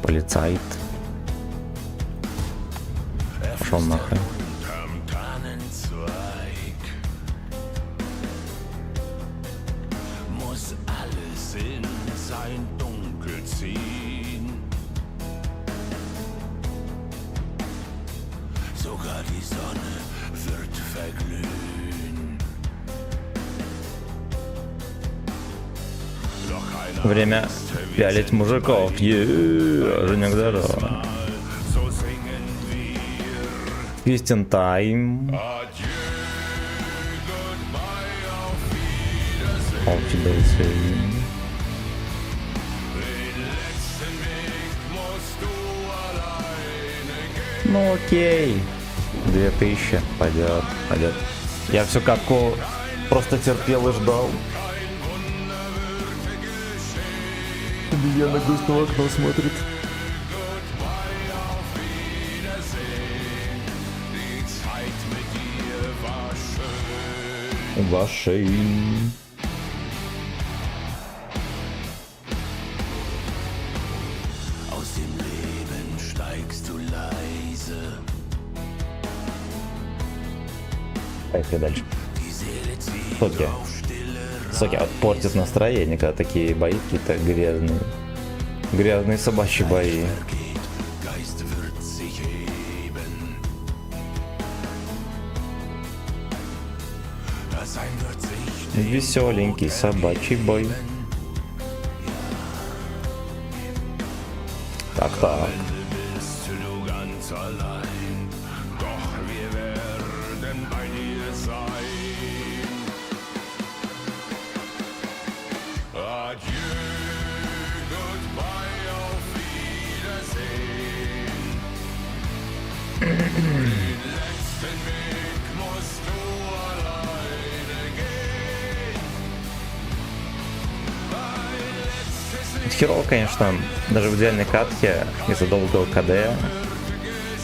[SPEAKER 1] Полицайт. Пошел нахрен. Время пялить мужиков. Женек, здорово. Кристин Тайм. Ну окей. 2000. Пойдет, пойдет. Я всю катку просто терпел и ждал. Лена грустно в окно смотрит. Вашей. Поехали дальше. Соки портит настроение, когда такие бои какие-то грязные. Грязные собачьи бои. Веселенький собачий бой. Так, так.
[SPEAKER 8] bist du ganz allein, doch wir werden bei dir sein. Adieu, goodbye, auf Wiedersehen. Den letzten Weg musst du alleine gehen. Dein letztes
[SPEAKER 1] Херово, конечно, даже в идеальной катке из-за долгого КД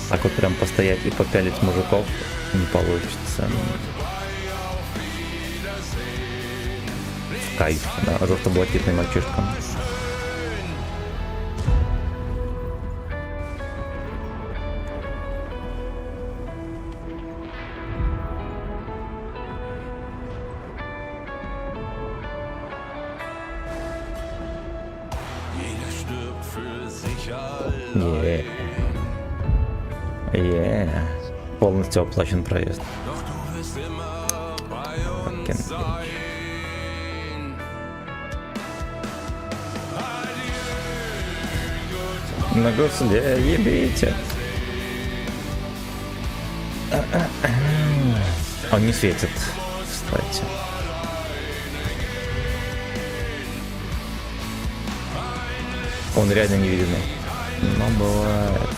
[SPEAKER 1] так вот прям постоять и попялить мужиков не получится. Кайф, да, жовто-блакитный мальчишка.
[SPEAKER 8] Jeder stirbt für sich
[SPEAKER 1] Е. Е. Полностью оплачен проезд.
[SPEAKER 8] Doch du wirst immer bei uns
[SPEAKER 1] Fucking
[SPEAKER 8] sein.
[SPEAKER 1] На гусле ебите. Он не светит, кстати. Он реально невидимый. Но бывает.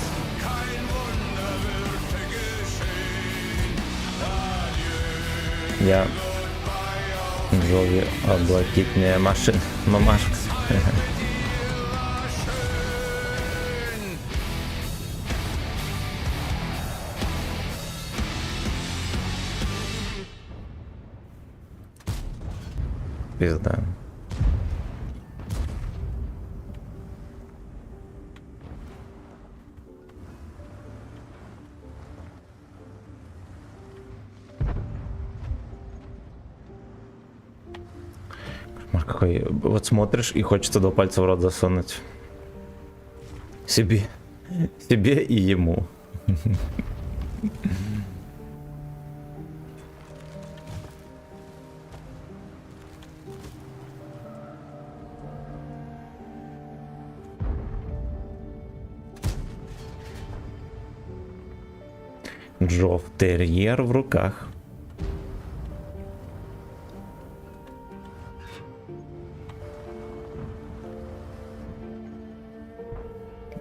[SPEAKER 1] Я Джови облакитная машина. Мамашка. Пизда. Кошмар какой. Вот смотришь и хочется 2 пальца в рот засунуть. Себе. Себе и ему. Джофф Терьер в руках.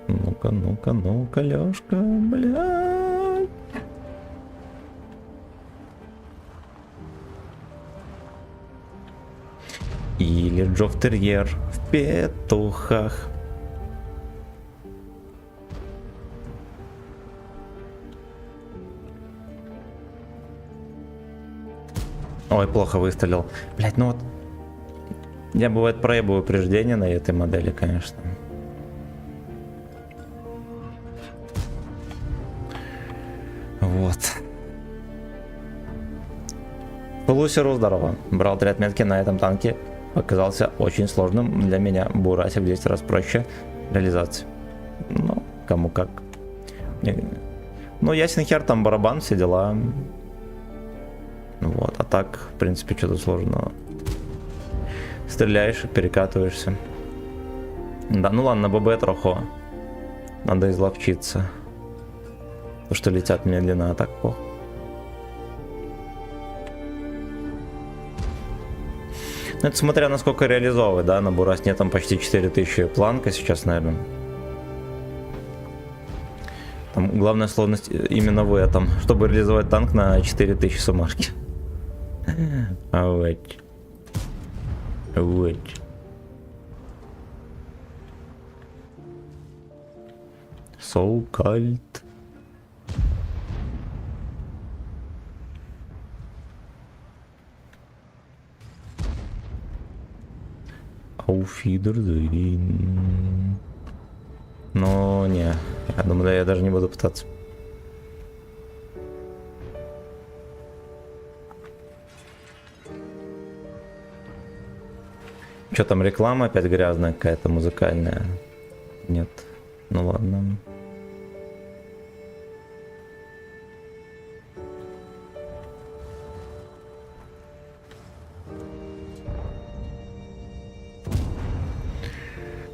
[SPEAKER 1] Ну-ка, ну-ка, ну-ка, Лёшка, блядь. Или Джофф Терьер в петухах. Ой, плохо выстрелил. Блять, ну вот. Я бывает проебываю упреждения на этой модели, конечно. Вот. Полусеру здорово. Брал 3 отметки на этом танке. Оказался очень сложным для меня. Бурасик 200 раз проще реализации. Ну, кому как. Ну, ясен хер, там барабан, все дела. Вот, а так, в принципе, что-то сложного. Стреляешь, перекатываешься. Да, ну ладно, на ББ трохо. Надо изловчиться. То, что летят медленно, а так плохо. Ну, это смотря насколько реализовывает, да, на Бурасне там почти 4000 планка сейчас, наверное. Там главная сложность именно в этом, чтобы реализовать танк на 4000 сумашки. Вот. Вот. So kalt. Auf Wiedersehen. Но не, я думаю, да, я даже не буду пытаться. Что там, реклама опять грязная какая-то, музыкальная? Нет. Ну ладно.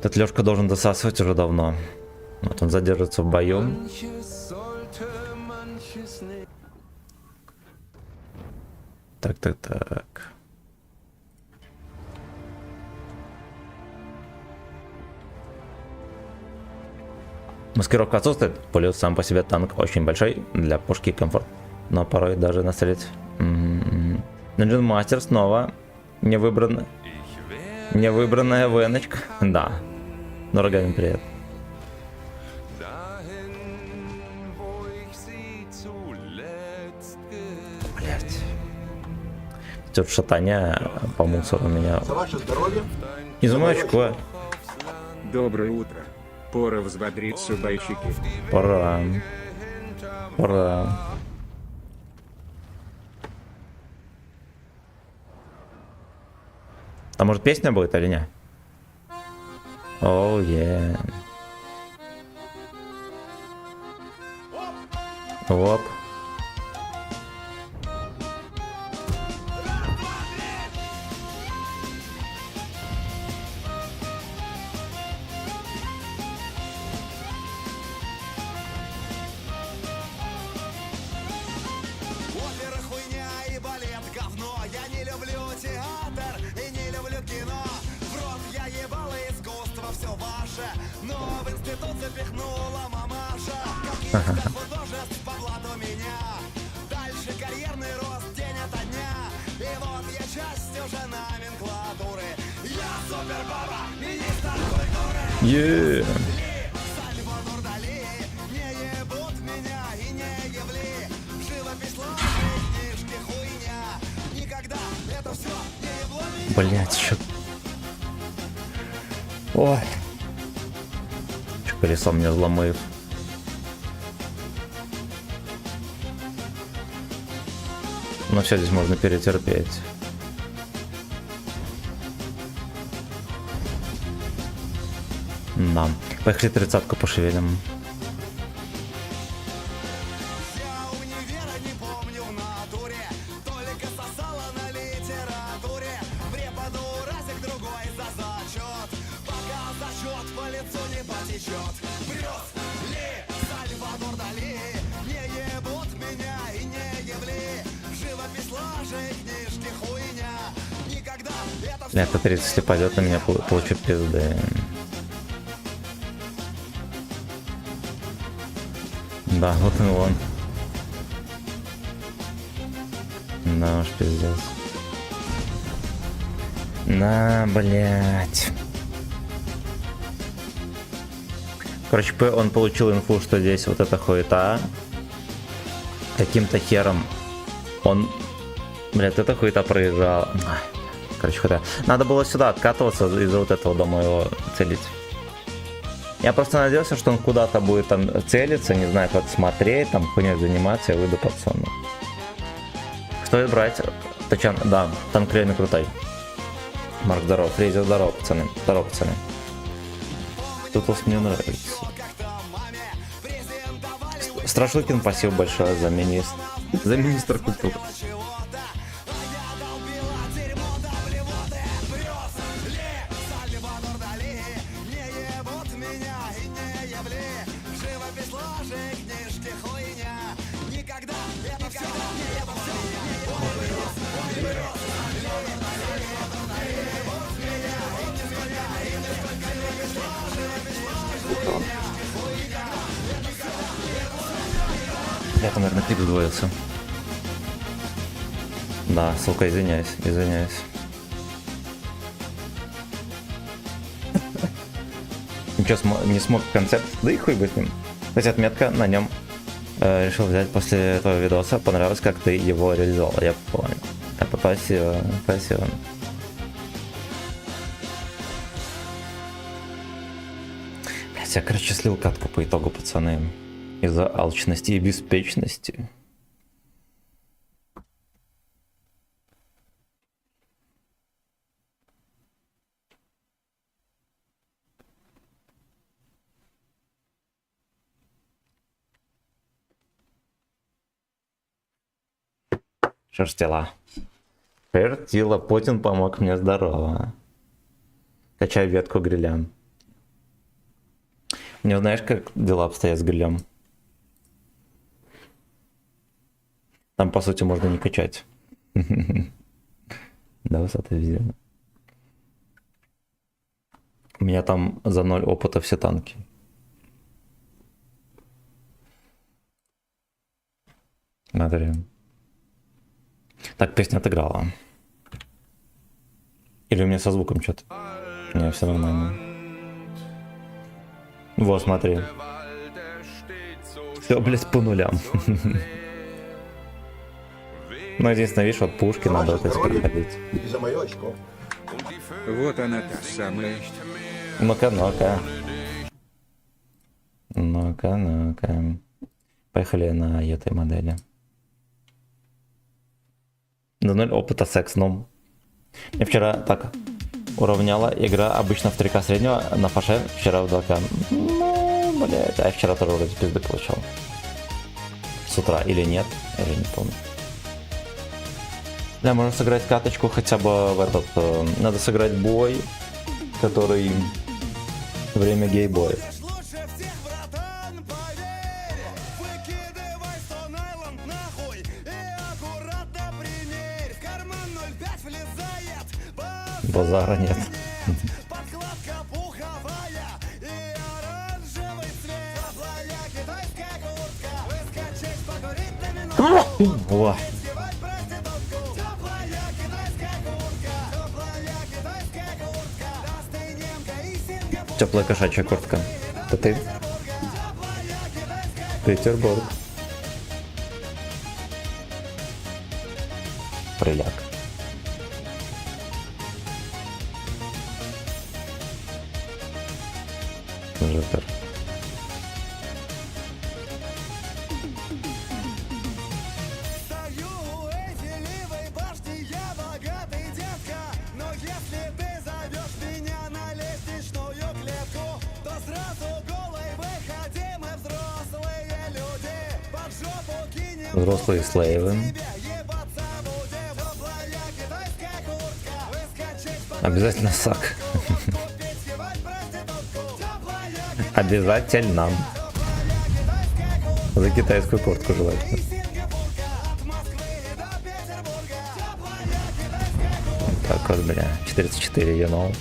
[SPEAKER 1] Этот Лёшка должен досасывать уже давно. Вот он задержится в бою.
[SPEAKER 8] Manches sollte, manches nicht.
[SPEAKER 1] Так. Маскировка отсутствует. Плюс сам по себе танк очень большой. Для пушки комфорт. Но порой даже настрелить. Dungeon Master снова невыбранная веночка. Да. Дорогая, привет.
[SPEAKER 8] Dahin, wo ich sie zuletzt gesehen.
[SPEAKER 1] Блять. Тут шатание по мусору меня.
[SPEAKER 2] За ваше здоровье.
[SPEAKER 1] Изумачку.
[SPEAKER 4] Доброе утро. Пора взбодриться, бойчики.
[SPEAKER 1] Пора. А может песня будет или не? Оу, е. Оп.
[SPEAKER 9] Опера хуйня и балет говно. Я не люблю театр и не люблю кино. В рот я ебала искусство все ваше, но в институт запихнула мамаша. Каких-то художеств по блату меня. Дальше карьерный рост день ото дня. И вот я часть уже номенклатуры. Я супербаба, министр культуры.
[SPEAKER 1] Е.
[SPEAKER 9] Сальвадор Дали, не ебут меня и не ебли. Живопись лучше, книжки хуйня. Никогда это все не ебло меня.
[SPEAKER 1] Блять, чё. Ой. Чё колесо мне взломает. Ну все, здесь можно перетерпеть. Да. Поехали 30-ку пошевелим.
[SPEAKER 9] Я универа не помню в натуре. Только сосала на литературе. Преподу разик другой за зачет. Пока зачет по лицу не потечет. Брюс Ли, Сальвадор Дали. Не ебут меня и не ебли. Живопись лажи, книжки хуйня. Никогда это все.
[SPEAKER 1] Это 30, если пойдет на меня, получу пизды. Да, вот и он. Да уж, пиздец. На, блять. Короче, он получил инфу, что здесь вот эта хуета. Каким-то хером он... Блять, эта хуета проезжала. Короче, хуета. Надо было сюда откатываться из-за вот этого дома его целить. Я просто надеялся, что он куда-то будет там целиться, не знаю, как смотреть, там хуйней заниматься, я выйду пацану. Стоит брать. Тачан, да, танк реально крутой. Марк, здорово. Фрейзер, здорово, пацаны. Здорово, пацаны. Тутлс мне нравится. Страшилкин, спасибо большое за министр культуры. Я там, наверное, клип сдвоился. Да, сука, извиняюсь. Ничего, не смог концепт, да и хуй бы с ним. Кстати, отметка на нем решил взять после этого видоса. Понравилось, как ты его реализовал, я понял. Это спасибо. Блять, я, короче, слил катку по итогу, пацаны. Из-за алчности и беспечности. Шерстила. Путин помог мне, здорово. Качай ветку гриля. Не знаешь, как дела обстоят с грилем? Там, по сути, можно не качать. Да, высота везде. У меня там за 0 опыта все танки. Смотри. Так, песня отыграла. Или у меня со звуком что-то? Не, все нормально. Вот, смотри. Все, блядь, по нулям. Ну, единственное, видишь, вот пушки надо вот эти переходить.
[SPEAKER 9] За мое очко.
[SPEAKER 4] Вот она та самая.
[SPEAKER 1] Ну-ка, ну-ка. Ну-ка, ну-ка. Поехали на этой модели. До 0 опыта с эксном. Я вчера так уравняла. Игра обычно в 3К среднего, на фаше вчера в 2К. Ну, блядь, а я вчера тоже вроде пизды получал. С утра или нет, я уже не помню. Да, можно сыграть каточку хотя бы в этот... надо сыграть бой, который... Время гей-боя.
[SPEAKER 9] Лучше всех, братан, поверь. Выкидывай Stone Island нахуй и аккуратно примерь. В карман 0,5 влезает.
[SPEAKER 1] Базара нет.
[SPEAKER 9] Подкладка пуховая и оранжевый цвет. Теплая китайская куртка. Выскочить, покурить на минутку.
[SPEAKER 1] О,
[SPEAKER 9] Сгибать проститутку. Теплая китайская куртка. Теплая китайская куртка. Даст и немка, и Сингапур.
[SPEAKER 1] теплая кошачья куртка. Это ты? Петербург. Приляг. Житер.
[SPEAKER 9] Стою у Эйфелевой башни, я богатый детка. Но если ты зовешь меня на лестничную клетку, то сразу голой выходи, мы взрослые люди. Под жопу кинем
[SPEAKER 1] Взрослые слейвы.
[SPEAKER 9] тебе, ебаться будем. Теплая китайская куртка, выскочить,
[SPEAKER 1] Обязательно сак.
[SPEAKER 9] покупить, сгибать проститутку. Теплая
[SPEAKER 1] Обязательно. За китайскую куртку желательно.
[SPEAKER 9] Сингапурка, от Москвы до Петербурга. Теплая китайская куртка.
[SPEAKER 1] Так вот, бля. 44, you know.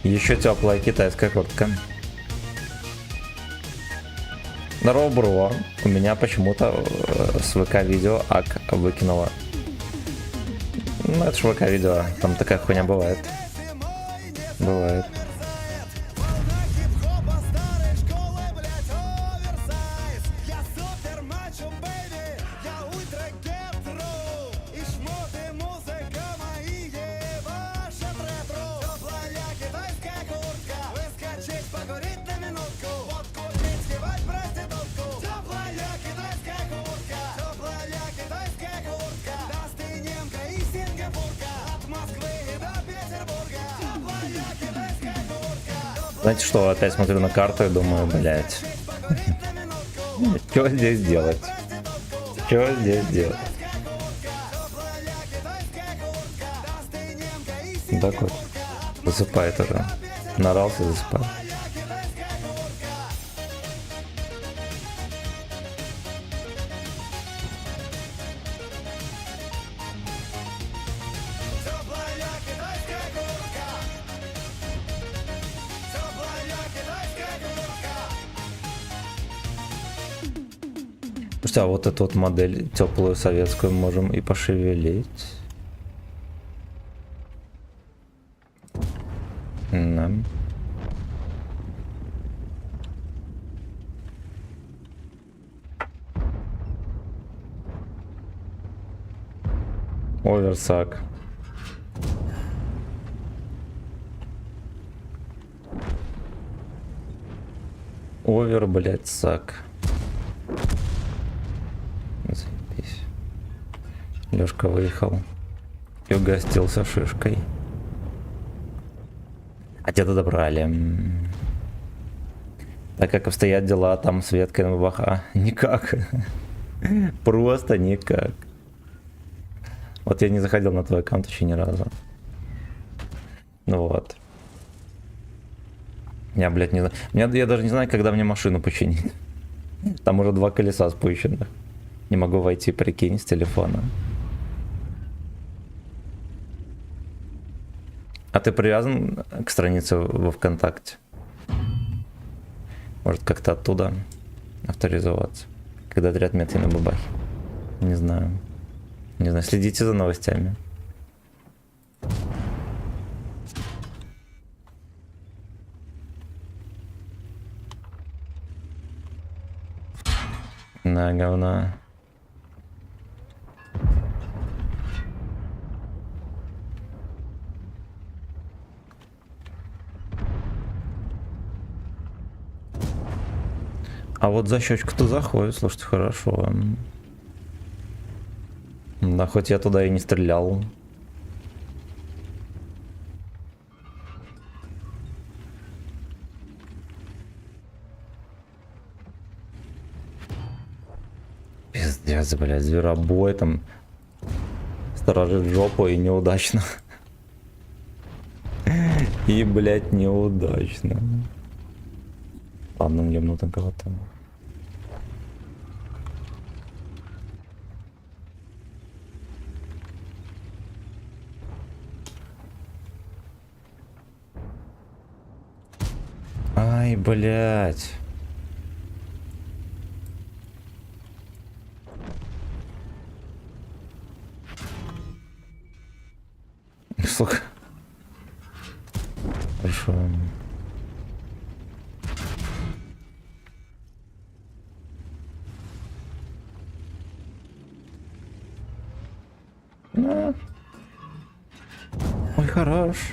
[SPEAKER 1] Еще теплая китайская куртка. Здорово, бро. У меня почему-то с ВК видео ак выкинуло. Ну, это ж ВК видео. Там такая хуйня бывает. Бывает.
[SPEAKER 9] Хип-хопа старой школы, блять, оверсайз. Я супер мачо, бэйби, я ультра гетру. И шмоты, музыка мои, ебашат ретро. Теплая китайская куртка, выскочить, покурить на минутку. Водку пить, сгибать проститутку. Теплая китайская куртка, теплая китайская куртка. Даст и немка, и Сингапурка. От Москвы до Петербурга. Теплая китайская куртка.
[SPEAKER 1] Знаете что, опять смотрю на карту и думаю, блядь. Что здесь делать? Что здесь делать? Так вот. Засыпает уже. Нарался, засыпает. Слушайте, а вот эту вот модель теплую советскую можем и пошевелить. Да. Оверсак. Овер, блять, сак. Заебись. Лёшка выехал и угостился шишкой. А где-то добрали. Так как обстоят дела там с веткой на баха? Никак. Просто никак. Вот я не заходил на твой аккаунт еще ни разу. Ну вот. Я, блядь, не знаю. Я даже не знаю, когда мне машину починить. Там уже 2 колеса спущенных. Не могу войти, прикинь, с телефона. А ты привязан к странице во ВКонтакте? Может, как-то оттуда авторизоваться, когда отряд метки на бабахе? Не знаю. Не знаю, следите за новостями. На говна. А вот за щечку-то заходит, слушайте, хорошо. Да, хоть я туда и не стрелял. Пиздец, блядь, зверобой там сторожит жопу и неудачно. И, блядь, неудачно. Ладно, ебну там кого-то. Ай, блядь. Сука. Хорошо. На. Ой, хорош.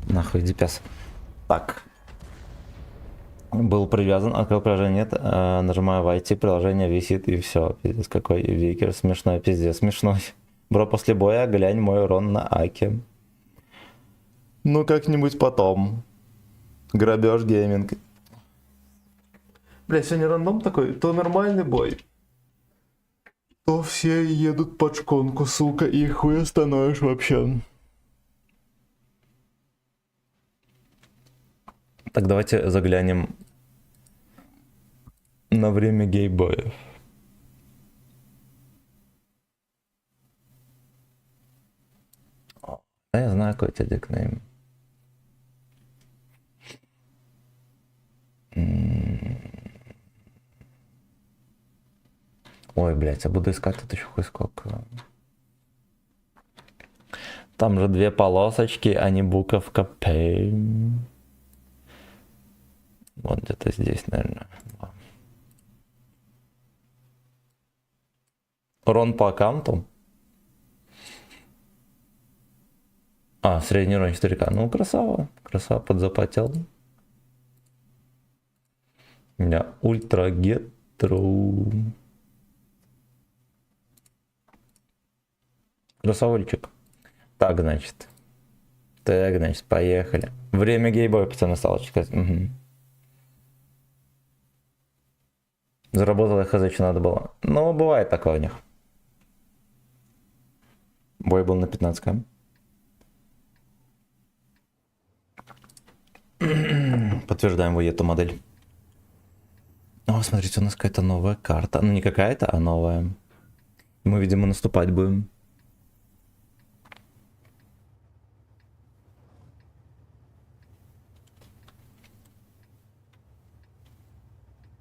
[SPEAKER 1] Нахуй, иди пес. Так. Был привязан, открыл приложение, нет, нажимаю войти, приложение висит и все. Пиздец, какой викер, смешной, пиздец, смешной. Бро, после боя глянь мой урон на Аке. Ну, как-нибудь потом. Грабеж гейминг. Бля, сегодня рандом такой, то нормальный бой, то все едут под шконку, сука, и хуй остановишь вообще. Так, давайте заглянем на время гейбоев. Да, я знаю, какой у тебя дикнейм. Ой, блядь, я буду искать это еще хоть сколько. Там же 2 полосочки, а не буковка P. Вот где-то здесь, наверное. Урон по аккаунту. А, средний урон 4К. Ну, красава. Красава, подзапотел. Я ультра гетру. Красавольчик. Так, значит. Так, значит, поехали. Время гейбоя, пацаны, стало чекать. Угу. Заработал я хз, что надо было. Но бывает такое у них. Бой был на 15к. Подтверждаем вы эту модель. О, смотрите, у нас какая-то новая карта. Ну, не какая-то, а новая. Мы, видимо, наступать будем.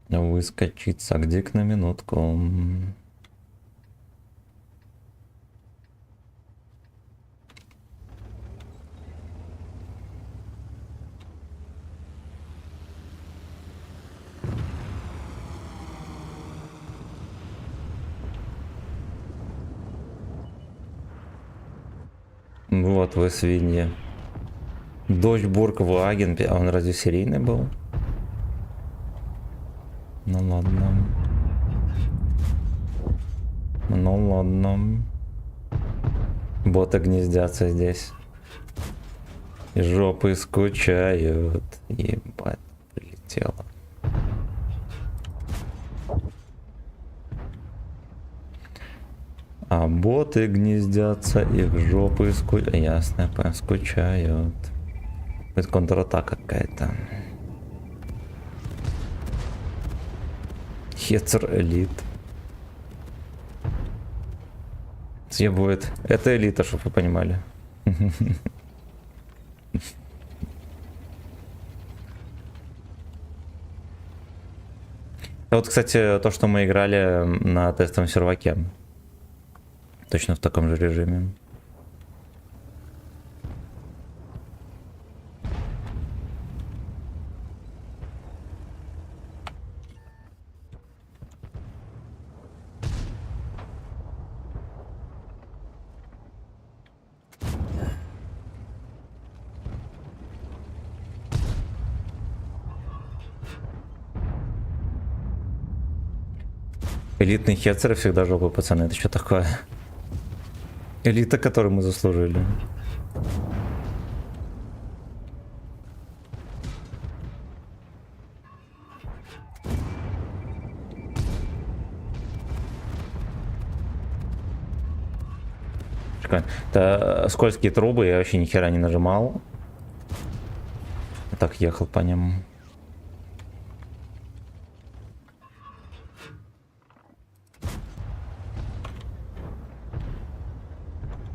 [SPEAKER 1] Выскочить сагдик на минутку. Вот вы свиньи. Дочь Бург-Ваген, а он разве серийный был? Ну ладно. Ну ладно. Боты гнездятся здесь. И жопы скучают. Ебать, прилетело. А боты гнездятся, их жопы скучают. Ясно, скучают. Это контратака какая-то. Хецер элит. Съебывает. Это элита, чтобы вы понимали. Вот, кстати, то, что мы играли на тестовом серваке. Точно в таком же режиме. Элитные хетцеры всегда жопы, пацаны. Это что такое? Элита, которую мы заслужили. Это скользкие трубы, я вообще ни хера не нажимал. Так ехал по ним.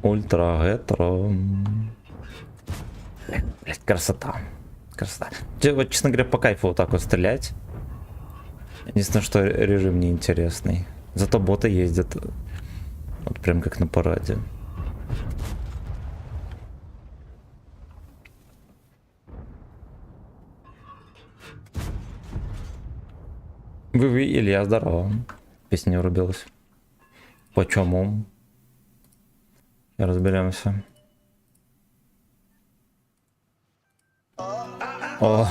[SPEAKER 1] Ультра ретро. Блять, красота. Красота. Вот, честно говоря, по кайфу вот так вот стрелять. Единственное, что режим неинтересный. Зато боты ездят вот прям как на параде. Вы, Илья, здорово. Песня не врубилась. Почему? Разберемся. О.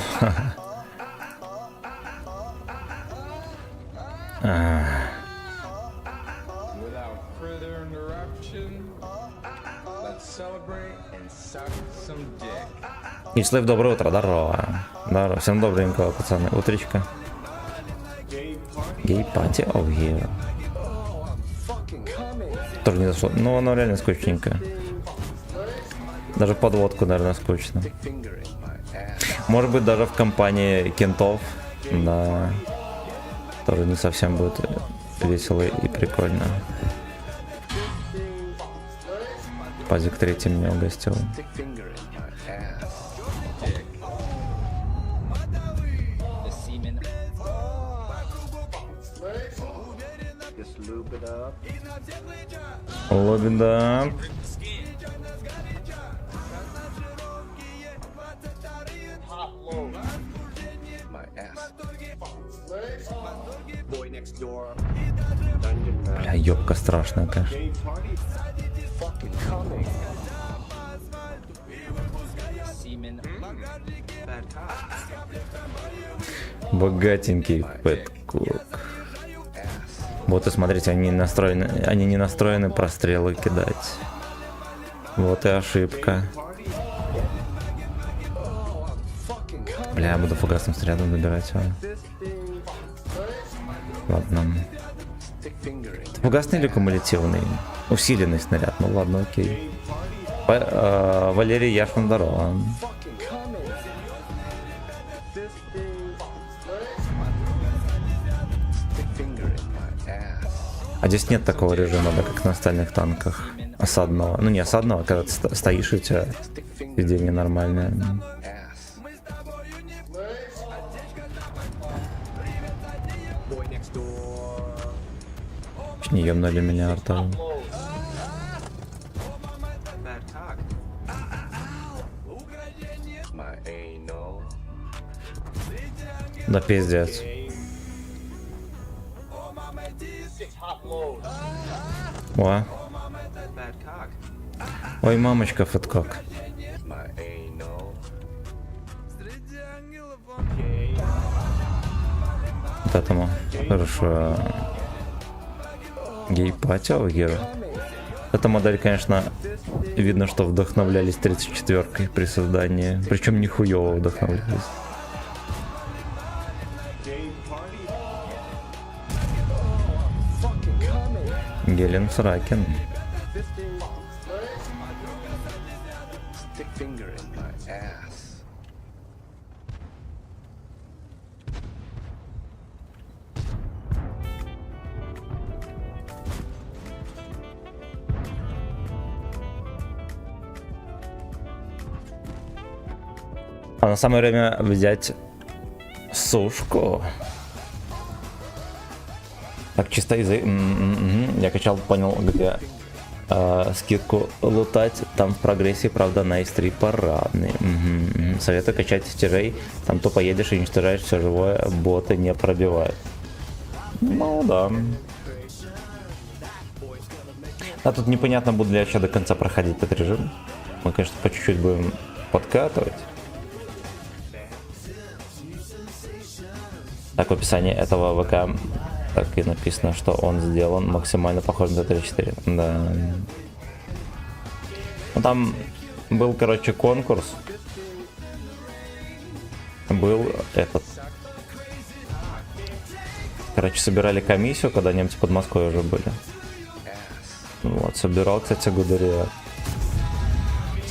[SPEAKER 1] Ислэв, доброе утро, здорово. Здорово, всем добренького, пацаны. Утречка. Гей-пати, oh yeah. Тоже не зашло. Ну, оно реально скучненькое. Даже подводку, наверное, скучно. Может быть, даже в компании кентов, да, тоже не совсем будет весело и прикольно. Пазик 3 меня угостил. Лобида. Бля, ёбка страшная, конечно. Богатенький пэткук. Вот и смотрите, они не настроены прострелы кидать. Вот и ошибка. Бля, я буду фугасным снарядом добирать его. Ладно. Фугасный или кумулятивный? Усиленный снаряд, ну ладно, окей. Валерий Яшин, здорово. А здесь нет такого режима, да, как на остальных танках. Осадного. Ну не осадного, когда ты стоишь, и у тебя ведение нормальное. Чуть не ёбнули меня арта. Да пиздец. О. Ой, мамочка, фэткок. Вот этому. Хорошо. Гей-пати, герой. Эта модель, конечно, видно, что вдохновлялись 34-кой при создании. Причем нихуёво вдохновлялись. Гелен Сракин. А на самое время взять сушку. Так, чисто из... Я качал, понял, где скидку лутать. Там в прогрессии, правда, на S3 парадный. Советую качать стяжей. Там тупо едешь и уничтожаешь все живое, боты не пробивают. Ну да. А тут непонятно, буду ли я еще до конца проходить этот режим. Мы, конечно, по чуть-чуть будем подкатывать. Так, в описании этого ВК так и написано, что он сделан максимально похож на Т-34. Да. Ну, там был, короче, конкурс. Был этот... Короче, собирали комиссию, когда немцы под Москвой уже были. Вот, собирал, кстати, Гудериат.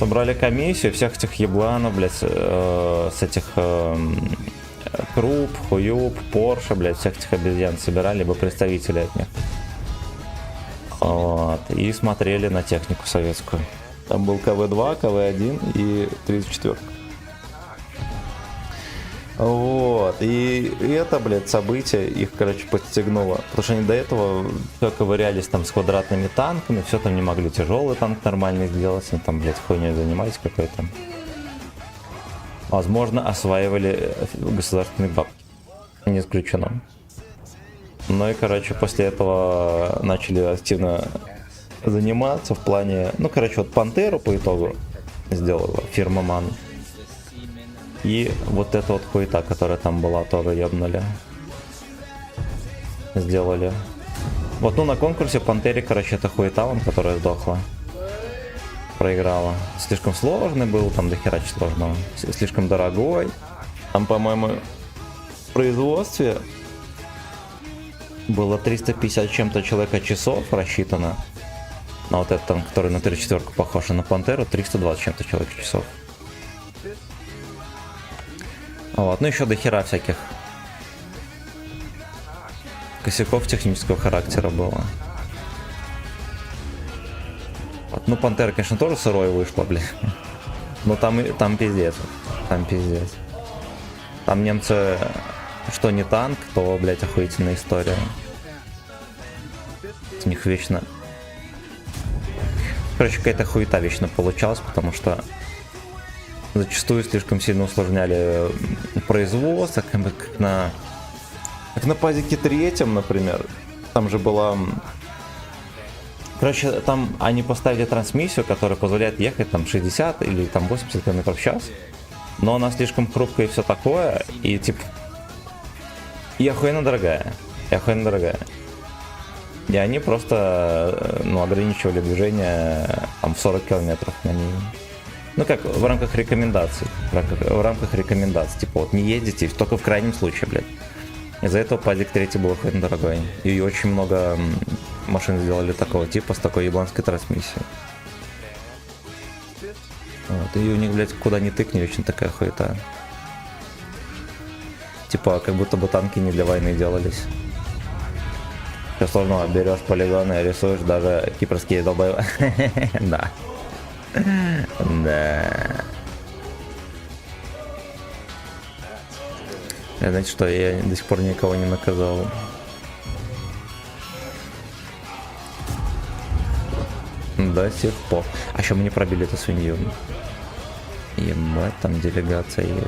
[SPEAKER 1] Собрали комиссию, всех этих ебланов, блядь, с этих Круп, Хуюб, Порше, блядь, всех этих обезьян собирали, либо представители от них. Вот, и смотрели на технику советскую. Там был КВ-2, КВ-1 и 34. Вот, и это, блядь, событие их, короче, подстегнуло. Потому что они до этого все ковырялись там с квадратными танками, все там не могли тяжелый танк нормальный сделать, они там, блядь, хуйней занимались какой-то. Возможно, осваивали государственные бабки. Не исключено. Ну и, короче, после этого начали активно заниматься в плане... Ну, короче, вот Пантеру по итогу сделала фирма МАН. И вот эта вот хуета, которая там была, тоже ебнули. Сделали. Вот, ну, на конкурсе Пантере, короче, это хуета, вон, которая сдохла. Проиграла. Слишком сложный был, там дохера сложного. Слишком дорогой. Там, по-моему, в производстве было 350 чем-то человека часов рассчитано. На вот этот, там, который на 34 похож, на Пантеру, 320 чем-то человек часов. Вот, ну еще до хера всяких косяков технического характера было. Вот, ну, Пантера, конечно, тоже сырой вышла, блин. Но там пиздец. Там пиздец. Там немцы, что не танк, то, блядь, охуительная история. У них вечно... Короче, какая-то хуета вечно получалась, потому что зачастую слишком сильно усложняли производство, как на Пазике 3, например. Там же была... Короче, там они поставили трансмиссию, которая позволяет ехать там 60 или там 80 км в час. Но она слишком хрупкая и все такое. И типа... И охуенно дорогая. И они просто, ну, ограничивали движение там в 40 километров на ней. Ну как, в рамках рекомендаций. В рамках рекомендаций. Типа вот не ездите, только в крайнем случае, блядь. Из-за этого Пазик 3 был охуенно дорогой. И очень много машин сделали такого типа, с такой ебланской трансмиссией. Вот, и у них, блядь, куда ни тыкни, очень такая хуета. Типа, как будто бы танки не для войны делались. Все сложно, берешь полигоны, рисуешь даже кипрские долбоебы. Да. Да. Знаете что, я до сих пор никого не наказал. До сих пор. А еще мы не пробили эту свинью. Ебать, там делегация есть.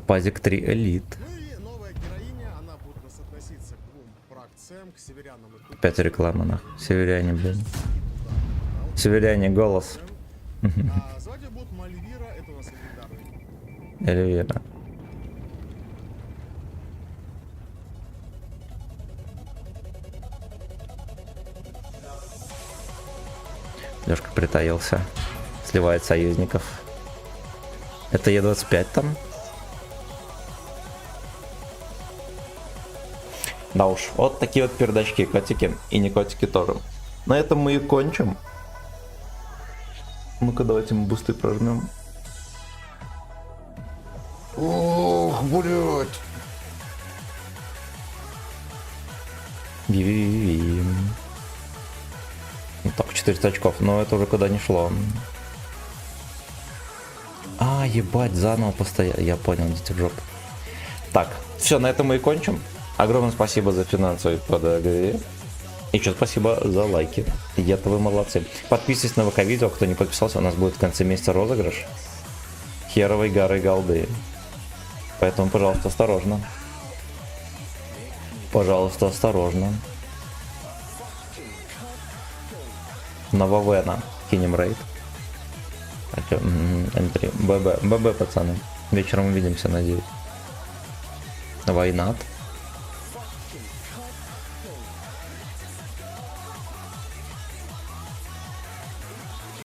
[SPEAKER 1] Пазик 3 элит. Опять реклама, нахуй. Северяне, блин. Северяне, голос. Эльвира. Лёшка притаился. Сливает союзников. Это Е25 там? Да уж, вот такие вот пердачки, котики и не котики тоже. На этом мы и кончим. Ну-ка, давайте мы бусты прожмем. Ох, блядь. Так, 400 очков, но это уже куда не шло. А, ебать, заново постоять. Я понял, идите в жопу. Так, все, на этом мы и кончим. Огромное спасибо за финансовый подарок. И еще спасибо за лайки. Это вы молодцы. Подписывайтесь на ВК-видео, кто не подписался, у нас будет в конце месяца розыгрыш херовой горы голды. Поэтому, пожалуйста, осторожно. Пожалуйста, осторожно. На Вовена кинем рейд. М3. ББ, пацаны. Вечером увидимся, надеюсь. Войнат.